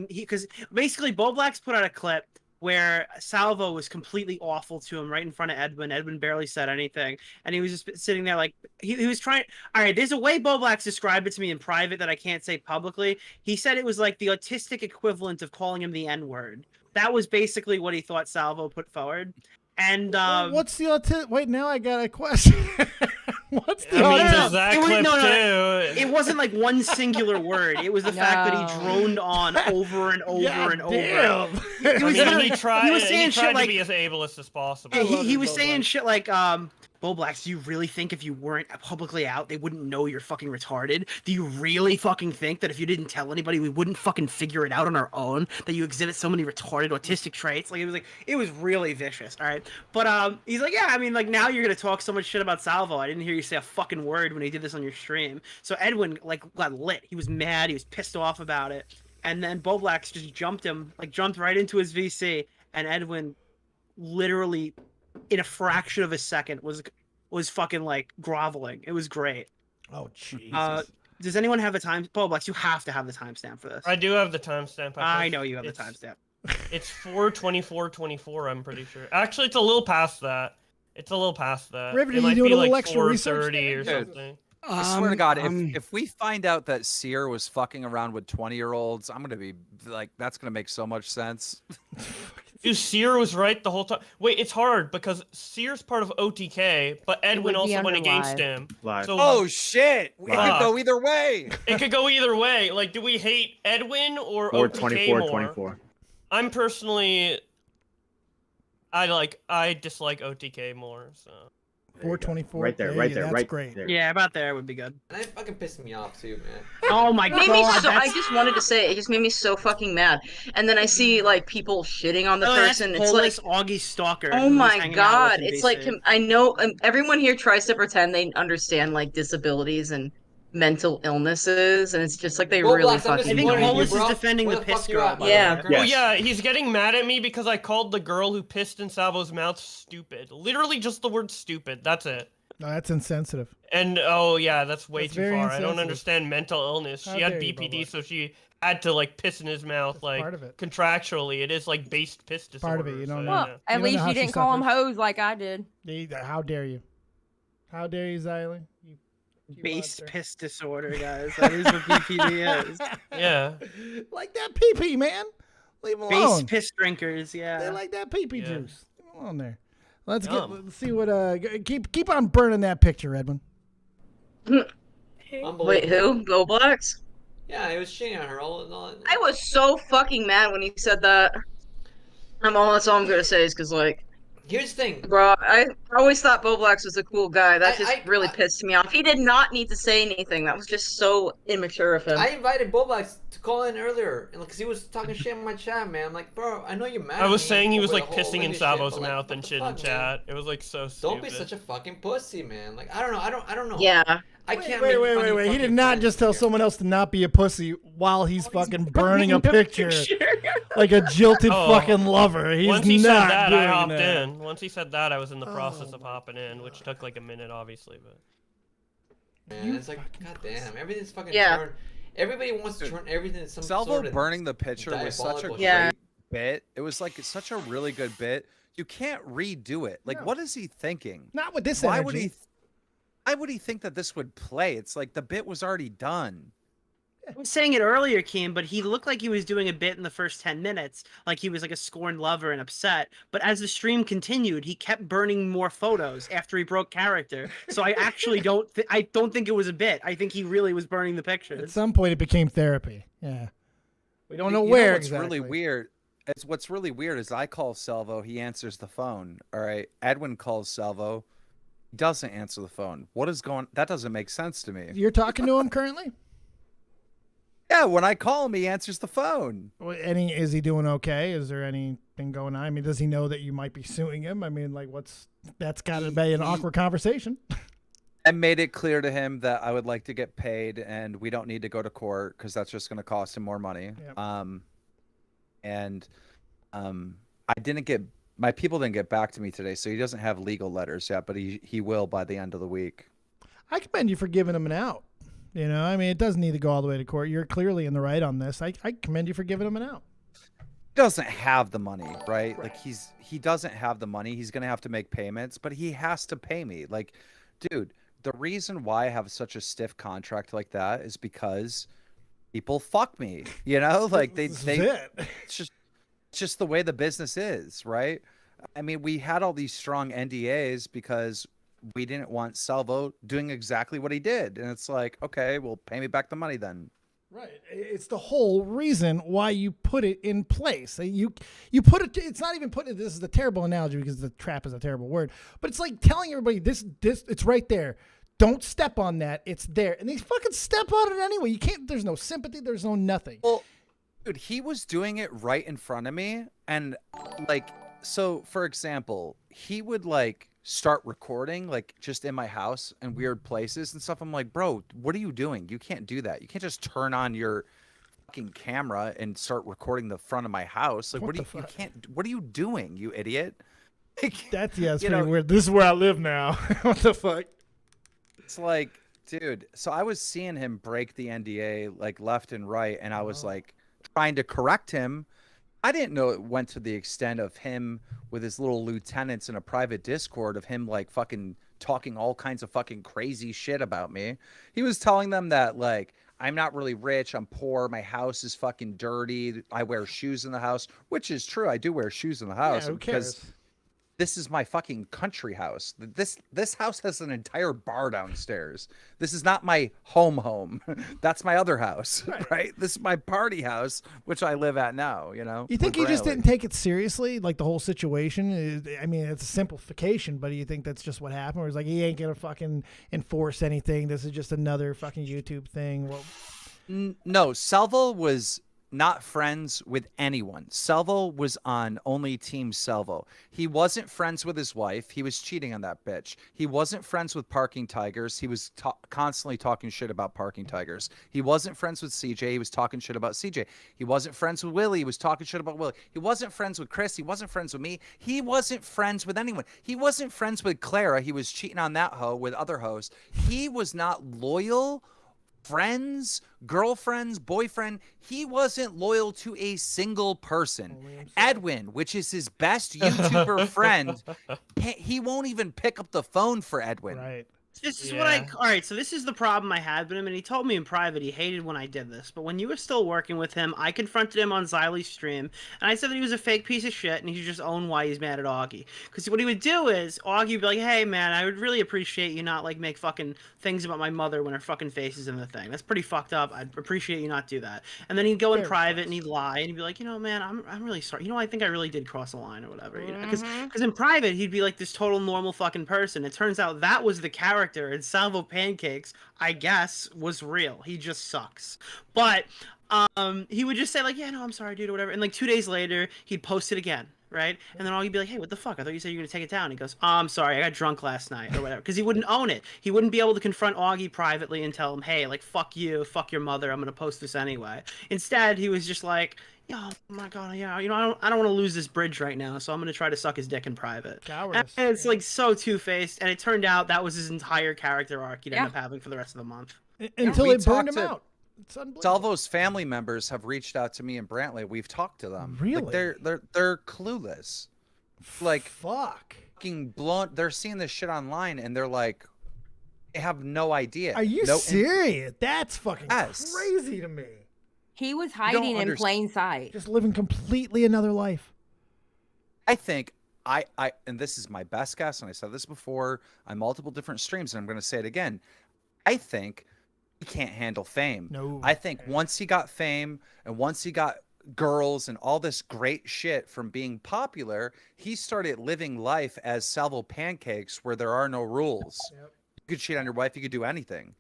because basically Boblax put out a clip where Salvo was completely awful to him right in front of Edwin. Edwin barely said anything, and he was just sitting there like he was trying. All right, there's a way Boblax described it to me in private that I can't say publicly. He said it was like the autistic equivalent of calling him the N-word. That was basically what he thought Salvo put forward. And what's the autistic? Wait, now I got a question. What's the autistic? It wasn't like one singular word. It was the fact that he droned on over and over and over. He was saying shit like, to be as ableist as possible. He was saying shit like, Boblax, do you really think if you weren't publicly out, they wouldn't know you're fucking retarded? Do you really fucking think that if you didn't tell anybody, we wouldn't fucking figure it out on our own? That you exhibit so many retarded autistic traits? Like, it was really vicious, all right? But he's like, yeah, I mean, like, now you're gonna talk so much shit about Salvo. I didn't hear you say a fucking word when he did this on your stream. So Edwin, like, got lit. He was mad. He was pissed off about it. And then Boblax just jumped right into his VC. And Edwin literally, in a fraction of a second, was fucking like groveling. It was great. Oh Jesus. Does anyone have a time? Boblax, you have to have the timestamp for this. I do have the timestamp. I know you have the timestamp. It's 4:24:24. I'm pretty sure. Actually, it's a little past that. River, it might you be doing a like little extra research 4:30 or something. I swear to God, if we find out that Sear was fucking around with 20-year-olds, I'm gonna be like, that's gonna make so much sense. Dude, Sear was right the whole time. Wait, it's hard because Sear's part of OTK, but Edwin also went against him. So, oh shit! It could go either way. It could go either way. Like, do we hate Edwin or OTK more? 24. I'm personally, I dislike OTK more. So. 424. Right there, that's great. there. Yeah, about there would be good. And it fucking pissed me off too, man. Oh my God! I just wanted to say it just made me so fucking mad. And then I see like people shitting on the person. It's like Augie Stalker. Oh my God! It's like I know everyone here tries to pretend they understand like disabilities and mental illnesses, and it's just like they really fucking. I think Hollis is defending the piss girl. Yeah. Oh yeah, he's getting mad at me because I called the girl who pissed in Salvo's mouth stupid. Literally just the word stupid. That's it. No, that's insensitive. And oh yeah, that's way too very far. I don't insensitive. understand mental illness. How She had dare you, BPD, Bubba. so she had to like piss in his mouth, That's like part of it. contractually. It is like based piss disorder. Part of it, you don't know. Well, You at don't least know how you she didn't call him suffers. hoes like I did. How dare you? How dare you, Xylee? You Base monster. piss disorder, guys. That is what BPD is. Yeah. Like that pee-pee, man. Leave him Base alone. piss drinkers, yeah. They like that pee-pee Yeah. juice. Come on there. Let's see what keep on burning that picture, Edwin. Wait, who? Boblax? Yeah, he was cheating on her all. I was so fucking mad when he said that. That's all I'm gonna say is because, like, here's the thing, bro. I always thought Bo Blacks was a cool guy. That just really pissed me off. He did not need to say anything. That was just so immature of him. I invited Bobax to call in earlier because he was talking shit in my chat, man. I'm like, bro, I know you're mad. I was at me saying he was over like the whole pissing in Linda Salvo's shit, but, mouth and shit in chat. It was like so stupid. Don't be such a fucking pussy, man. Like, I don't know. I don't know. Yeah. I can't. Wait. He did not just tell someone else to not be a pussy while he's fucking burning a picture like a jilted fucking lover. He's Once he not said that, I doing hopped that. in. Once he said that, I was in the process of hopping in, which took like a minute, obviously, but. Man, it's like, goddamn, everything's fucking Yeah. turned. Everybody wants to turn everything into some Salvo sort of burning the picture was such a diabolical great shit. bit. It was like such a really good bit. You can't redo it. Like, what is he thinking? Not with this Why energy. would he? Why would he think that this would play? It's like the bit was already done. I was saying it earlier, Keem, but he looked like he was doing a bit in the first 10 minutes, like he was like a scorned lover and upset. But as the stream continued, he kept burning more photos after he broke character. So I actually don't think it was a bit. I think he really was burning the pictures. At some point, it became therapy. Yeah. We don't know You where what's exactly. really weird. What's really weird is I call Salvo, he answers the phone. All right, Edwin calls Salvo, he doesn't answer the phone. What is going? That doesn't make sense to me. You're talking to him currently? Yeah, when I call him, he answers the phone. Is he doing okay? Is there anything going on? I mean, does he know that you might be suing him? I mean, like, that's got to be an awkward conversation. I made it clear to him that I would like to get paid, and we don't need to go to court because that's just going to cost him more money. Yep. I didn't get my people didn't get back to me today, so he doesn't have legal letters yet, but he will by the end of the week. I commend you for giving him an out. You know, I mean, it doesn't need to go all the way to court. You're clearly in the right on this. I commend you for giving him an out. He doesn't have the money, right? Like he doesn't have the money. He's gonna have to make payments, but he has to pay me. Like, dude, the reason why I have such a stiff contract like that is because people fuck me. You know, like it's just the way the business is, right? I mean, we had all these strong NDAs because we didn't want Salvo doing exactly what he did. And it's like, okay, well, pay me back the money then. Right. It's the whole reason why you put it in place. You put it, it's not even putting it, this is a terrible analogy because the trap is a terrible word, but it's like telling everybody this, it's right there. Don't step on that. It's there. And they fucking step on it anyway. You can't, there's no sympathy. There's no nothing. Well, dude, he was doing it right in front of me. And like, so for example, he would like start recording like just in my house and weird places and stuff. I'm like, bro, what are you doing? You can't do that. You can't just turn on your fucking camera and start recording the front of my house. Like, you can't, what are you doing, you idiot? Like, that's pretty weird. This is where I live now. What the fuck? It's like, dude, so I was seeing him break the NDA like left and right, and I was like trying to correct him. I didn't know it went to the extent of him with his little lieutenants in a private Discord of him like fucking talking all kinds of fucking crazy shit about me. He was telling them that like, I'm not really rich, I'm poor, my house is fucking dirty, I wear shoes in the house, which is true. I do wear shoes in the house because this is my fucking country house. This house has an entire bar downstairs. This is not my home. That's my other house, right? This is my party house, which I live at now, you know? You think he just didn't take it seriously? Like the whole situation? I mean, it's a simplification, but do you think that's just what happened? Or it's like, he ain't going to fucking enforce anything. This is just another fucking YouTube thing. Well, no, Salvo was not friends with anyone. Salvo was on only Team Salvo. He wasn't friends with his wife. He was cheating on that bitch. He wasn't friends with Parking Tigers. He was constantly talking shit about Parking Tigers. He wasn't friends with CJ. He was talking shit about CJ. He wasn't friends with Willie. He was talking shit about Willie. He wasn't friends with Chris. He wasn't friends with me. He wasn't friends with anyone. He wasn't friends with Clara. He was cheating on that hoe with other hoes. He was not loyal. Friends, girlfriends, boyfriend, he wasn't loyal to a single person. Edwin, which is his best YouTuber friend, he won't even pick up the phone for Edwin. Right. This is what all right, so this is the problem I had with him, and he told me in private he hated when I did this. But when you were still working with him, I confronted him on Xylee's stream, and I said that he was a fake piece of shit, and he should just own why he's mad at Augie. Because what he would do is, Augie would be like, hey, man, I would really appreciate you not, like, make fucking things about my mother when her fucking face is in the thing. That's pretty fucked up. I'd appreciate you not do that. And then he'd go in private, and he'd lie, and he'd be like, you know, man, I'm really sorry. You know, I think I really did cross a line or whatever. You know, because in private, he'd be like this total normal fucking person. It turns out that was the character, and Salvo Pancakes, I guess, was real. He just sucks. But he would just say like, yeah, no, I'm sorry, dude, or whatever. And like 2 days later, he'd post it again, right? And then Augie'd be like, hey, what the fuck? I thought you said you were gonna take it down. He goes, oh, I'm sorry, I got drunk last night, or whatever. Because he wouldn't own it. He wouldn't be able to confront Augie privately and tell him, hey, like, fuck you, fuck your mother, I'm gonna post this anyway. Instead, he was just like, oh my god, yeah, you know, I don't want to lose this bridge right now, so I'm gonna try to suck his dick in private. And it's like so two-faced, and it turned out that was his entire character arc he'd end up having for the rest of the month. Until they burned him out. It's unbelievable. Salvo's family members have reached out to me and Brantley. We've talked to them. Really? Like they're clueless. Like fucking blunt. They're seeing this shit online and they're like, they have no idea. Are you serious? That's fucking Yes. crazy to me. He was hiding in plain sight. Just living completely another life. I think and this is my best guess, and I said this before on multiple different streams, and I'm going to say it again. I think he can't handle fame. No. I think once he got fame and once he got girls and all this great shit from being popular, he started living life as Salvo Pancakes where there are no rules. Yep. You could cheat on your wife, you could do anything.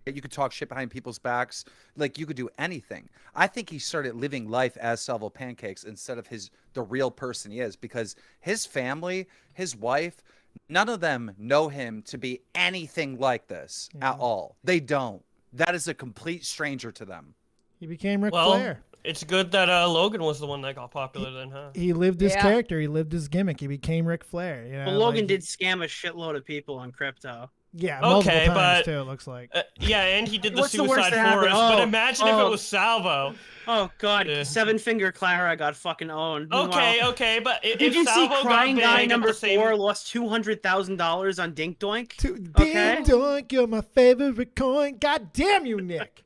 You could talk shit behind people's backs. Like, you could do anything. I think he started living life as Salvo Pancakes instead of the real person he is, because his family, his wife, none of them know him to be anything like this at all. They don't. That is a complete stranger to them. He became Ric Flair. It's good that Logan was the one that got popular then, huh? He lived his character. He lived his gimmick. He became Ric Flair. You know, Well, Logan did scam a shitload of people on crypto. Yeah, multiple times but too, it looks like. Yeah, and he did the What's the worst Suicide that happened? Forest. But imagine if it was Salvo. Oh God, Seven-Finger Clara got fucking owned. Okay, but did you see Crying Guy number 4 lost $200,000 on Dink Doink? Dink Doink, you're my favorite coin. God damn you, Nick.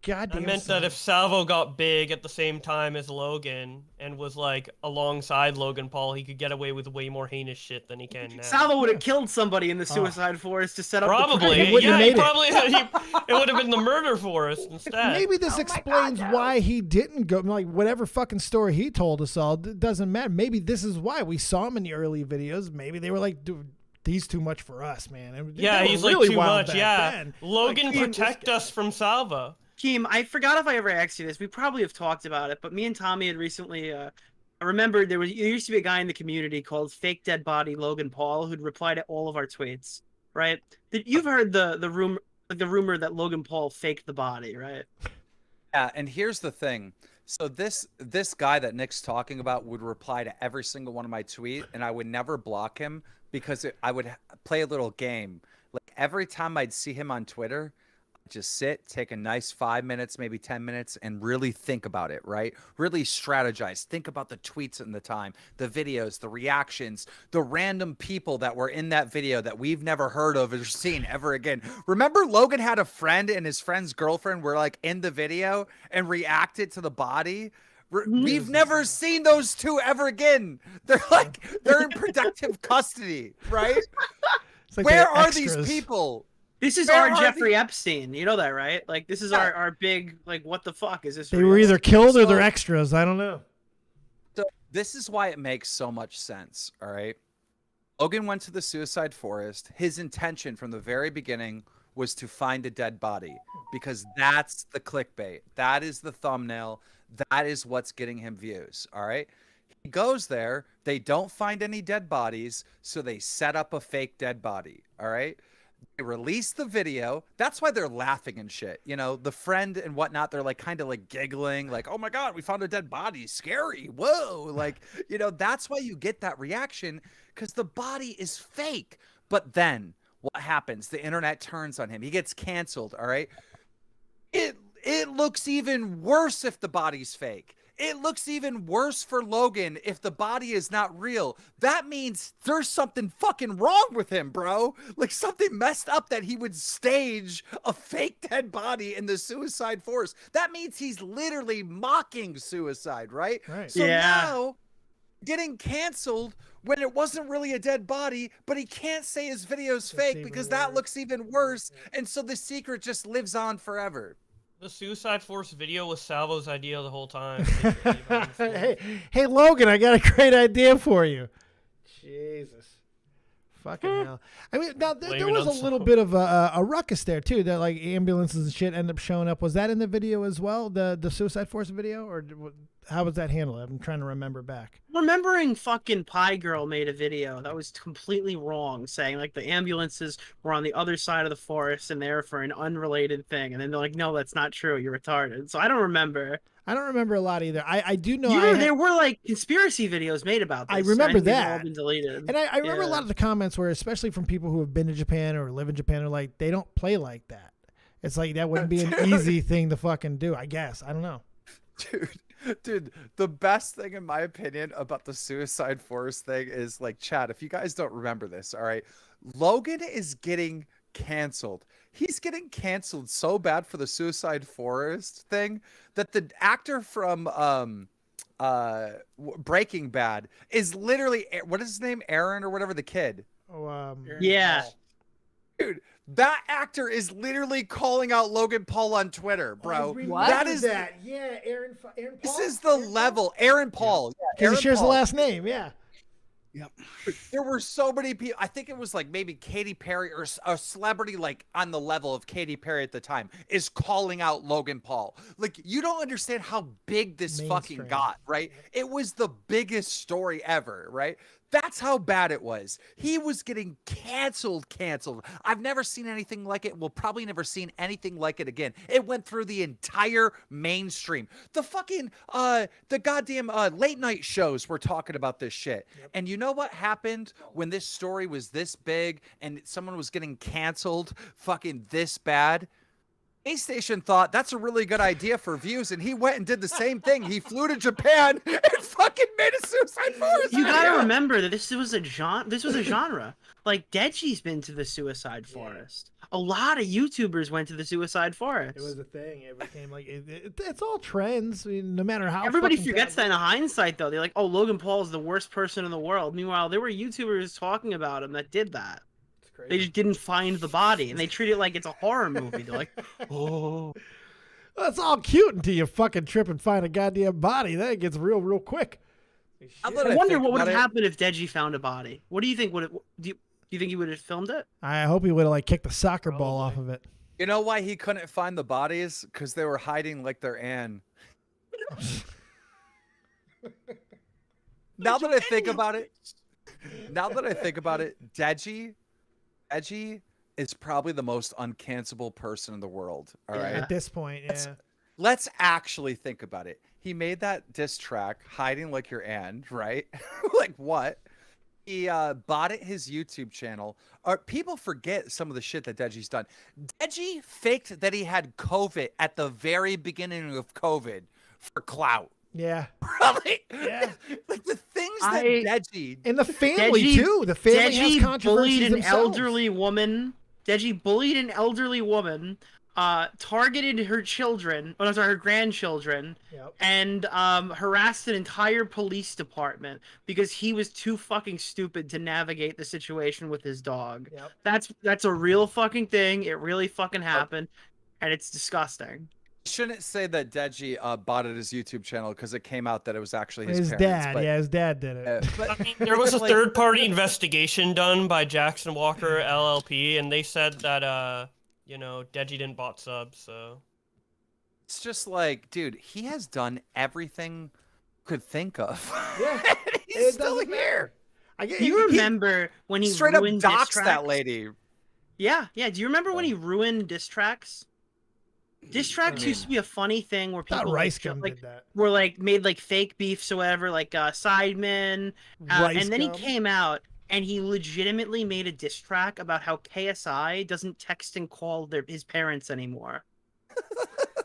I meant that if Salvo got big at the same time as Logan and was like alongside Logan Paul, he could get away with way more heinous shit than he can now. Salvo would have killed somebody in the Suicide Forest to set up probably. the It would have been the murder forest instead. Maybe this explains why he didn't go. Like, whatever fucking story he told us all, it doesn't matter. Maybe this is why we saw him in the early videos. Maybe they were like, dude, he's too much for us, man. And yeah, he's really like too wild much. back Yeah, then. Logan, Like, protect us from Salvo. Keem, I forgot if I ever asked you this. We probably have talked about it, but me and Tommy had recently. I remember there used to be a guy in the community called Fake Dead Body Logan Paul who'd reply to all of our tweets, right? You've heard the rumor that Logan Paul faked the body, right? Yeah, and here's the thing. So this guy that Nick's talking about would reply to every single one of my tweets, and I would never block him because I would play a little game. Like, every time I'd see him on Twitter, just sit, take a nice 5 minutes, maybe 10 minutes, and really think about it, right? Really strategize. Think about the tweets in the time, the videos, the reactions, the random people that were in that video that we've never heard of or seen ever again. Remember Logan had a friend and his friend's girlfriend were like in the video and reacted to the body? We've never seen those two ever again. They're in productive custody, right? Like where are these people? This is our Jeffrey Epstein. You know that, right? Like, this is our big, like, what the fuck is this? They were either killed or they're extras. I don't know. So this is why it makes so much sense, all right? Logan went to the Suicide Forest. His intention from the very beginning was to find a dead body because that's the clickbait. That is the thumbnail. That is what's getting him views, all right? He goes there. They don't find any dead bodies, so they set up a fake dead body, all right? They release the video. That's why they're laughing and shit. You know, the friend and whatnot, they're like kind of like giggling, like, oh my God, we found a dead body. Scary. Whoa. Like, you know, that's why you get that reaction because the body is fake. But then what happens? The internet turns on him. He gets canceled. All right. It looks even worse if the body's fake. It looks even worse for Logan if the body is not real. That means there's something fucking wrong with him, bro. Like something messed up that he would stage a fake dead body in the suicide forest. That means he's literally mocking suicide, right? So now getting canceled when it wasn't really a dead body, but he can't say his video's fake because that looks even worse. And so the secret just lives on forever. The Suicide Force video was Salvo's idea the whole time. Hey, Logan, I got a great idea for you. Jesus. Fucking hell. I mean, now there was a little bit of a ruckus there, too, that like ambulances and shit end up showing up. Was that in the video as well, the Suicide Force video? Or how was that handled? I'm trying to remember back. Remembering fucking Pie Girl made a video that was completely wrong, saying like the ambulances were on the other side of the forest and there for an unrelated thing. And then they're like, no, that's not true. You're retarded. So I don't remember. I don't remember a lot either. I do know there were like conspiracy videos made about this. I remember They've that. all been deleted. And I remember a lot of the comments where, especially from people who have been to Japan or live in Japan, are like, they don't play like that. It's like that wouldn't be an easy thing to fucking do, I guess. I don't know. Dude, the best thing in my opinion about the Suicide Forest thing is like, Chad, if you guys don't remember this, all right, Logan is getting canceled. He's getting canceled so bad for the Suicide Forest thing that the actor from Breaking Bad is literally, what is his name, Aaron or whatever, the kid. Yeah. Dude, that actor is literally calling out Logan Paul on Twitter, bro. That is that. Yeah, Aaron Paul. This is the level. Aaron Paul. Because he shares the last name, yeah. Yep. There were so many people. I think it was like maybe Katy Perry or a celebrity like on the level of Katy Perry at the time is calling out Logan Paul. Like, you don't understand how big this fucking got, right? It was the biggest story ever, right? That's how bad it was. He was getting canceled. I've never seen anything like it. We'll probably never seen anything like it again. It went through the entire mainstream. The fucking, the goddamn late night shows were talking about this shit. And you know what happened when this story was this big and someone was getting canceled fucking this bad? A-Station thought that's a really good idea for views, and he went and did the same thing. He flew to Japan and fucking made a Suicide Forest. You gotta remember that this was a genre. Like, Deji's been to the Suicide Forest. A lot of YouTubers went to the Suicide Forest. It was a thing. It became like it's all trends. I mean, no matter how. Everybody forgets that in hindsight, though. They're like, "Oh, Logan Paul is the worst person in the world." Meanwhile, there were YouTubers talking about him that did that. They just didn't find the body, and they treat it like it's a horror movie. They're like, "Oh, that's all cute until you fucking trip and find a goddamn body. Then it gets real quick." I wonder what would have happened if Deji found a body. What do you think? Do you think he would have filmed it? I hope he would have like kicked the soccer ball off of it. You know why he couldn't find the bodies? Because they were hiding like their Ann. Now that I think about it, Deji is probably the most uncancelable person in the world. All right. At this point, Let's actually think about it. He made that diss track, Hiding Like Your Ann, right? Like what? He bought it his YouTube channel. People forget some of the shit that Deji's done. Deji faked that he had COVID at the very beginning of COVID for clout. Yeah. Probably. Yeah. Like the things that Deji and the family too. The family has controversies bullied an themselves. elderly woman. Deji bullied an elderly woman, targeted her children, her grandchildren, and harassed an entire police department because he was too fucking stupid to navigate the situation with his dog. That's a real fucking thing. It really fucking happened, and it's disgusting. Shouldn't say that Deji bought it his YouTube channel because it came out that it was actually his parents, dad. but, his dad did it. But there was a third-party investigation done by Jackson Walker LLP, and they said that Deji didn't bought subs. So it's just like, dude, he has done everything you could think of. Yeah, he's still here. Do you remember when he straight up ruined doxed diss that tracks? lady? Yeah. Do you remember when he ruined diss tracks? Diss tracks used to be a funny thing where people did that. Were like made like fake beefs or whatever, like Sidemen, and then he came out and he legitimately made a diss track about how KSI doesn't text and call his parents anymore.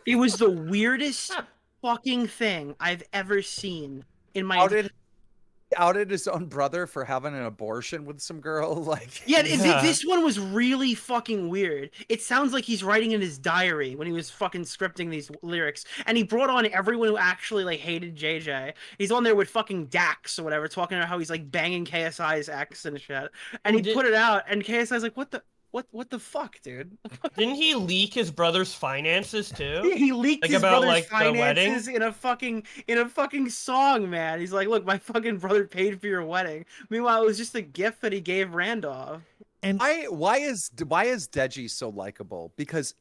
It was the weirdest fucking thing I've ever seen in my outed his own brother for having an abortion with some girl. Like, yeah, this one was really fucking weird. It sounds like he's writing in his diary when he was fucking scripting these lyrics, and he brought on everyone who actually like hated JJ. He's on there with fucking Dax or whatever, talking about how he's like banging KSI's ex and shit, and he put it out, and KSI's like, what the fuck, dude? Didn't he leak his brother's finances too? Yeah, he leaked like his about brother's like the wedding. finances in a fucking song, man. He's like, look, my fucking brother paid for your wedding. Meanwhile, it was just a gift that he gave Randolph. And why is Deji so likable? Because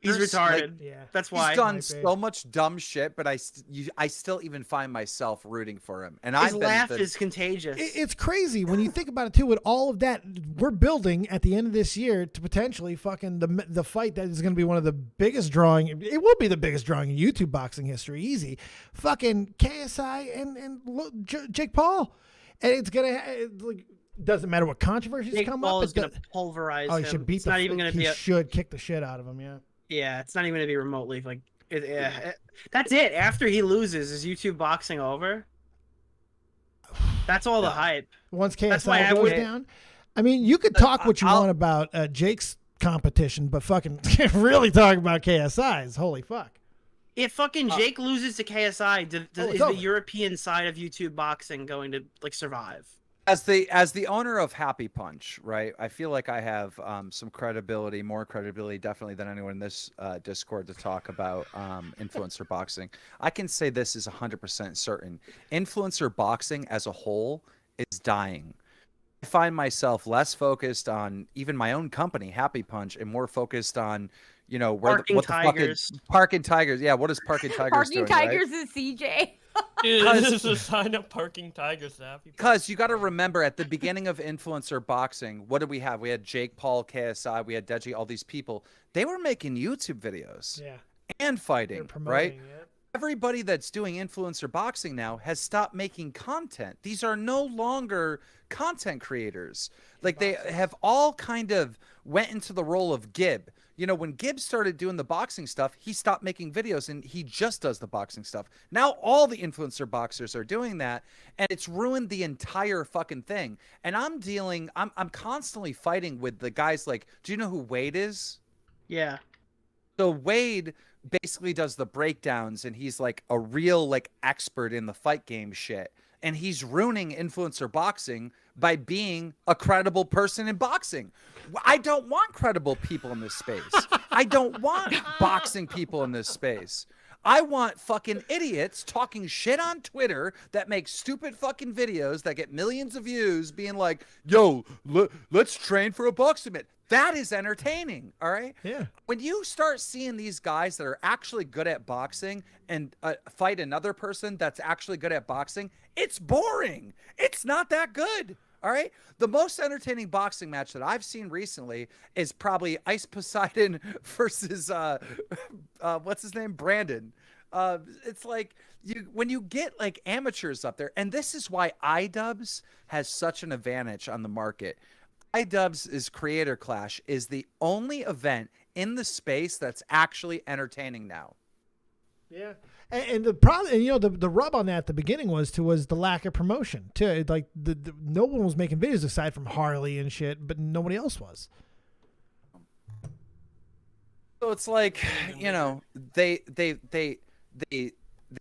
he's retarded. Like, yeah, that's why he's done so much dumb shit. But I still even find myself rooting for him. And his laugh is contagious. It's crazy when you think about it too. With all of that, we're building at the end of this year to potentially fucking the fight that is going to be one of the biggest drawing. It will be the biggest drawing in YouTube boxing history, easy. Fucking KSI and Jake Paul, and it's gonna like. Doesn't matter what controversies Jake come Paul up. is going to pulverize him. He should beat it's not even going to be. He should kick the shit out of him. Yeah. Yeah, it's not even going to be remotely like. That's it. After he loses, is YouTube boxing over? That's all the hype. Once KSI goes down, I mean, you could talk what you want about Jake's competition, but fucking really talk about KSI's. Holy fuck. If fucking Jake loses to KSI, is the European side of YouTube boxing going to like survive? As the owner of Happy Punch, right? I feel like I have some credibility, more credibility, definitely than anyone in this Discord to talk about influencer boxing. I can say this is 100% certain. Influencer boxing as a whole is dying. I find myself less focused on even my own company, Happy Punch, and more focused on, you know, what the fuck is Parking Tigers? Yeah, what is Parking Tigers doing? Parking Tigers is CJ. Dude, this is a sign up Parking Tigers Happy. Because you got to remember, at the beginning of influencer boxing, what did we have? We had Jake Paul, KSI, we had Deji, all these people. They were making YouTube videos and fighting, right? Yeah. Everybody that's doing influencer boxing now has stopped making content. These are no longer content creators. Like they have all kind of went into the role of Gib. You know, when Gibbs started doing the boxing stuff, he stopped making videos and he just does the boxing stuff. Now all the influencer boxers are doing that, and it's ruined the entire fucking thing. And I'm constantly fighting with the guys like, do you know who Wade is? Yeah. So Wade basically does the breakdowns, and he's like a real like expert in the fight game shit. And he's ruining influencer boxing by being a credible person in boxing. I don't want credible people in this space. I don't want boxing people in this space. I want fucking idiots talking shit on Twitter that make stupid fucking videos that get millions of views being like, yo, let's train for a boxing match. That is entertaining, all right? Yeah. When you start seeing these guys that are actually good at boxing and fight another person that's actually good at boxing, it's boring. It's not that good, all right? The most entertaining boxing match that I've seen recently is probably Ice Poseidon versus, what's his name? Brandon. It's like when you get like amateurs up there, and this is why iDubbbz has such an advantage on the market. iDubbbz's Creator Clash is the only event in the space that's actually entertaining now. Yeah. And the problem, and you know, the rub on that at the beginning was the lack of promotion too. Like no one was making videos aside from Harley and shit, but nobody else was. So it's like, you know, they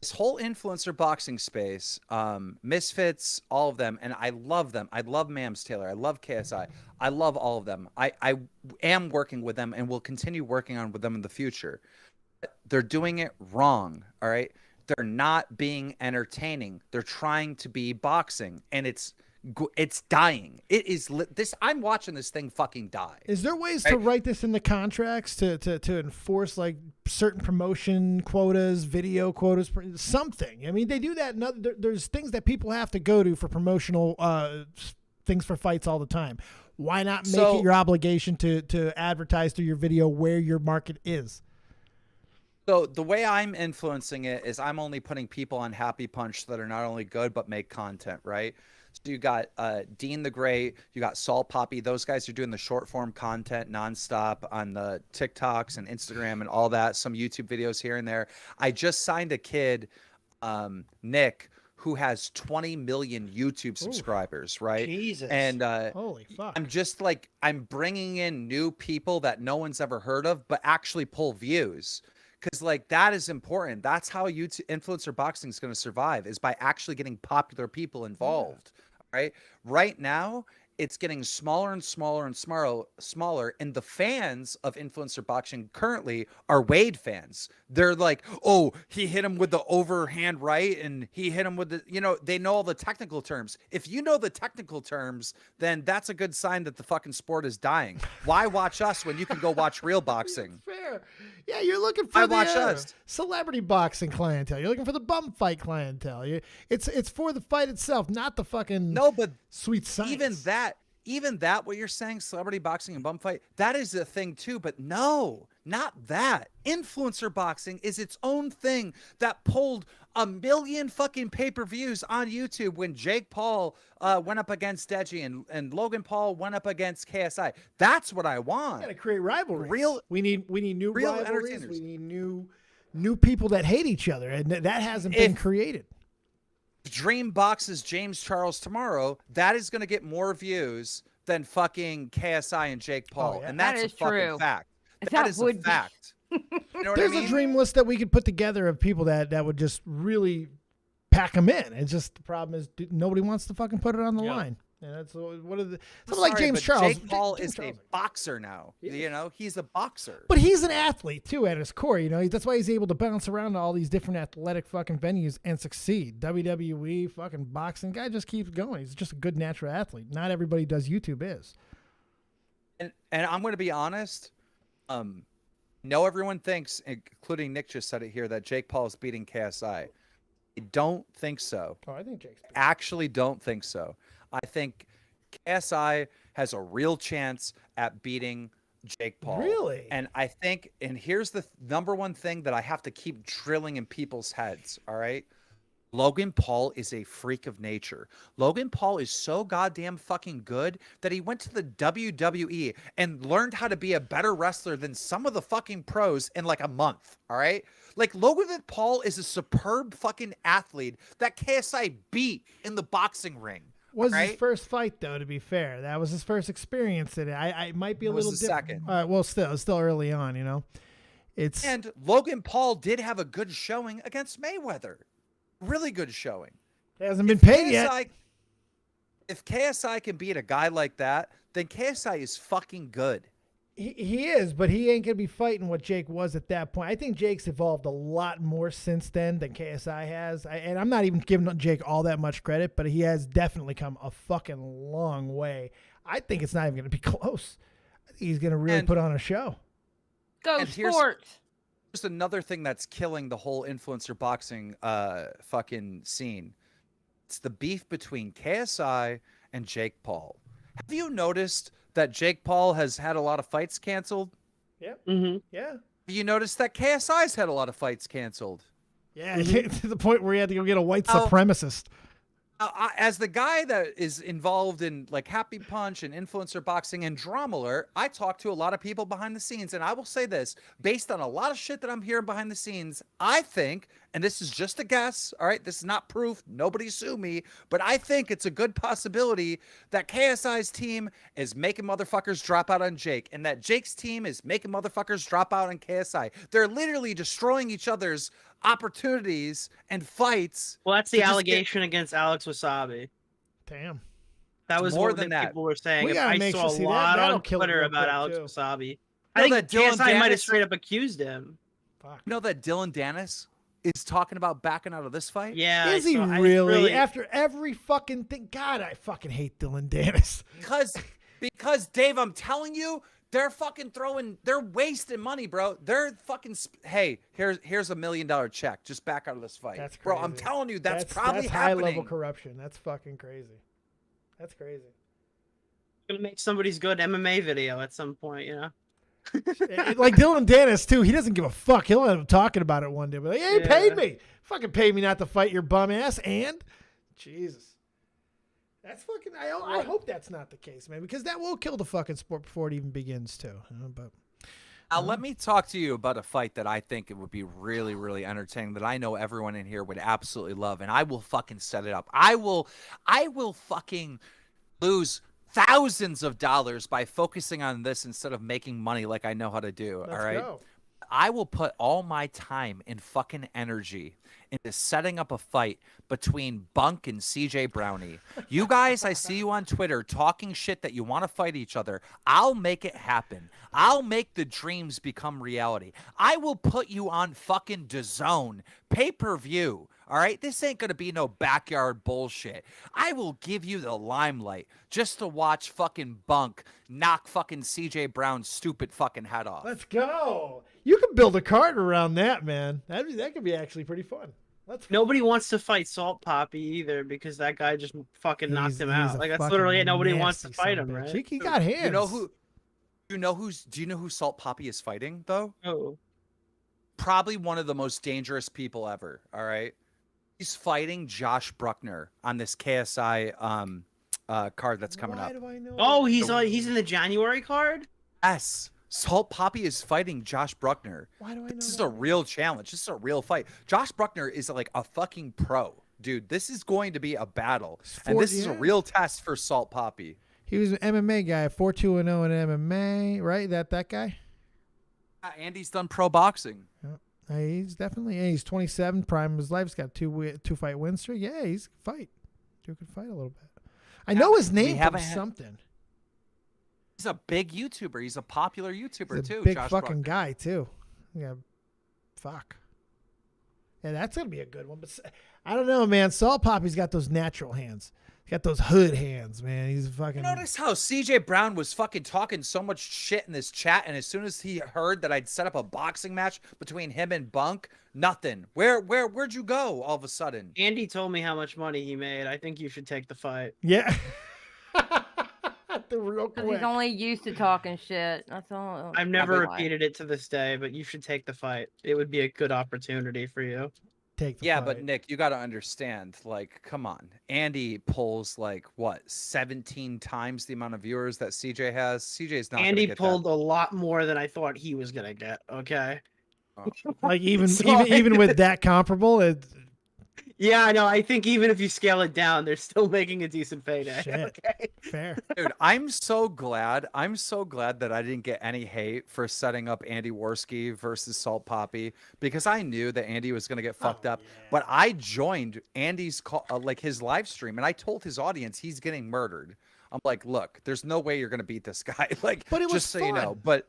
this whole influencer boxing space, Misfits, all of them, and I love them. I love Mams Taylor. I love KSI. I love all of them. I am working with them and will continue working on with them in the future. They're doing it wrong, all right? They're not being entertaining. They're trying to be boxing, and it's dying. It is this. I'm watching this thing fucking die. Is there ways to write this in the contracts to enforce like certain promotion quotas, video quotas, something? I mean, they do that. There's things that people have to go to for promotional things for fights all the time. Why not make it your obligation to advertise through your video where your market is? So the way I'm influencing it is I'm only putting people on Happy Punch that are not only good but make content, right? So you got Dean the Great, you got Salt Poppy. Those guys are doing the short form content nonstop on the TikToks and Instagram and all that. Some YouTube videos here and there. I just signed a kid, Nick, who has 20 million YouTube subscribers, right? Jesus. And holy fuck. I'm just like, I'm bringing in new people that no one's ever heard of, but actually pull views. Because like that is important. That's how YouTube influencer boxing is going to survive, is by actually getting popular people involved. Right? Right now, it's getting smaller and smaller and smaller. And the fans of influencer boxing currently are Wade fans. They're like, oh, he hit him with the overhand right, and he hit him with the, you know, they know all the technical terms. If you know the technical terms, then that's a good sign that the fucking sport is dying. Why watch us when you can go watch real boxing? Fair. Yeah, you're looking for the watch us. Celebrity boxing clientele. You're looking for the bum fight clientele. It's for the fight itself, not the fucking but sweet science. Even that, what you're saying, celebrity boxing and bum fight, that is a thing too. But no, not that. Influencer boxing is its own thing that pulled 1 million fucking pay-per-views on YouTube when Jake Paul went up against Deji and Logan Paul went up against KSI. That's what I want. Gotta create rivalries. We need new real rivalries. entertainers. We need new people that hate each other, and that hasn't been created. Dream boxes James Charles tomorrow, that is going to get more views than fucking KSI and Jake Paul. And that's a fucking fact. That is a fact. You know what There's I mean? a dream list that we could put together of people that would just really pack them in. It's just the problem is nobody wants to fucking put it on the line. And that's what are the like James Charles. Jake Paul is a boxer now. You know, he's a boxer. But he's an athlete too at his core. You know, that's why he's able to bounce around to all these different athletic fucking venues and succeed. WWE, fucking boxing, guy just keeps going. He's just a good natural athlete. Not everybody does YouTube is. And I'm going to be honest. No, everyone thinks, including Nick just said it here, that Jake Paul is beating KSI. I don't think so. Oh, I think Jake's actually don't think so. I think KSI has a real chance at beating Jake Paul. Really? And I think, and here's the number one thing that I have to keep drilling in people's heads, all right? Logan Paul is a freak of nature. Logan Paul is so goddamn fucking good that he went to the WWE and learned how to be a better wrestler than some of the fucking pros in like a month, all right? Like, Logan Paul is a superb fucking athlete that KSI beat in the boxing ring. Was his first fight, though, to be fair. That was his first experience in it. I might be a little different. Second. All right, well, still early on, you know. And Logan Paul did have a good showing against Mayweather. Really good showing. It hasn't been paid yet. If KSI can beat a guy like that, then KSI is fucking good. He is, but he ain't going to be fighting what Jake was at that point. I think Jake's evolved a lot more since then than KSI has. And I'm not even giving Jake all that much credit, but he has definitely come a fucking long way. I think it's not even going to be close. I think he's going to really put on a show. Go sports. Here's another thing that's killing the whole influencer boxing fucking scene. It's the beef between KSI and Jake Paul. Have you noticed that Jake Paul has had a lot of fights canceled? Yep. Mm-hmm. Yeah. Have you noticed that KSI's had a lot of fights canceled? Yeah, to the point where he had to go get a white supremacist. As the guy that is involved in like Happy Punch and influencer boxing and Drama Alert, I talk to a lot of people behind the scenes, and I will say this, based on a lot of shit that I'm hearing behind the scenes, I think, and this is just a guess, all right, this is not proof, nobody sue me, but I think it's a good possibility that KSI's team is making motherfuckers drop out on Jake, and that Jake's team is making motherfuckers drop out on KSI. They're literally destroying each other's opportunities and fights. Well, that's the allegation against Alex Wasabi. Damn. That was more more than than that. people were saying. We gotta I make saw sure- see, a lot that'll on kill it Twitter real about quick, Alex too. Wasabi. know I think that Dylan KSI might have Dennis- straight up accused him. You know that Dylan Dennis is talking about backing out of this fight? Yeah. Is he really? After every fucking thing? God, I fucking hate Dylan Dennis. Because Dave, I'm telling you, they're fucking they're wasting money, bro. They're fucking, hey, here's $1 million check. Just back out of this fight. That's bro, crazy. I'm telling you, that's probably high happening. level corruption. That's fucking crazy. That's crazy. Gonna make somebody's good MMA video at some point, you know. Like Dylan Dennis too. He doesn't give a fuck. He'll end up talking about it one day. But like, hey, he paid me. Fucking paid me not to fight your bum ass. And Jesus. That's fucking. I hope that's not the case, man, because that will kill the fucking sport before it even begins, too. But let me talk to you about a fight that I think it would be really, really entertaining, that I know everyone in here would absolutely love, and I will fucking set it up. I will fucking lose thousands of dollars by focusing on this instead of making money like I know how to do. Let's all right. go. I will put all my time and fucking energy into setting up a fight between Bunk and CJ Brownie. You guys, I see you on Twitter talking shit that you want to fight each other. I'll make it happen. I'll make the dreams become reality. I will put you on fucking DAZN, pay-per-view. All right, this ain't gonna be no backyard bullshit. I will give you the limelight just to watch fucking Bunk knock fucking CJ Brown's stupid fucking head off. Let's go. You can build a card around that, man. That could be actually pretty fun. Nobody wants to fight Salt Poppy either because that guy just fucking knocked him out. Like that's literally it. Nobody wants to fight him, right? He got hands. Do you know who Salt Poppy is fighting though? Oh. Probably one of the most dangerous people ever. All right. He's fighting Josh Bruckner on this KSI card that's coming up. Oh, he's in the January card? Yes. Salt Poppy is fighting Josh Bruckner. Why do I know This is a real challenge. This is a real fight. Josh Bruckner is like a fucking pro. Dude, this is going to be a battle. And this is a real test for Salt Poppy. He was an MMA guy, 4-2-0 in MMA, right? That guy? Andy's done pro boxing. Yeah. He's definitely, he's 27, prime of his life. He's got two fight win streak. Yeah, he's fight. Dude could fight a little bit. I know his name from something. He's a big YouTuber. He's a popular YouTuber He's a too. big Josh fucking Bruckner. guy too. Yeah, fuck. Yeah, that's gonna be a good one. But I don't know, man. Salt Poppy's got those natural hands. He's got those hood hands, man. He's fucking. Notice how CJ Brown was fucking talking so much shit in this chat, and as soon as he heard that I'd set up a boxing match between him and Bunk, nothing. Where'd you go all of a sudden? Andy told me how much money he made. I think you should take the fight. Yeah. Real Because quick. he's only used to talking shit. That's all. I've never repeated it to this day, but you should take the fight. It would be a good opportunity for you. Take the Yeah, fight. but Nick, you got to understand, like, come on. Andy pulls like what, 17 times the amount of viewers that CJ has. CJ's not. Andy gonna get pulled a lot more than I thought he was gonna get. Okay. Like even So- even with that comparable, Yeah, I know. I think even if you scale it down, they're still making a decent payday. Shit. Okay. Fair. Dude, I'm so glad that I didn't get any hate for setting up Andy Worski versus Salt Poppy, because I knew that Andy was going to get fucked up. But I joined Andy's like his live stream, and I told his audience he's getting murdered. I'm like, look, there's no way you're going to beat this guy. Like, But it was just so you know. fun.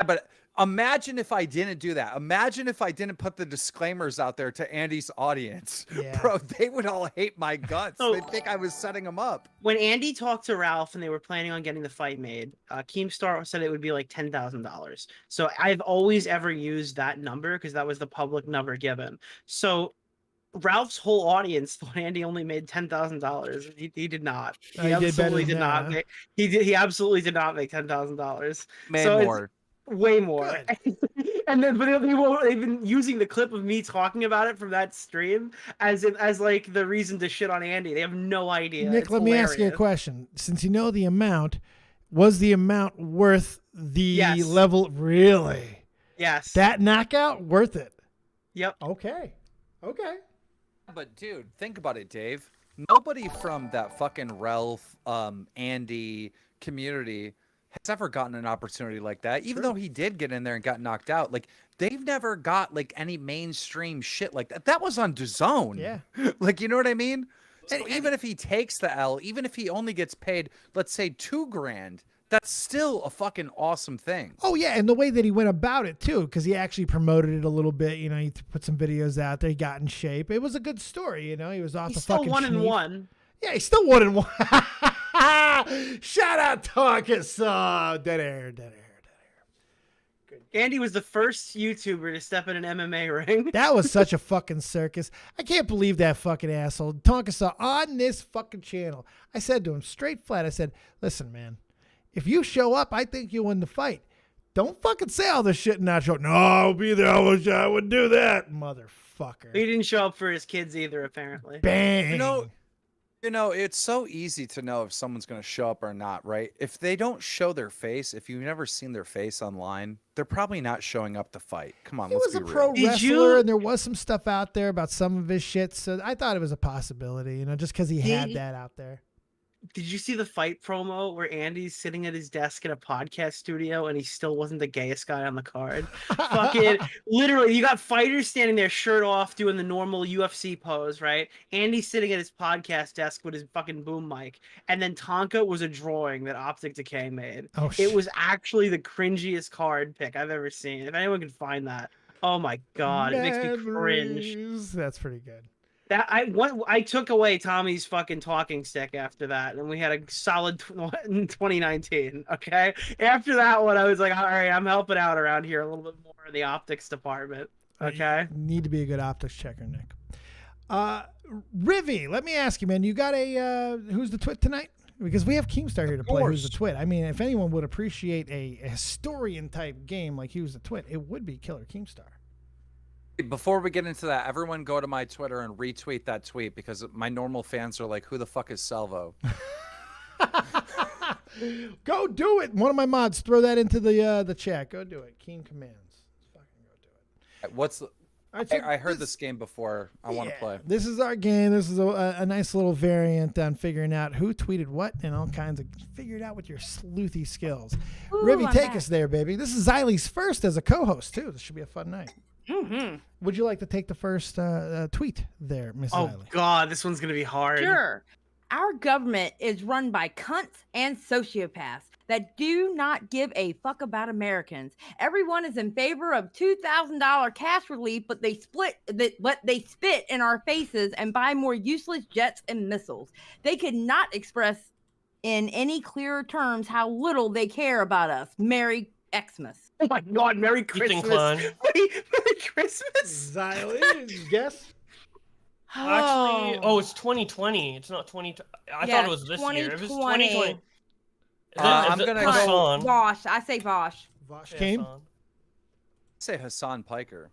But imagine if I didn't do that. Imagine if I didn't put the disclaimers out there to Andy's audience. Yeah. Bro, they would all hate my guts. So- They'd think I was setting them up. When Andy talked to Ralph and they were planning on getting the fight made, Keemstar said it would be like $10,000. So I've always ever used that number because that was the public number given. So Ralph's whole audience thought Andy only made $10,000. He did not. He did better absolutely than did not that. make. He absolutely did not make $10,000. Made So it's more. way more. And then, but they've been using the clip of me talking about it from that stream as like the reason to shit on Andy. They have no idea. Nick, It's let me ask you a hilarious. question. Since you know the amount, was the amount worth the Yes. level? Really? Yes. That knockout worth it? Yep. Okay. Okay. But dude, think about it, Dave. Nobody from that fucking Ralph, Andy community has ever gotten an opportunity like that. Even though he did get in there and got knocked out, like they've never got like any mainstream shit like that. That was on DAZN. Yeah. Like, you know what I mean? And even if he takes the L, even if he only gets paid, let's say $2,000, that's still a fucking awesome thing. Oh yeah, and the way that he went about it too, because he actually promoted it a little bit. You know, he put some videos out there. He got in shape. It was a good story. You know, he was off He's the still fucking 1-1. Yeah, he's still 1-1. Shout out Tonkus. Dead air. Andy was the first YouTuber to step in an MMA ring. That was such a fucking circus. I can't believe that fucking asshole. Tonkus on this fucking channel. I said to him straight flat, I said, listen, man, if you show up, I think you win the fight. Don't fucking say all this shit and not show up. No, I'll be there. I wish I would do that. Motherfucker. He didn't show up for his kids either, apparently. Bang. You know, it's so easy to know if someone's going to show up or not, right? If they don't show their face, if you've never seen their face online, they're probably not showing up to fight. Come on, He let's was be a real. pro wrestler, and there was some stuff out there about some of his shit, so I thought it was a possibility, just because he had that out there. Did you see the fight promo where Andy's sitting at his desk in a podcast studio and he still wasn't the gayest guy on the card? Fucking literally, you got fighters standing there, shirt off, doing the normal UFC pose, right? Andy's sitting at his podcast desk with his fucking boom mic, and then Tonka was a drawing that Optic Decay made. Oh, it was actually the cringiest card pick I've ever seen. If anyone can find that, oh my god, it makes me cringe. Memories. That's pretty good. That I took away Tommy's fucking talking stick after that, and we had a solid 2019. Okay, after that one, I was like, all right, I'm helping out around here a little bit more in the optics department. Okay, You need to be a good optics checker, Nick. Rivy, let me ask you, man. You got a Who's the Twit tonight? Because we have Keemstar here to play Who's the Twit. I mean, if anyone would appreciate a historian type game like Who's the Twit, it would be Killer Keemstar. Before we get into that, everyone go to my Twitter and retweet that tweet because my normal fans are like, who the fuck is Salvo? Go do it. One of my mods, throw that into the chat. Go do it. Keen commands. Fucking go do it. What's the... I heard this game before. I want to play. This is our game. This is a nice little variant on figuring out who tweeted what and all kinds of... Figure it out with your sleuthy skills. Ooh, Rivy, I'm take back. us there, baby. This is Xylie's first as a co-host, too. This should be a fun night. Mm-hmm. Would you like to take the first tweet there, Miss oh Xylie? god, this one's gonna be hard. Sure. Our government is run by cunts and sociopaths that do not give a fuck about Americans. Everyone is in favor of $2,000 cash relief, but they spit in our faces and buy more useless jets and missiles. They could not express in any clearer terms how little they care about us. Merry Xmas. Oh my god, Merry Christmas. Merry Christmas. Xylie, guess? Actually, it's 2020. It's not 20. I thought it was this year. It was 2020. I'm gonna go Vosh. I say Vosh. Vosh came. Say Hassan Piker.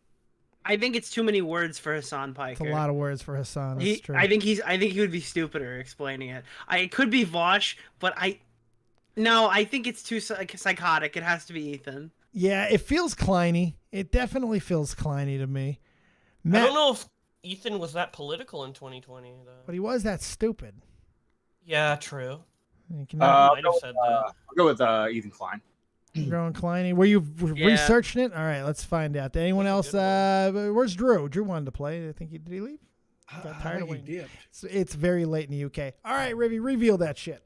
I think it's too many words for Hassan Piker. It's a lot of words for Hassan. That's true. I think he would be stupider explaining it. It could be Vosh, but I think it's too psychotic. It has to be Ethan. Yeah, it feels Kleiny. It definitely feels Kleiny to me. I don't know if Ethan was that political in 2020, though. But he was that stupid. Yeah, true. I'll might have said that. I'll go with Ethan Klein. You're going Kleiny. Were you researching it? All right, let's find out. Anyone else? Where's Drew? Drew wanted to play. I think did he leave? Got tired of waiting. It's very late in the UK. All right, Rivy, reveal that shit.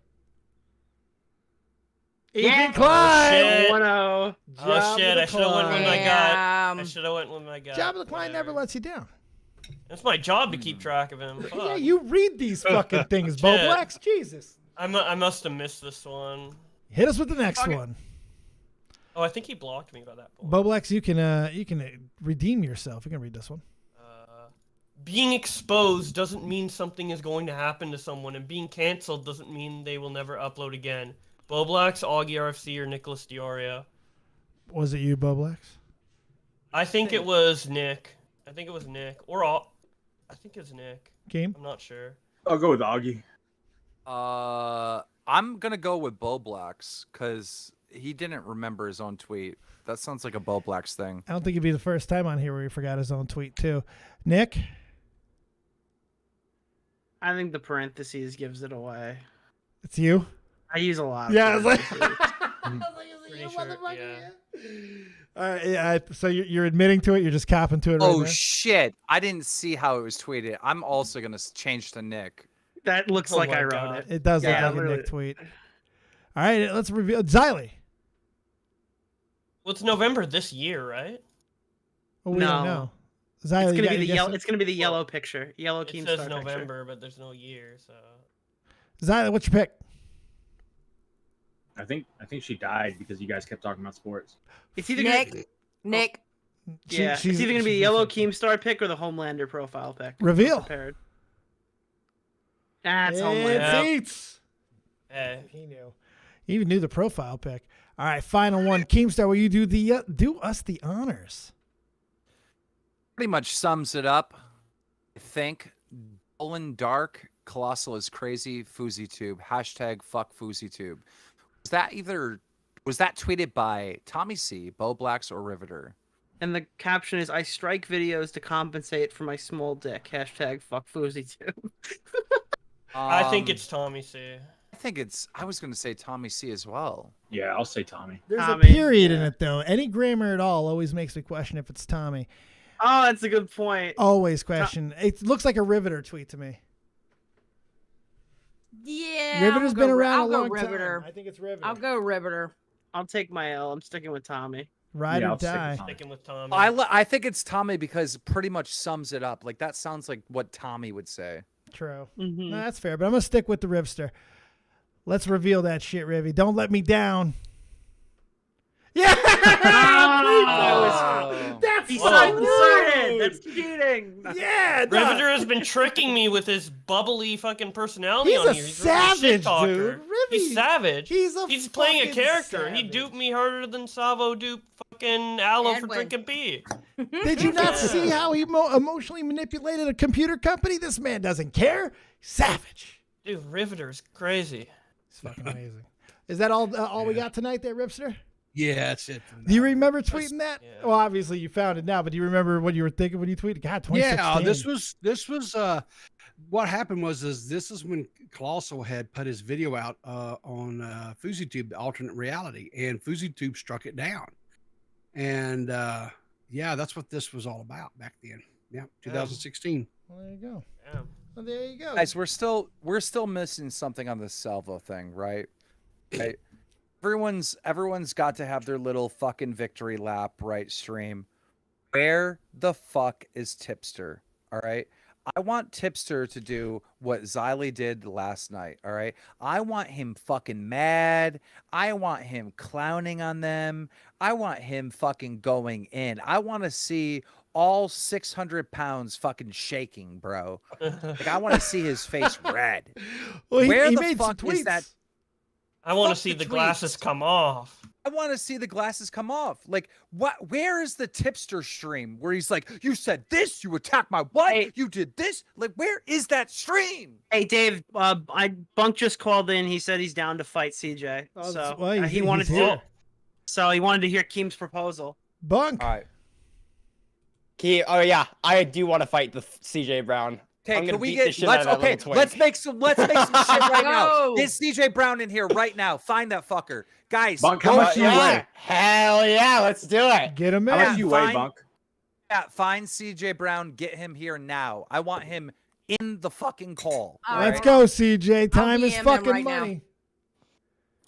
Ethan Klein. 1-0. Oh shit! I should have went with my gut. I should have went with my gut. Job of the Klein never lets you down. It's my job to keep track of him. Yeah, you read these fucking things, Bo Blacks. Jesus. I must have missed this one. Hit us with the next one. Oh, I think he blocked me by that point. Bo Blacks, you can redeem yourself. You can read this one. Being exposed doesn't mean something is going to happen to someone, and being canceled doesn't mean they will never upload again. Bo Blacks, Augie RFC, or Nicholas Diorio. Was it you, Bo Blacks? I think it was Nick. I think it was Nick. I think it was Nick. Game? I'm not sure. I'll go with Augie. I'm gonna go with Bo Blacks because he didn't remember his own tweet. That sounds like a Bo Blacks thing. I don't think it'd be the first time on here where he forgot his own tweet too. Nick? I think the parentheses gives it away. It's you? I use a lot. Yeah, I was like, Yeah. All right, yeah, so you're admitting to it. You're just copping to it. Oh right now? shit! I didn't see how it was tweeted. I'm also gonna change to Nick. That looks like I wrote it. It does look like a Nick tweet. All right, let's reveal Xylie. Well, it's November this year, right? Oh, we don't know. Xylie, It's gonna be the yellow. It's gonna be the yellow picture. Yellow It Keemstar says November, picture. but there's no year, so. Xylie, what's your pick? I think she died because you guys kept talking about sports. It's either Nick. Yeah, it's either gonna be the yellow Keemstar pick or the Homelander profile pick. Reveal. Prepared. That's It's Homelander. Eats. Hey. He knew. He even knew the profile pick. All right, final one. Keemstar, will you do us the honors? Pretty much sums it up. I think Dolan Dark Colossal is crazy FouseyTube. Hashtag fuck FouseyTube. Was that tweeted by Tommy C, Bo Blacks, or Riveter? And the caption is, I strike videos to compensate for my small dick. Hashtag fuck FouseyTube. I think it's Tommy C. I was going to say Tommy C as well. Yeah, I'll say Tommy. There's Tommy, a period in it, though. Any grammar at all always makes me question if it's Tommy. Oh, that's a good point. Always question. It looks like a Riveter tweet to me. Yeah. Riveter's been around I'll a go long Riveter. time. I think it's Riveter. I'll go Riveter. I'll take my L. I'm sticking with Tommy. Ride or die. Sticking with Tommy. I think it's Tommy because it pretty much sums it up. Like that sounds like what Tommy would say. True. Mm-hmm. No, that's fair, but I'm going to stick with the Rivster. Let's reveal that shit, Rivy. Don't let me down. Yeah! That's self-inserted. That's cheating. Yeah, Riveter has been tricking me with his bubbly fucking personality He's on a here. He's savage, a shit talker. dude. He's savage. He's playing a fucking character. He savage. duped me harder than Salvo duped fucking Aloe for Edwin. drinking pee. Did you not see how he emotionally manipulated a computer company? This man doesn't care. Savage. Dude, Riveter's crazy. It's fucking amazing. Is that all we got tonight there, Ripster? Yeah, that's it. Do you remember tweeting that? Well, obviously you found it now, but do you remember what you were thinking when you tweeted? God, 2016. Yeah, this was what happened was this is when Colossal had put his video out on FouseyTube, alternate reality, and FouseyTube struck it down. And yeah, that's what this was all about back then. Yeah, 2016. Well, there you go. Yeah. Well, there you go. Guys, we're still missing something on the Salvo thing, right? Okay. Everyone's got to have their little fucking victory lap, right? Stream. Where the fuck is Tipster? All right. I want Tipster to do what Xylee did last night. All right. I want him fucking mad. I want him clowning on them. I want him fucking going in. I want to see all 600 pounds fucking shaking, bro. Like, I want to see his face red. Well, Where he the made some fuck is that? tweets. I want to Fuck see the the glasses tweets. come off. I want to see the glasses come off. Like, what? Where is the Tipster stream where he's like, "You said this, you attacked my what? Hey. You did this." Like, where is that stream? Hey Dave, Bunk just called in. He said he's down to fight CJ. Oh, So well, he wanted he's to. here. So he wanted to hear Keem's proposal. Bunk. All right. Oh yeah, I do want to fight the CJ Brown. Okay, I'm gonna can we beat the get? shit out of that little twink. Let's make some shit right now. Go. Get CJ Brown in here right now. Find that fucker, guys. Bunk, how much do you weigh? Hell yeah, let's do it. Get him How in. much do you weigh, Bunk? Yeah, find CJ Brown. Get him here now. I want him in the fucking call. All Let's right. go, CJ. Time is DM him fucking right now. money.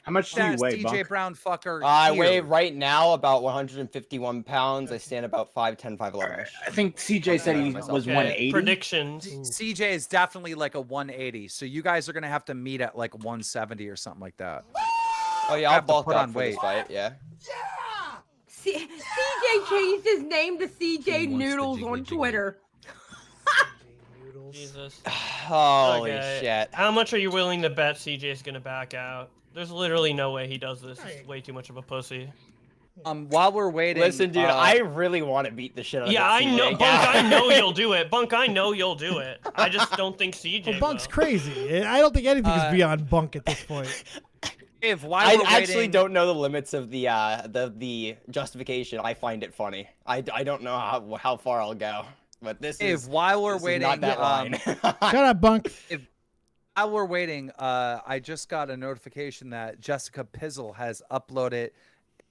How much do you Fast weigh, CJ Bunk? Brown fucker. I here. weigh right now about 151 pounds. I stand about 5'10", 5'11". I think CJ said he was Okay, 180. predictions. CJ is definitely like a 180. So you guys are gonna have to meet at like 170 or something like that. Oh yeah, I I'll have to bulk put up on for this weight. fight. Yeah. CJ changed his name to CJ Noodles on Twitter. Jesus. Holy Okay. shit. How much are you willing to bet CJ's gonna back out? There's literally no way he does this. He's way too much of a pussy. While we're waiting, Listen, dude, I really want to beat the shit out of Yeah, that I CJ know, Bunk. guy. I know you'll do it, Bunk. I know you'll do it. I just don't think CJ. Well, Bunk's will. crazy. I don't think anything is beyond Bunk at this point. If while I we're actually waiting, don't know the limits of the justification. I find it funny. I don't know how far I'll go, but this is while we're this is waiting, not that line. Shut up, Bunk. While we're waiting, I just got a notification that Jessica Pizzle has uploaded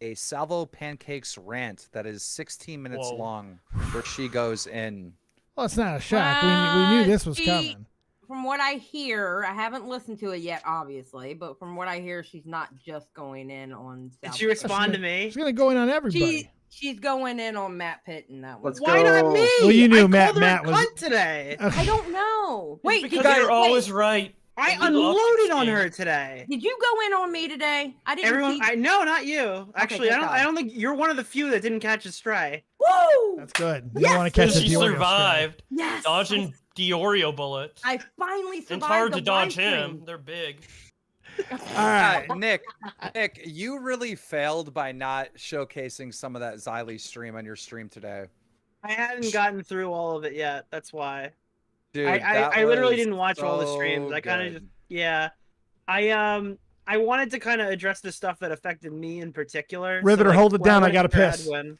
a Salvo Pancakes rant that is 16 minutes Whoa. long, where she goes in. Well, it's not a shock. We knew this was coming. From what I hear, I haven't listened to it yet, obviously, but from what I hear, she's not just going in on. Did she respond to me? She's gonna go in on everybody. She's going in on MattPitt in that one. Why not me? Well, you knew I Matt called her a was. cunt today. I don't know. Wait, because you're always right. I And you love unloaded on Christine. her today. Did you go in on me today? I didn't. Everyone, see... no, not you. Actually, thank I God. don't think you're one of the few that didn't catch a stray. Woo! That's good. You don't want to catch a She Dior survived. Yes. Dodging Diorio bullets. I finally survived. It's hard the to dodge live him. stream. They're big. All right. Nick, you really failed by not showcasing some of that Xylee stream on your stream today. I hadn't gotten through all of it yet. That's why. Dude, I literally was didn't watch all the so streams. I kind of good. just yeah. I wanted to kind of address the stuff that affected me in particular. Riveter, hold it when down. I went got to after piss. Edwin,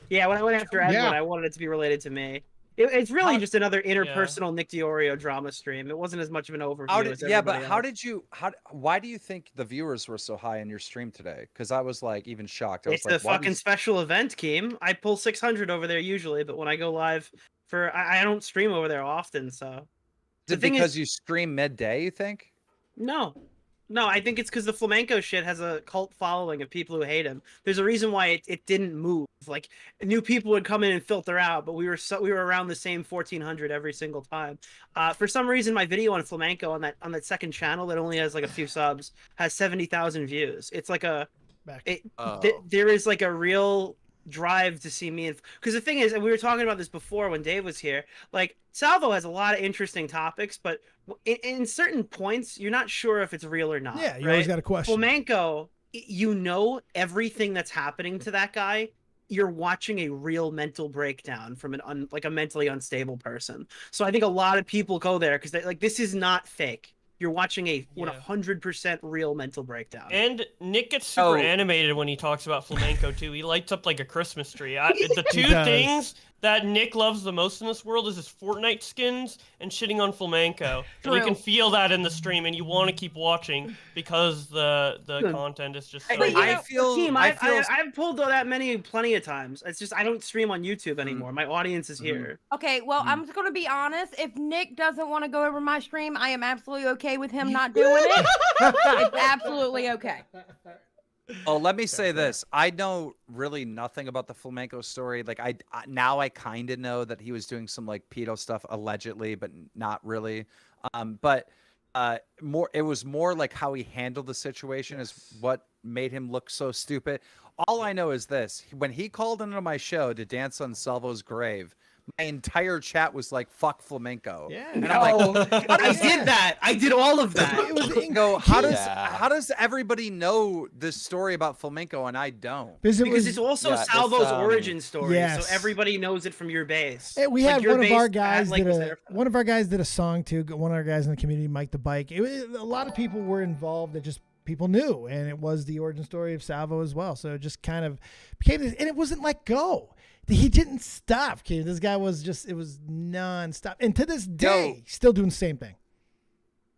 yeah, when I went after Edwin, I wanted it to be related to me. It's really just another interpersonal Nick DiOrio drama stream. It wasn't as much of an overview as everybody else. Why do you think the viewers were so high in your stream today? Because I was like even shocked. I was It's like, a fucking special event, Keem. I pull 600 over there usually, but when I go live I don't stream over there often, so. Is it because you stream midday, you think? No, I think it's because the flamenco shit has a cult following of people who hate him. There's a reason why it didn't move. Like new people would come in and filter out, but we were around the same 1400 every single time. For some reason, my video on flamenco on that second channel that only has like a few subs has 70,000 views. It's like there is like a real drive to see me, because the thing is, and we were talking about this before when Dave was here, like Salvo has a lot of interesting topics, but in certain points you're not sure if it's real or not. Yeah, you always got a question. Flamenco, you know everything that's happening to that guy. You're watching a real mental breakdown from a mentally unstable person. So I think a lot of people go there because like this is not fake. You're watching a 100% real mental breakdown. And Nick gets super animated when he talks about flamenco too. He lights up like a Christmas tree. The two things that Nick loves the most in this world is his Fortnite skins and shitting on flamenco. And you can feel that in the stream, and you want to keep watching because the content is just so good. I've pulled that plenty of times. It's just I don't stream on YouTube anymore. My audience is here. Okay, well, I'm just going to be honest. If Nick doesn't want to go over my stream, I am absolutely okay with him not doing it. It's absolutely okay. Oh, let me say this. I know really nothing about the flamenco story. Like now I kind of know that he was doing some like pedo stuff allegedly, but not really. It was more like how he handled the situation is what made him look so stupid. All I know is this: when he called into my show to dance on Salvo's grave, my entire chat was like, fuck flamenco. Yeah. And I'm like, I did that. I did all of that. It was Ingo. How does everybody know this story about flamenco and I don't? Because it's also Salvo's origin story, yes. so everybody knows it from your base. We had one of our guys did a song too. One of our guys in the community, Mike the Bike. A lot of people were involved that just people knew, and it was the origin story of Salvo as well. So it just kind of became, and it wasn't let go. He didn't stop, kid. This guy was it was non-stop. And to this day, still doing the same thing.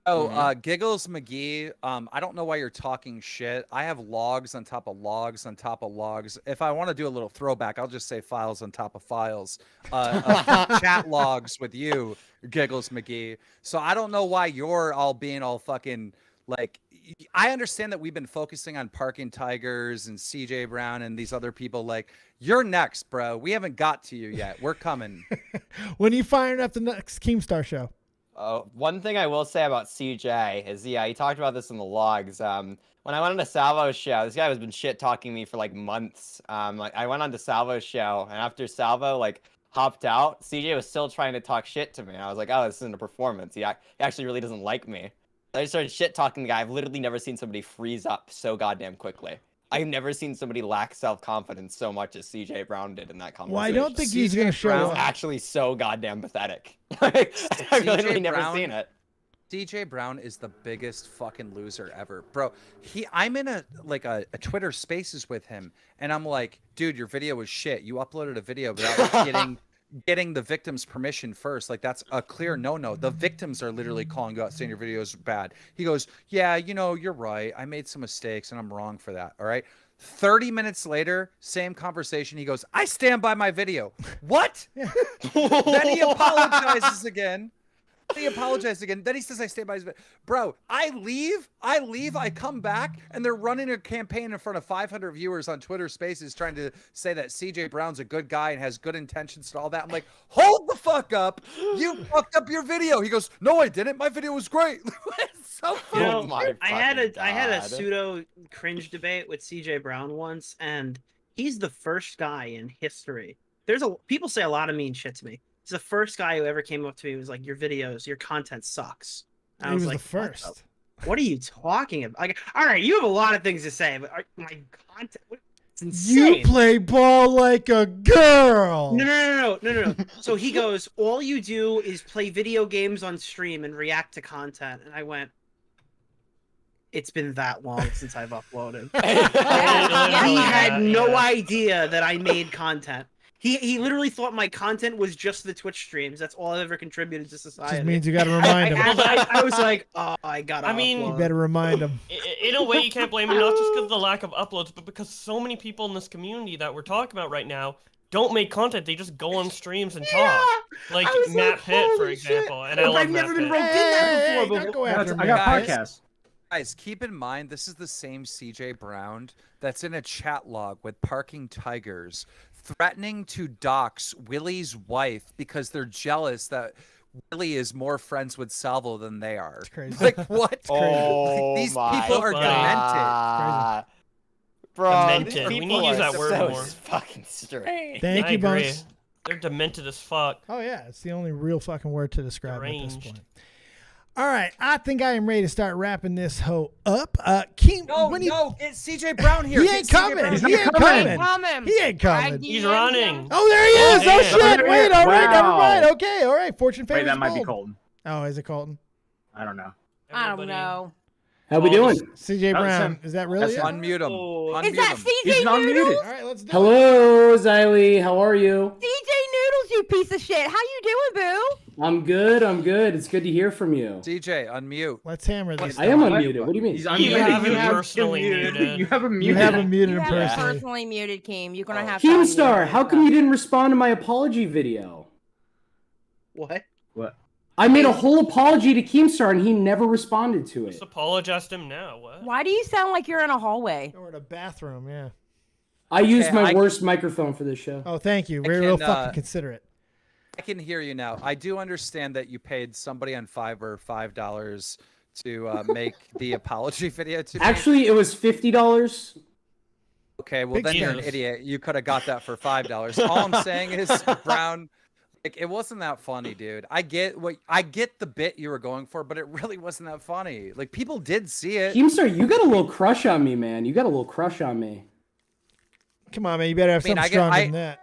Giggles McGee, I don't know why you're talking shit. I have logs on top of logs on top of logs. If I want to do a little throwback, I'll just say files on top of files. Chat logs with you, Giggles McGee. So I don't know why you're all being all fucking like, I understand that we've been focusing on Parking Tigers and CJ Brown and these other people. Like, you're next, bro. We haven't got to you yet. We're coming. When are you firing up the next Keemstar show? One thing I will say about CJ is, he talked about this in the logs. When I went on to Salvo's show, this guy has been shit talking me for like months. I went on to Salvo's show, and after Salvo hopped out, CJ was still trying to talk shit to me. And I was like, oh, this isn't a performance. He actually really doesn't like me. I started shit talking the guy. I've literally never seen somebody freeze up so goddamn quickly. I've never seen somebody lack self-confidence so much as CJ Brown did in that conversation. Well, I don't think he's going to show up. It's actually so goddamn pathetic. I've literally never seen it. CJ Brown is the biggest fucking loser ever, bro. I'm in a Twitter Spaces with him, and I'm like, dude, your video was shit. You uploaded a video without getting the victim's permission first. Like, that's a clear no-no. The victims are literally calling you out saying your video is bad. He goes, yeah, you're right. I made some mistakes and I'm wrong for that. All right. 30 minutes later, same conversation. He goes, I stand by my video. What? Then he apologizes again. He apologized again. Then he says, I stay by his video. Bro, I leave, I come back, and they're running a campaign in front of 500 viewers on Twitter Spaces trying to say that CJ Brown's a good guy and has good intentions and all that. I'm like, hold the fuck up. You fucked up your video. He goes, no, I didn't. My video was great. It's so funny. I had a pseudo cringe debate with CJ Brown once, and he's the first guy in history. People say a lot of mean shit to me. He's the first guy who ever came up to me and was like, your videos, your content sucks. And I was like, the first. What are you talking about? Like, all right, you have a lot of things to say, but my content... You play ball like a girl. No. So he goes, all you do is play video games on stream and react to content. And I went, it's been that long since I've uploaded. He had no idea that I made content. He literally thought my content was just the Twitch streams. That's all I've ever contributed to society. Just means you got to remind him. I was like, oh, I gotta. You better remind him. In a way, you can't blame him, not just because of the lack of uploads, but because so many people in this community that we're talking about right now don't make content. They just go on streams and talk. Like MattPitt, for example. And I love I've never been roped in Hey, that before. don't go after I me. got Guys. podcasts. Guys, keep in mind this is the same CJ Brown that's in a chat log with Parking Tigers, threatening to dox Willie's wife because they're jealous that Willie is more friends with Salvo than they are. It's crazy. Like what? Oh These my people are God. demented. Bro, Demented. these We people need to use are that word so more. fucking strange. Thank I you, agree. Bunks. They're demented as fuck. Oh yeah, it's the only real fucking word to describe it at this Deranged. point. All right, I think I am ready to start wrapping this hoe up. No, it's CJ Brown here. He Get ain't CJ coming. Brown. He ain't coming. He ain't coming. He's running. Oh, there he is. Oh shit. Wait. All right. Never Wow. mind. Okay. All right. Fortune favors Wait, that might be bold. Colton. Oh, is it Colton? I don't know. I don't know. How we doing? CJ Brown. Is that really it? Unmute him. Is that He's CJ unmuted. Noodles? All right. Let's do it. Hello, Xylee. How are you? CJ Noodles, you piece of shit. How you doing, boo? I'm good. It's good to hear from you. CJ, unmute. Let's hammer this. I am unmuted. What do you mean? He's You unmuted. have him personally muted. You have him You muted. have him muted You in have it person. personally muted, Keem. You're gonna have to Keemstar, unmute how come you didn't respond to my apology video? What? What? I made a whole apology to Keemstar and he never responded to it. Just apologize to him now. What? Why do you sound like you're in a hallway? Or in a bathroom. Yeah. I used my I- worst microphone for this show. Oh, thank you. I Real can, fucking considerate. I can hear you now. I do understand that you paid somebody on Fiverr $5 to make the apology video to me. Actually, it was $50. Okay, well Big then you're an stars. idiot. You could have got that for $5. All I'm saying is, Brown, like it wasn't that funny, dude. I get the bit you were going for, but it really wasn't that funny. Like people did see it. Keemstar, you got a little crush on me, man. You got a little crush on me. Come on, man. You better have I mean, something stronger than that.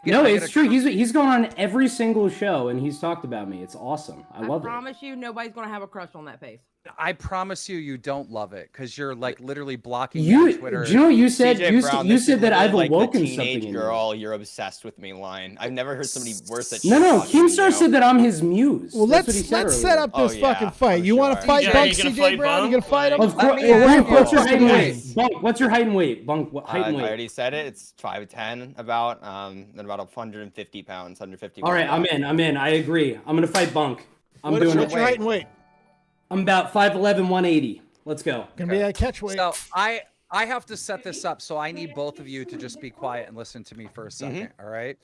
No, it's true. He's gone on every single show and he's talked about me. It's awesome. I love it. Promise you, nobody's gonna have a crush on that face. I promise you don't love it because you're like literally blocking me You, on Twitter. do you know what you said? CJ You, Brown, you this said is that I've literally, like, awoken the something teenage in you. girl, you're obsessed with me line. I've never heard somebody worse at No, shit-talking Keemstar you. said that I'm his muse. Well, That's what he let's said set earlier. up this Oh, yeah, fucking fight. for You want to sure. fight CJ, Bunk, you gonna CJ fight Brown? You Bunk? gonna fight him? Of course. me ask you What's your a height and weight? question. Bunk, what's your height and weight? Bunk, what height I and weight? already said it. It's 5'10", about then about 150 pounds, 150. All right, I'm in. I agree. I'm gonna fight Bunk. I'm What's doing your it. height and weight? I'm about 5'11", 180. Let's go. Gonna be a catch weight. So I have to set this up, so I need both of you to just be quiet and listen to me for a second. All right.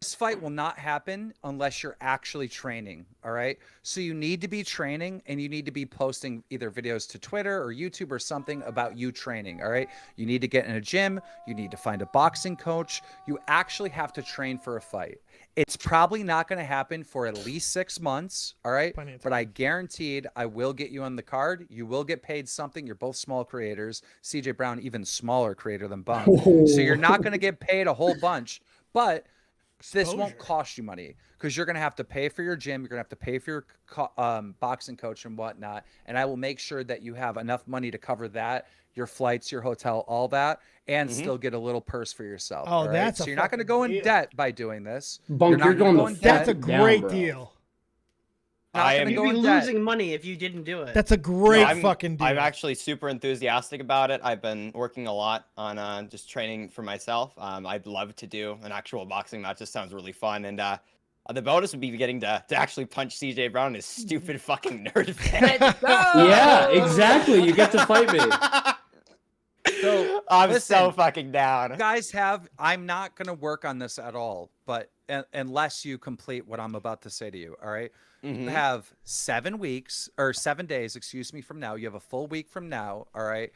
This fight will not happen unless you're actually training. All right. So you need to be training and you need to be posting either videos to Twitter or YouTube or something about you training. All right. You need to get in a gym. You need to find a boxing coach. You actually have to train for a fight. It's probably not going to happen for at least 6 months. All right. But I guaranteed I will get you on the card. You will get paid something. You're both small creators. CJ Brown, even smaller creator than Bunk. So you're not going to get paid a whole bunch, but this won't cost you money because you're going to have to pay for your gym. You're going to have to pay for your boxing coach and whatnot. And I will make sure that you have enough money to cover that, your flights, your hotel, all that, and still get a little purse for yourself. Oh, all right? that's so a you're not going to fucking go in deal. debt by doing this. Bunk, not you're gonna going go the in fuck debt. That's a down, great bro. deal. I am You'd be losing money if you didn't do it. That's a great I'm fucking deal. I'm actually super enthusiastic about it. I've been working a lot on just training for myself. I'd love to do an actual boxing match. This sounds really fun. And the bonus would be getting to actually punch CJ Brown in his stupid fucking nerd face. Yeah, exactly. You get to fight me. So I'm listen, so fucking down. Guys I'm not going to work on this at all, but unless you complete what I'm about to say to you. All right. You have 7 weeks or 7 days, excuse me, from now. You have a full week from now. All right.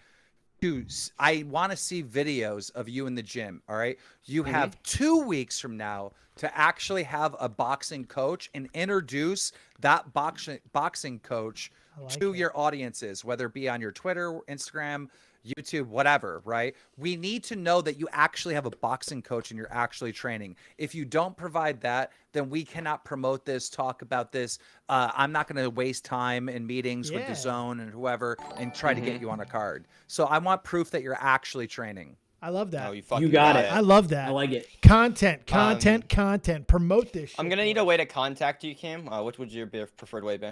I want to see videos of you in the gym. All right. You have 2 weeks from now to actually have a boxing coach and introduce that boxing coach to your audiences, whether it be on your Twitter, Instagram, YouTube, whatever, right? We need to know that you actually have a boxing coach and you're actually training. If you don't provide that, then we cannot promote this, talk about this. I'm not going to waste time in meetings with the Zone and whoever and try to get you on a card. So I want proof that you're actually training. I love that. You got it. I love that. I like it. Content. Promote this shit. I'm gonna need a way to contact you, Kim. Which would your preferred way be?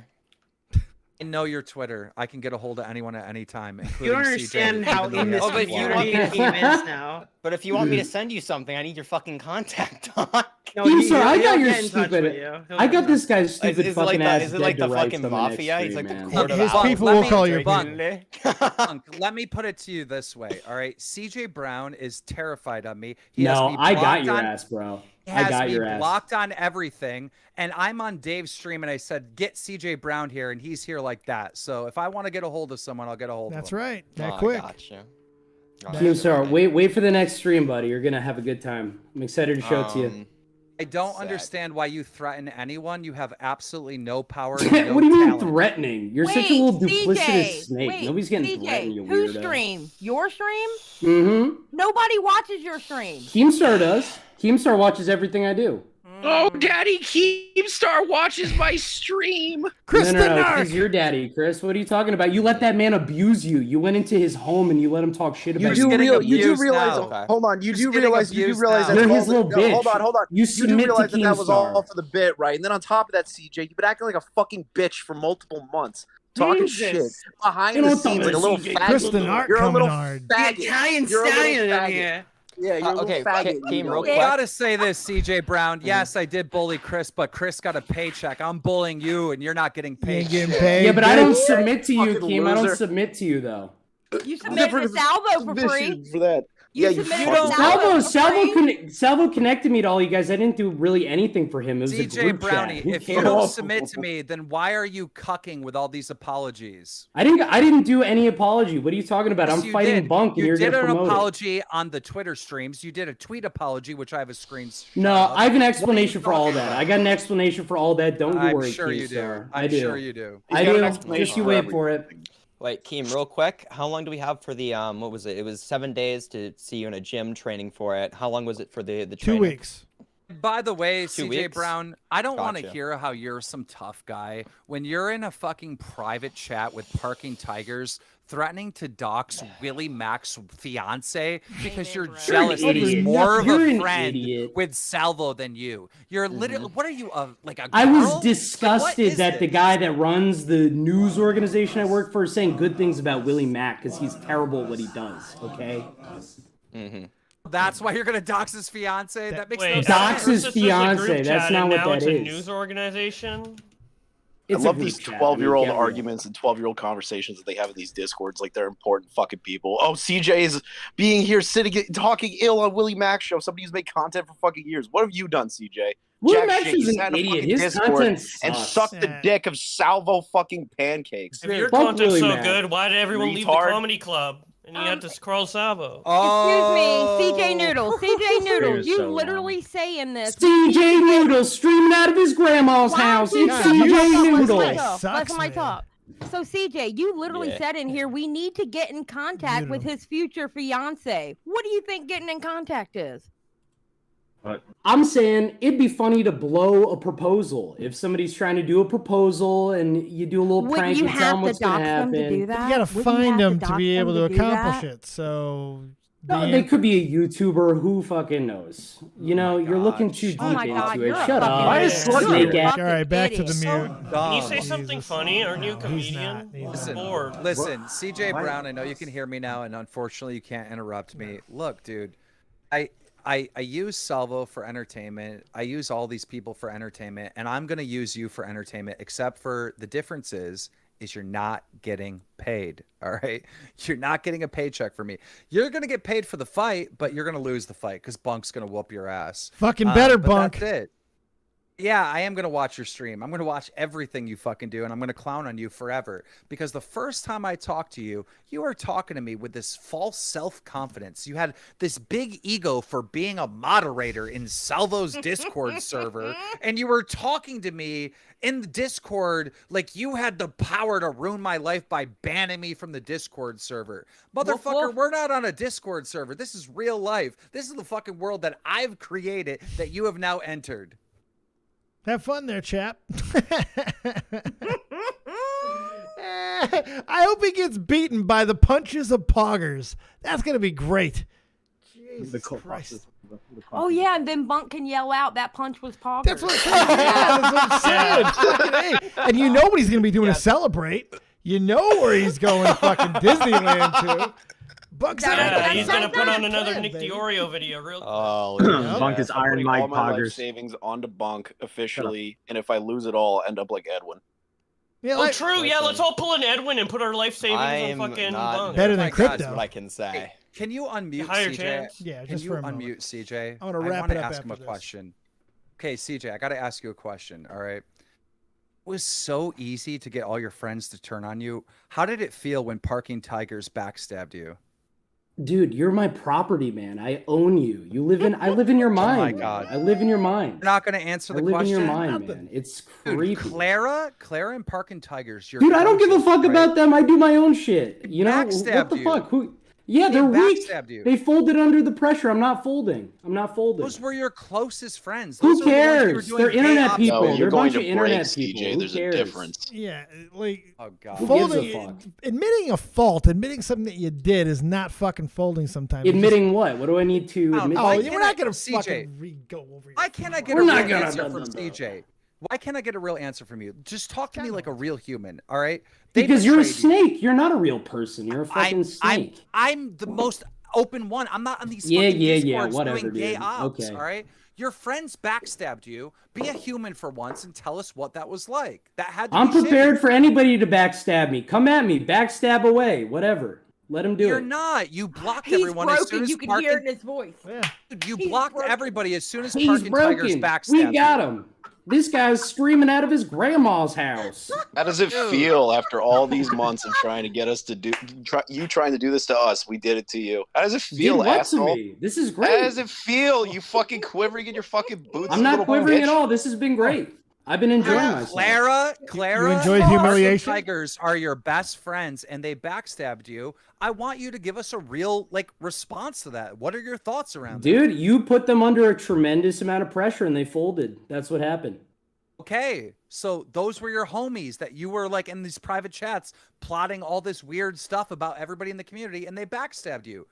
I know your Twitter. I can get a hold of anyone at any time. You don't understand how in this community Kim is now. But if you want me to send you something, I need your fucking contact. Keemstar, I got your get in touch with stupid. you. I got this guy's stupid Is it fucking like ass. is it like dead the to rights fucking on the next mafia? He's stream, like the man. court of His owls. people will call you Bunk, let me put it to you this way, all right? CJ Brown is terrified of me. He has No, me I got blocked your on- ass, bro. He I has got me your ass. blocked on everything, and I'm on Dave's stream, and I said, get CJ Brown here, and he's here like that. So if I want to get a hold of someone, I'll get a hold of him. That's right. That Oh, quick. Gotcha. Keemstar, wait for the next stream, buddy. You're gonna have a good time. I'm excited to show it to you. I don't understand why you threaten anyone. You have absolutely no power. What no do you mean talent. threatening? You're such a Wait, little CJ, duplicitous snake. wait, Nobody's getting CJ, threatened, you whose weirdo. stream? Your stream? Mm-hmm. Nobody watches your stream. Keemstar does. Keemstar watches everything I do. Oh, Daddy Keemstar watches my stream. Chris the no, Narc. he's your daddy, Chris. What are you talking about? You let that man abuse you. You went into his home and you let him talk shit about You do abused realize. now. Hold on. You do getting realize. abused That's now. You're all his little bitch. Hold on. You do submit to realize that was all Keemstar. for the bit, right? And then on top of that, CJ, you've been acting like a fucking bitch for multiple months. Talking shit behind You the don't scenes like a little CJ. faggot. Chris the Narc You're a little coming hard. faggot. The Italian You're a little stallion in faggot. here. Yeah, you're a Okay, little faggot. Kim, you know real it. I quick. gotta say this, CJ Brown. Yes, I did bully Chris, but Chris got a paycheck. I'm bullying you, and you're not getting paid. ain't getting shit. paid. Yeah, but I don't bitch. submit to you, Fucking Keem. I don't loser. submit to you, though. You submitted to Salvo for free. For that. You you submitted fucking- to Salvo Salvo, for free. Salvo connected me to all you guys. I didn't do really anything for him. It was a CJ group Brownie, chat. Who if you cares? don't submit to me, then why are you cucking with all these apologies? I didn't do any apology. What are you talking about? Yes, I'm you fighting did. Bunk, and You you're did gonna an promote it. apology on the Twitter streams. You did a tweet apology, which I have a screenshot. No, of. I have an explanation for all that. I got an explanation for all that. Don't you I'm worry, sure you do. Keemstar. I'm I do. sure you do. I He's got an do. explanation Just you for wait for it. Wait, Keem, real quick. How long do we have for the what was it? It was 7 days to see you in a gym training for it. How long was it for the 2 training? weeks. By the way, 2 CJ weeks? Brown, I don't want to Gotcha. hear how you're some tough guy when you're in a fucking private chat with Parking Tigers threatening to dox Willie Mac's fiance because you're jealous that he's idiot. more of You're a an friend idiot. with Salvo than you. You're literally, what are you, like a girl? I was What disgusted is that the this? guy that runs the news organization I work for is saying good things about Willie Mack because he's terrible at what he does. Okay. That's why you're gonna dox his fiance? That makes no Wait, sense. Dox his first this was a fiance, group that's chat, not and what now that it's a is. news organization. It's I a love group these chat. 12-year-old Get real. arguments and 12-year-old conversations that they have in these discords like they're important fucking people. Oh, CJ is being here sitting talking ill on Willie Mack show. Somebody who's made content for fucking years. What have you done, CJ? Willie Jack Mack's shit. You an sat in a idiot. fucking His Discord content and sucks. sucked the dick of Salvo fucking Pancakes. If your Fuck content's Willie so Mack. good, why did everyone leave the Retard. comedy club? And you had to scroll Salvo. Excuse me, CJ Noodle. CJ Noodle, is you so literally say in this. CJ Noodle streaming out of his grandma's house. It's CJ Noodle. That's my talk. So CJ, you literally Yeah. said in here we need to get in contact with his future fiance. What do you think getting in contact is? I'm saying it'd be funny to blow a proposal. If somebody's trying to do a proposal and you do a little Would prank you and tell have them to what's going to dox them to happen. do that? You gotta Wouldn't you find have them to to dox be them able to do accomplish that? it. So No, they could be a YouTuber. Who fucking knows? You know, you're looking too deep Oh my God, into it. you're a Shut fucking up. Why is Snake Sluggy- ass. all right, back to the idiot. mute. Can you say something funny? Aren't you a He's comedian? not. Listen, Bored. listen, CJ Brown, I know you can hear me now, and unfortunately you can't interrupt me. Look, dude, I use Salvo for entertainment. I use all these people for entertainment, and I'm gonna use you for entertainment, except for the difference is you're not getting paid. All right, you're not getting a paycheck for me. You're gonna get paid for the fight, but you're gonna lose the fight because Bunk's gonna whoop your ass. Fucking better, but Bunk. That's it. Yeah, I am going to watch your stream. I'm going to watch everything you fucking do, and I'm going to clown on you forever. Because the first time I talked to you, you were talking to me with this false self-confidence. You had this big ego for being a moderator in Salvo's Discord server, and you were talking to me in the Discord like you had the power to ruin my life by banning me from the Discord server. Motherfucker, we're not on a Discord server. This is real life. This is the fucking world that I've created that you have now entered. Have fun there, chap. I hope he gets beaten by the punches of poggers. That's going to be great. Jesus Christ. Oh, yeah, and then Bunk can yell out, that punch was poggers. That's what I'm saying. Fucking A. And you know what he's going to be doing to celebrate. You know where he's going fucking Disneyland to. Bunk's he's gonna put on another Nick DiOrio video real quick. Oh, Bunk is Iron putting Mike all my life poggers. savings onto Bunk officially, and if I lose it all, I'll end up like Edwin. Yeah, oh, true. Yeah, let's all pull an Edwin and put our life savings on fucking Bunk. Better than crypto. That's what I can say. Hey, can you unmute Higher CJ? chance. Yeah, Can just you for a moment. unmute CJ? I wanna wrap wanna it up ask him a after this. question. Okay, CJ, I got to ask you a question. All right. It was so easy to get all your friends to turn on you. How did it feel when Parking Tigers backstabbed you? Dude, you're my property, man. I own you. I live in your mind. Oh my man. God. I live in your mind. You're not going to answer the I live question? in your mind, man. It's creepy. Dude, Clara and Parking Tigers. Dude, I don't give a fuck about them. I do my own shit. You know what backstabbed the you. fuck? Yeah, they're weak. backstabbed you. They folded under the pressure. I'm not folding. Those were your closest friends. Who Those are the ones you were cares? doing They're gay internet ops people. with. No, They're you're a going bunch to of internet break, people. CJ. Who There's cares? a difference. Yeah, like oh god, Who gives a fuck? Admitting a fault, admitting something that you did is not fucking folding sometimes. Admitting what? What do I need to admit? Oh, Why we're not can't gonna CJ, fucking go over. Why can't I get We're a not real gonna answer dun, from dun, dun. CJ? Why can't I get a real answer from you? Just talk to me like a real human, all right? Because you're a betrayed you. snake. You're not a real person. You're a fucking snake. I'm the most open one. I'm not on these Yeah, fucking yeah, Discords whatever, doing gay dude. ops, Okay. all right? Your friends backstabbed you. Be a human for once and tell us what that was like. That had to I'm be prepared shitty. for anybody to backstab me. Come at me. Backstab away. Whatever. Let him do You're it. not. You blocked He's everyone as soon broken. as You can hear it Parking... in his voice. You He's blocked broken. everybody as soon as He's Parking Tigers broken. backstabbed We got you. him. This guy's screaming out of his grandma's house. How does it feel after all these months of trying to get us to do trying to do this to us? We did it to you. How does it feel, Did what asshole? to me? This is great. How does it feel? You fucking quivering in your fucking boots. I'm you not little quivering bitch. at all. This has been great. I've been enjoying myself. Clara, You enjoyed humiliation? Tigers are your best friends, and they backstabbed you. I want you to give us a real response to that. What are your thoughts around that? Dude, you put them under a tremendous amount of pressure and they folded. That's what happened. Okay, so those were your homies that you were in these private chats plotting all this weird stuff about everybody in the community, and they backstabbed you.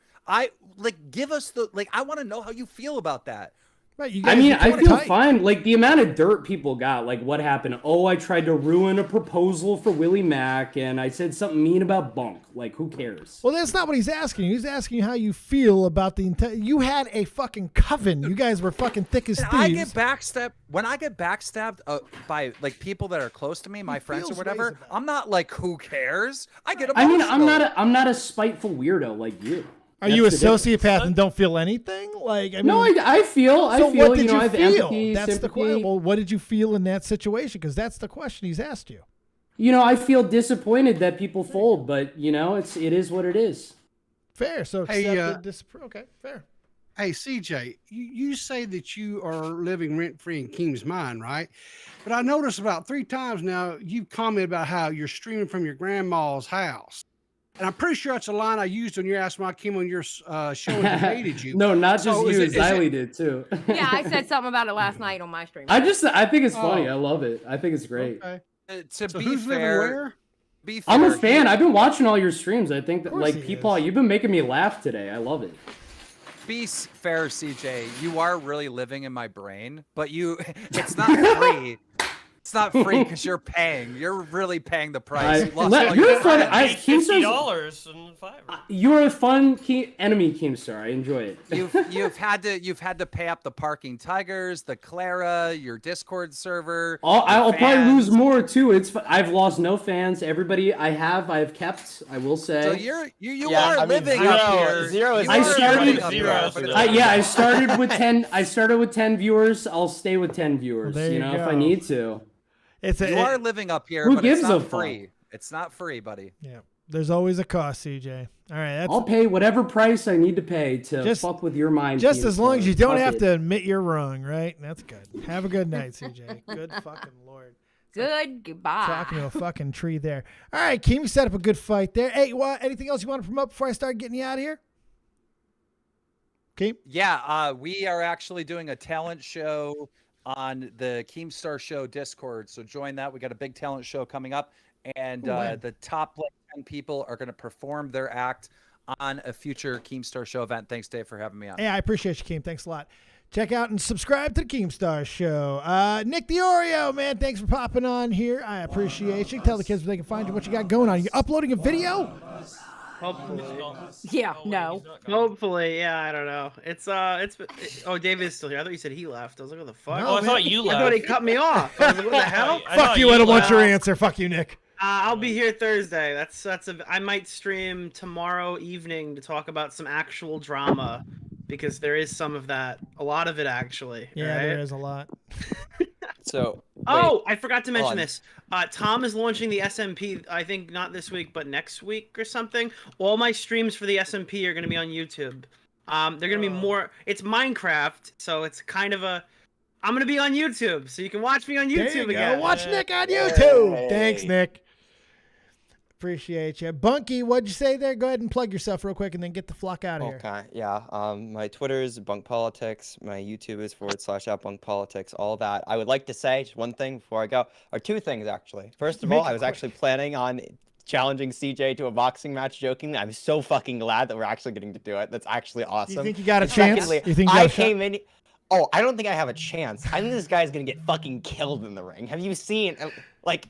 Give us I want to know how you feel about that. Right, you I mean, guys I are feel tight. fine. The amount of dirt people got, what happened? Oh, I tried to ruin a proposal for Willie Mack, and I said something mean about Bunk. Who cares? Well, that's not what he's asking. He's asking you how you feel about the you had a fucking coven. You guys were fucking thick as thieves. When I get backstabbed by people that are close to me, my friends or feels whatever, ways I'm not who cares? I get I emotional. mean, I'm not a spiteful weirdo like you. Are you a That's the difference. sociopath and don't feel anything? No, I feel. So what did I you have feel? empathy, That's the sympathy. question. Well, what did you feel in that situation? Because that's the question he's asked you. I feel disappointed that people fold, but it is what it is. Fair. So Hey, okay, fair. Hey, CJ, you say that you are living rent-free in Keem's mind, right? But I noticed about 3 times now you've commented about how you're streaming from your grandma's house. And I'm pretty sure that's a line I used when you asked when I came on your show and debated you. No, not just So you. is it- Xylee did too. Yeah, I said something about it last night on my stream. I think it's funny. Oh. I love it. I think it's great. Okay. To So be who's living fair, where? I'm a fan. I've been watching all your streams. I think that course he PeePaw, you've been making me laugh today. I love it. Be fair, CJ. You are really living in my brain, but it's not free. It's not free because you're paying. You're really paying the price. You're fun. $50 and $5. You're a fun enemy, Keemstar. I enjoy it. You've had to pay up the parking tigers, the Clara, your Discord server. I'll probably lose more too. I've lost no fans. Everybody I've kept. I will say. So you are living up here. Zero is I started. I started with 10. I started with 10 viewers. I'll stay with 10 viewers. Well, you know, if I need to. You are living up here, Who but gives it's not a fuck? free. It's not free, buddy. Yeah. There's always a cost, CJ. All right. I'll pay whatever price I need to pay to fuck with your mind. Just as long as you don't Fuck have it. to admit you're wrong, right? That's good. Have a good night, CJ. Good fucking Lord. Goodbye. Talking to a fucking tree there. All right, Keem, set up a good fight there. Hey, anything else you want to promote before I start getting you out of here? Keem? Yeah, we are actually doing a talent show on the Keemstar Show Discord. So join that. We got a big talent show coming up, and the top 10 people are going to perform their act on a future Keemstar Show event. Thanks, Dave, for having me on. Yeah, I appreciate you, Keem. Thanks a lot. Check out and subscribe to the Keemstar Show. Nick the Oreo, man, thanks for popping on here. I appreciate you. Tell the kids where they can find you, what you got going on. You uploading a video? Hopefully. Yeah, no. Hopefully, yeah, I don't know. Oh, David is still here. I thought you said he left. I was like, what the fuck? No, I thought you I thought he cut me off. I was like, what the hell? Fuck you, I don't want your answer. Fuck you, Nick. I'll be here Thursday. I might stream tomorrow evening to talk about some actual drama, because there is some of that. A lot of it, actually. Yeah, right? there is a lot. So. Oh, I forgot to mention this. Tom is launching the SMP, I think not this week, but next week or something. All my streams for the SMP are going to be on YouTube. They're going to be more... It's Minecraft, so it's kind of a... I'm going to be on YouTube, so you can watch me on YouTube There you again. go. Watch Nick on YouTube. Thanks, Nick. Appreciate you. Bunky, what'd you say there? Go ahead and plug yourself real quick and then get the flock out of here. Okay, yeah. My Twitter is Bunk Politics. My YouTube is /@Bunk Politics. All that. I would like to say just one thing before I go, or two things actually. First of all, I was actually planning on challenging CJ to a boxing match. Jokingly, I'm so fucking glad that we're actually getting to do it. That's actually awesome. You think you got a And chance? Secondly, You think you got I a shot? came in. Oh, I don't think I have a chance. I think this guy's gonna get fucking killed in the ring. Have you seen like?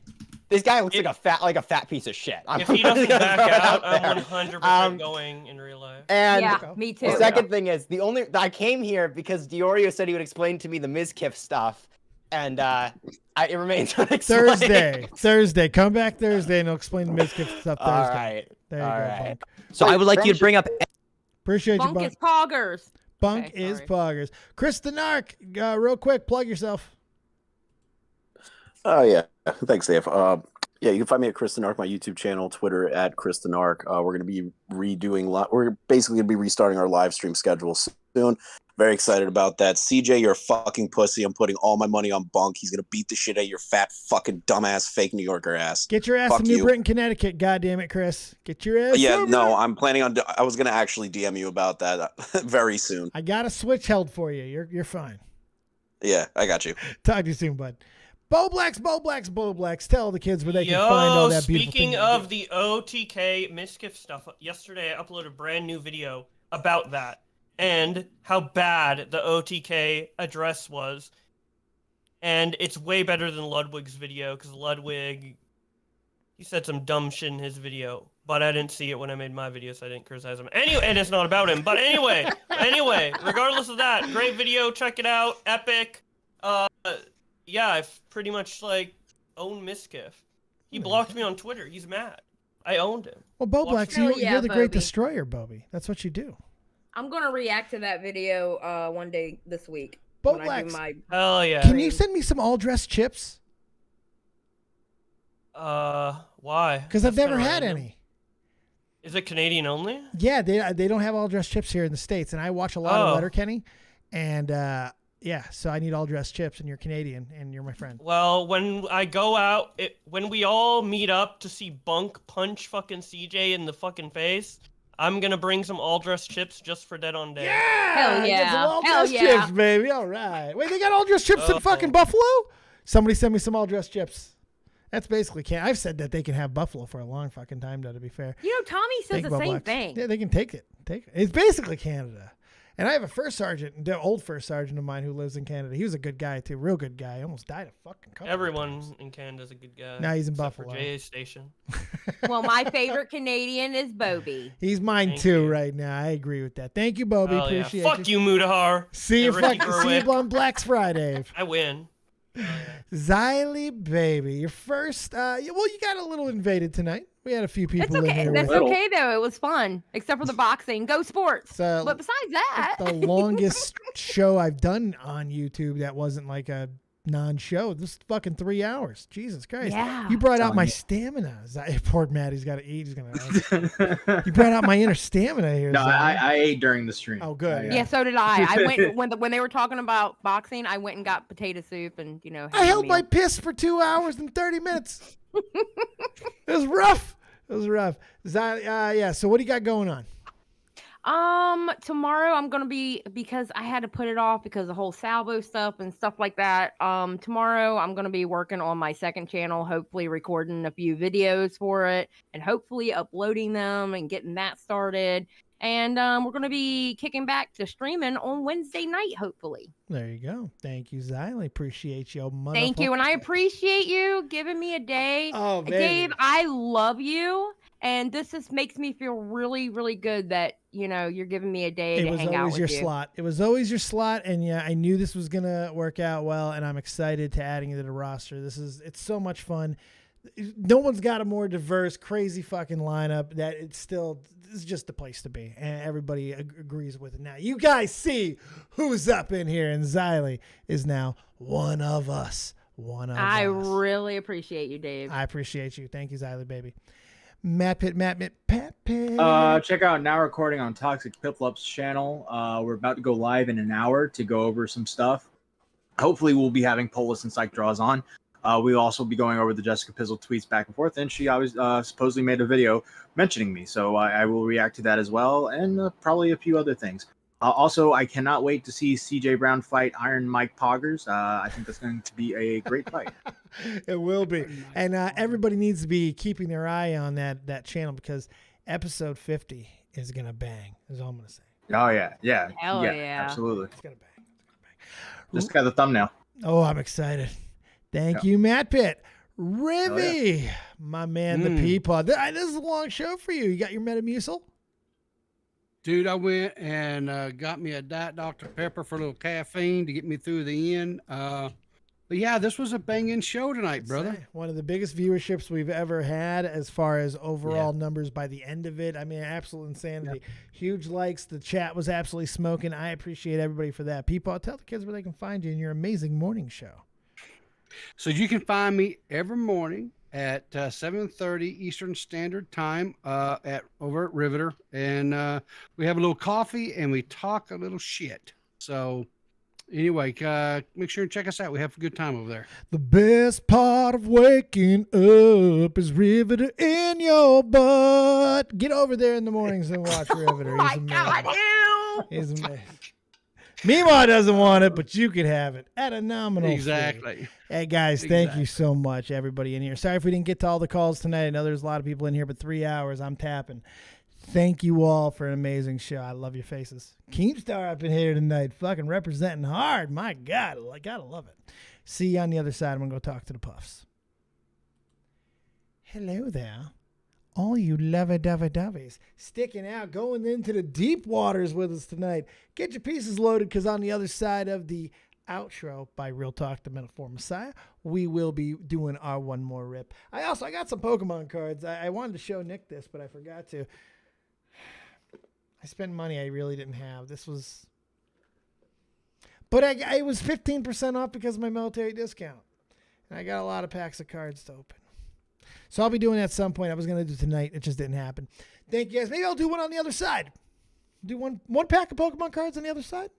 This guy looks like a fat piece of shit. If he doesn't back out, I'm 100% going in real life. And Yeah, me too. the second thing is I came here because Diorio said he would explain to me the Mizkif stuff, and it remains unexplained. Thursday. Come back Thursday and I'll explain the Mizkif stuff Thursday. All right. There you go, Bunk. So I would like you to bring up. Appreciate you, Bunk Bunk. is poggers. Bunk Okay, is sorry. poggers. Chris the Narc, real quick, plug yourself. Oh yeah, thanks, Dave. Yeah, you can find me at Chris the Narc, my YouTube channel, Twitter at Chris the Narc. We're going to be we're basically going to be restarting our live stream schedule soon. Very excited about that. CJ, you're a fucking pussy. I'm putting all my money on Bunk. He's going to beat the shit out of your fat fucking dumbass fake New Yorker ass. Get your ass Fuck to New you. Britain, Connecticut. God damn it, Chris. Get your ass. Yeah, over no, there. I'm planning on. I was going to actually DM you about that very soon. I got a switch held for you. You're fine. Yeah, I got you. Talk to you soon, bud. Bo Blacks. Tell the kids where they can find all that beautiful Speaking thing. of the OTK Miskiff stuff, yesterday I uploaded a brand new video about that and how bad the OTK address was. And it's way better than Ludwig's video, because Ludwig, he said some dumb shit in his video, but I didn't see it when I made my video, so I didn't criticize him. Anyway, and it's not about him, but anyway, regardless of that, great video, check it out, epic. Yeah, I've pretty much owned Miskiff. He blocked me on Twitter. He's mad. I owned him. Well, Bo Blacks, you're the great Bobby. destroyer, Bobby. That's what you do. I'm gonna react to that video one day this week. Bo when I do Blacks. my... Hell yeah. Can you send me some all-dressed chips? Why? Because I've never had any. Is it Canadian only? Yeah, they don't have all-dressed chips here in the States, and I watch a lot of Letterkenny, and yeah, so I need all-dressed chips, and you're Canadian, and you're my friend. Well, when I go out, when we all meet up to see Bunk punch fucking CJ in the fucking face, I'm gonna bring some all-dressed chips just for Dead on Day. Hell Get yeah. some Hell all-dressed yeah. chips, baby. All right. Wait, they got all-dressed chips in fucking Buffalo? Somebody send me some all-dressed chips. That's basically I've said that they can have Buffalo for a long fucking time, though, to be fair. You know, Tommy says Thank the Bo same Blacks. thing. Yeah, they can take it. It's basically Canada. And I have a first sergeant, the old first sergeant of mine who lives in Canada. He was a good guy too, real good guy. Almost died a fucking couple. Everyone in Canada's a good guy. Now he's in except Buffalo. For JA Station. Well, my favorite Canadian is Bobby. He's mine Thank too you. right now. I agree with that. Thank you, Bobby. Hell yeah. Appreciate Fuck you, Mudahar. See you, and Ricky see you Berwick. on Black Friday. I win. Xylee, baby, your first. Well, you got a little invaded tonight. We had a few people It's in okay. here. That's with- okay though. It was fun, except for the boxing. Go sports. But besides that, the longest show I've done on YouTube that wasn't like a non-show. This is fucking 3 hours. Jesus Christ. Yeah. You brought out my Telling stamina. Poor Maddie's got to eat. He's gonna. You brought out my inner stamina here. No, Xylee. I ate during the stream. Oh, good. yeah, so did I. I went when they were talking about boxing. I went and got potato soup and had I a held meal. my piss for 2 hours and 30 minutes. It was rough. It was rough. Yeah. So what do you got going on? Tomorrow I'm gonna be, because I had to put it off because of the whole Salvo stuff and stuff like that. Tomorrow I'm gonna be working on my second channel, hopefully recording a few videos for it and hopefully uploading them and getting that started. And we're gonna be kicking back to streaming on Wednesday night, hopefully. There you go. Thank you, Xylee. Appreciate you, mother. Thank you, and I appreciate you giving me a day. Oh, baby. Dave, I love you, and this just makes me feel really, really good that you're giving me a day It to was hang out always with your you. slot. It was always your slot, and yeah, I knew this was gonna work out well, and I'm excited to adding you to the roster. It's so much fun. No one's got a more diverse, crazy fucking lineup that it's just the place to be, and everybody agrees with it. Now, you guys see who's up in here, and Xylee is now one of us. I really appreciate you, Dave. I appreciate you. Thank you, Xylee, baby. MattPitt. Check out Now Recording on Toxic Piplup's channel. We're about to go live in an hour to go over some stuff. Hopefully, we'll be having Polis and Psych Draws on. We'll also be going over the Jessica Pizzle tweets back and forth, and she always supposedly made a video mentioning me, so I will react to that as well, and probably a few other things. Also, I cannot wait to see CJ Brown fight Iron Mike Poggers. I think that's going to be a great fight. It will be. And everybody needs to be keeping their eye on that channel, because episode 50 is going to bang, is all I'm going to say. Oh, yeah. Hell yeah. Absolutely. It's going to bang. Just got the thumbnail. Oh, I'm excited. Thank you, MattPitt. Rivy, my man, the PeePaw. This is a long show for you. You got your Metamucil? Dude, I went and got me a Diet Dr. Pepper for a little caffeine to get me through the end. But yeah, this was a banging show tonight, brother. One of the biggest viewerships we've ever had as far as overall numbers by the end of it. I mean, absolute insanity. Huge likes. The chat was absolutely smoking. I appreciate everybody for that. PeePaw, tell the kids where they can find you in your amazing morning show. So you can find me every morning at 7:30 Eastern Standard Time over at Riveter, and we have a little coffee and we talk a little shit. So anyway, make sure and check us out. We have a good time over there. The best part of waking up is Riveter in your butt. Get over there in the mornings and watch Riveter. He's amazing. God, ew. He's amazing. Meemaw doesn't want it, but you could have it at a nominal fee. Exactly. Hey, guys, thank you so much, everybody in here. Sorry if we didn't get to all the calls tonight. I know there's a lot of people in here, but 3 hours, I'm tapping. Thank you all for an amazing show. I love your faces. Keemstar up in here tonight, fucking representing hard. My God, I gotta love it. See you on the other side. I'm going to go talk to the Puffs. Hello there. All you lovey-dovey-doveys sticking out, going into the deep waters with us tonight. Get your pieces loaded, because on the other side of the outro by RealTalk, the Metaphor Messiah, we will be doing our one more rip. I got some Pokemon cards. I wanted to show Nick this, but I forgot to. I spent money I really didn't have. But I was 15% off because of my military discount. And I got a lot of packs of cards to open. So I'll be doing that at some point. I was going to do tonight. It just didn't happen. Thank you guys. Maybe I'll do one on the other side. Do one pack of Pokemon cards on the other side?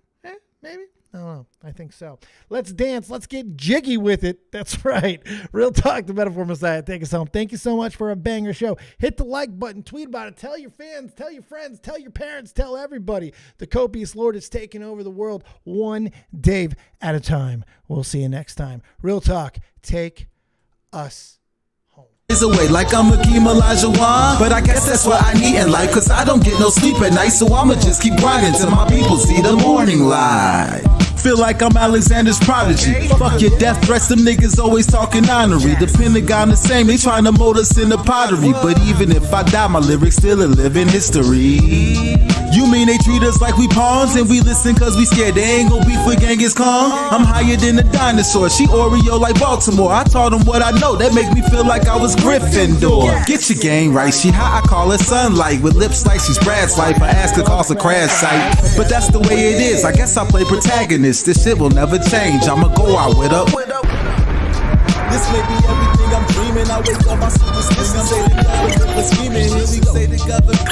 Maybe? I don't know. I think so. Let's dance. Let's get jiggy with it. That's right. Real Talk, the Metaphor Messiah. Take us home. Thank you so much for a banger show. Hit the like button. Tweet about it. Tell your fans. Tell your friends. Tell your parents. Tell everybody. The copious Lord is taking over the world one Dave at a time. We'll see you next time. Real Talk, take us home. away like I'm Hakeem Olajuwon. But I guess that's what I need in life, cause I don't get no sleep at night. So I'ma just keep grinding till my people see the morning light. Feel like I'm Alexander's prodigy. Fuck your death threats, them niggas always talking honorary. The Pentagon the same, they trying to mold us in the pottery. But even if I die, my lyrics still a living history. You mean they treat us like we pawns and we listen cause we scared they ain't gon' beef with Genghis Khan? I'm higher than a dinosaur, she Oreo like Baltimore. I taught them what I know, that make me feel like I was Gryffindor. Get your game right, she hot, I call her sunlight. With lips like she's Brad's life, I ask her cost a crash site. But that's the way it is, I guess I play protagonist. This shit will never change, I'ma go out with her. This may be everything I'm dreaming. I wake up, my superstition say the government was scheming. Here we go.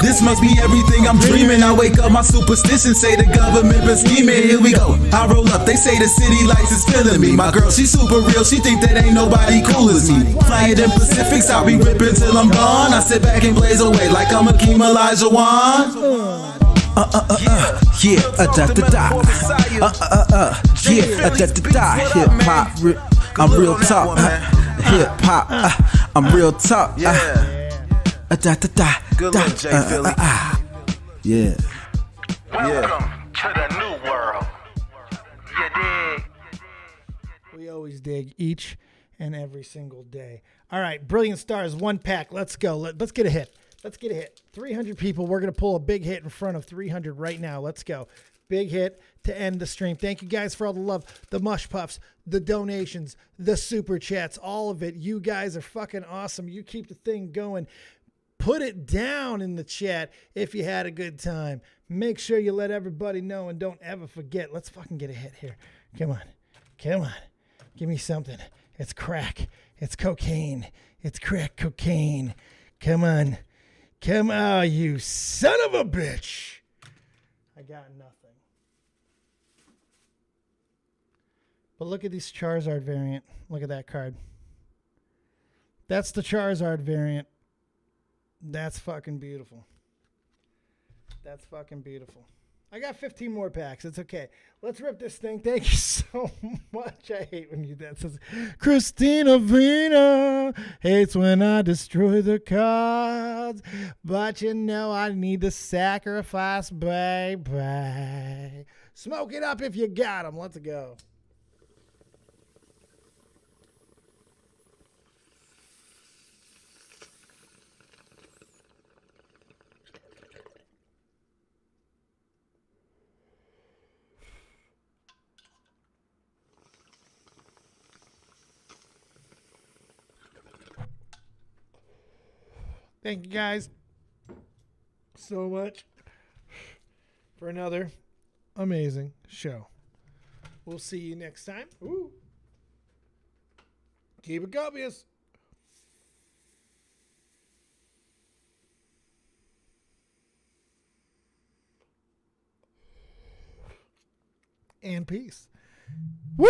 This must be everything I'm dreaming. I wake up, my superstition say the government been scheming. Here we go. I roll up, they say the city lights is feeling me. My girl, she super real, she think that ain't nobody cool as me. Flying in Pacifics, I'll be ripping till I'm gone. I sit back and blaze away like I'm Hakeem Olajuwon. Yeah, da da da. Yeah, da da da. Hip hop, I'm real talk. Hip hop, I'm real talk. Da da da. Good luck, Jay Philly. Yeah. Welcome to the new world. You dig? We always dig each and every single day. All right, Brilliant Stars, one pack. Let's go. Let's get a hit. Let's get a hit. 300 people. We're going to pull a big hit in front of 300 right now. Let's go. Big hit to end the stream. Thank you guys for all the love, the mush puffs, the donations, the super chats, all of it. You guys are fucking awesome. You keep the thing going. Put it down in the chat if you had a good time. Make sure you let everybody know and don't ever forget. Let's fucking get a hit here. Come on. Come on. Give me something. It's crack. It's cocaine. It's crack cocaine. Come on. Come on, you son of a bitch. I got nothing. But look at this Charizard variant. Look at that card. That's the Charizard variant. That's fucking beautiful. That's fucking beautiful. I got 15 more packs. It's okay. Let's rip this thing. Thank you so much. I hate when you that says Christina Vina hates when I destroy the cards, but you know I need to sacrifice, baby. Smoke it up if you got them. Let's go. Thank you guys so much for another amazing show. We'll see you next time. Ooh. Keep it copious. And peace.